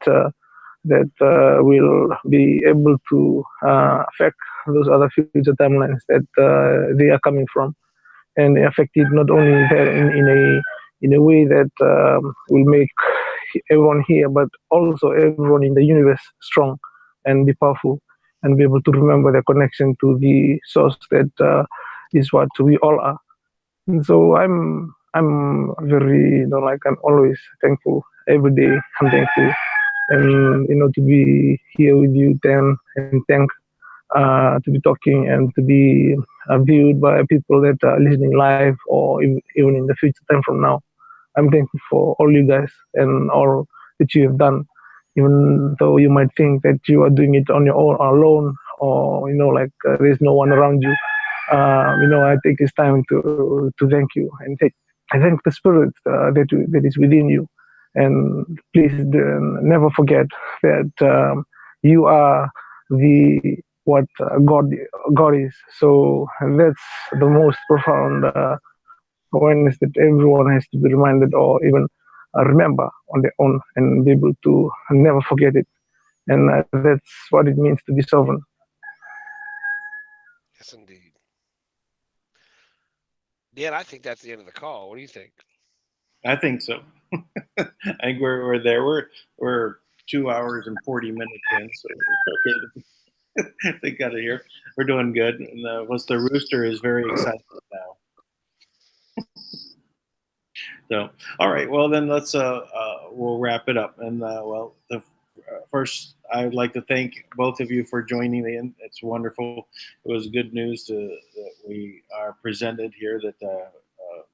will be able to affect those other future timelines that they are coming from, and affect it not only there in a way that will make everyone here, but also everyone in the universe strong and be powerful, and be able to remember their connection to the source that is what we all are. And so I'm very, like, I'm always thankful. Every day I'm thankful, and to be here with you, Dan, and to be talking, and to be viewed by people that are listening live, or even in the future time from now. I'm thankful for all you guys and all that you have done, even though you might think that you are doing it on your own, alone, or like there's no one around you. I take this time to thank you, and I thank the spirit that is within you. And please never forget that you are the what God is. So that's the most profound awareness that everyone has to be reminded, or even remember on their own, and be able to never forget it. And that's what it means to be sovereign. Yes, indeed. Dan, I think that's the end of the call. What do you think? I think so. I think we're there. We're 2 hours and 40 minutes in, so it's okay. They got it here. We're doing good. And what's the rooster is very excited now. So, all right. Well, then let's we'll wrap it up. And first, I would like to thank both of you for joining in. It's wonderful. It was good news that we are presented here that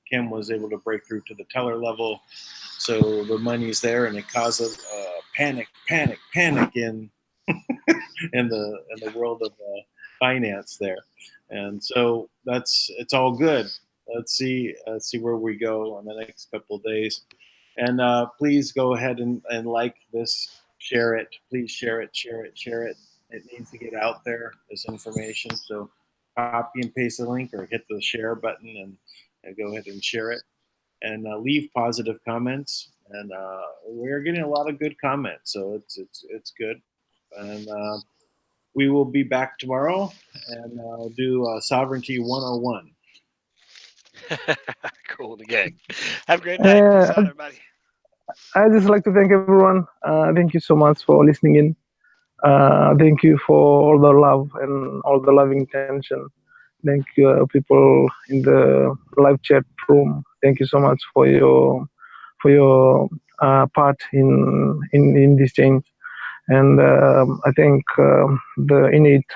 Kim was able to break through to the teller level, so the money's there, and it caused a panic in in the world of finance there, and so it's all good. Let's see where we go on the next couple of days, and please go ahead and like this, share it. Please share it. It needs to get out there, this information. So copy and paste the link or hit the share button and go ahead and share it, and leave positive comments. And we're getting a lot of good comments, so it's good. And we will be back tomorrow and do Sovereignty 101. Cool, the gang. Have a great night. Peace out, everybody. I just like to thank everyone. Thank you so much for listening in. Thank you for all the love and all the loving attention. Thank you, people in the live chat room. Thank you so much for your part in this change. And I think the innate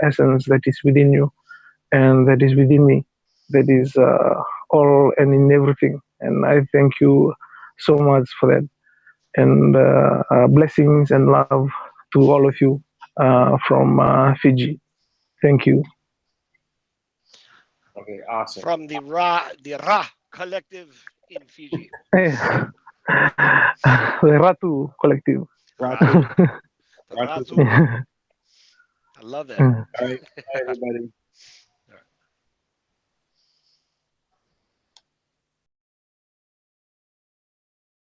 essence that is within you and that is within me, that is all and in everything. And I thank you so much for that. And blessings and love to all of you from Fiji. Thank you. Okay, awesome. From the Ra Collective in Fiji. The Ratu Collective. Ratu. I love that. All right, bye everybody.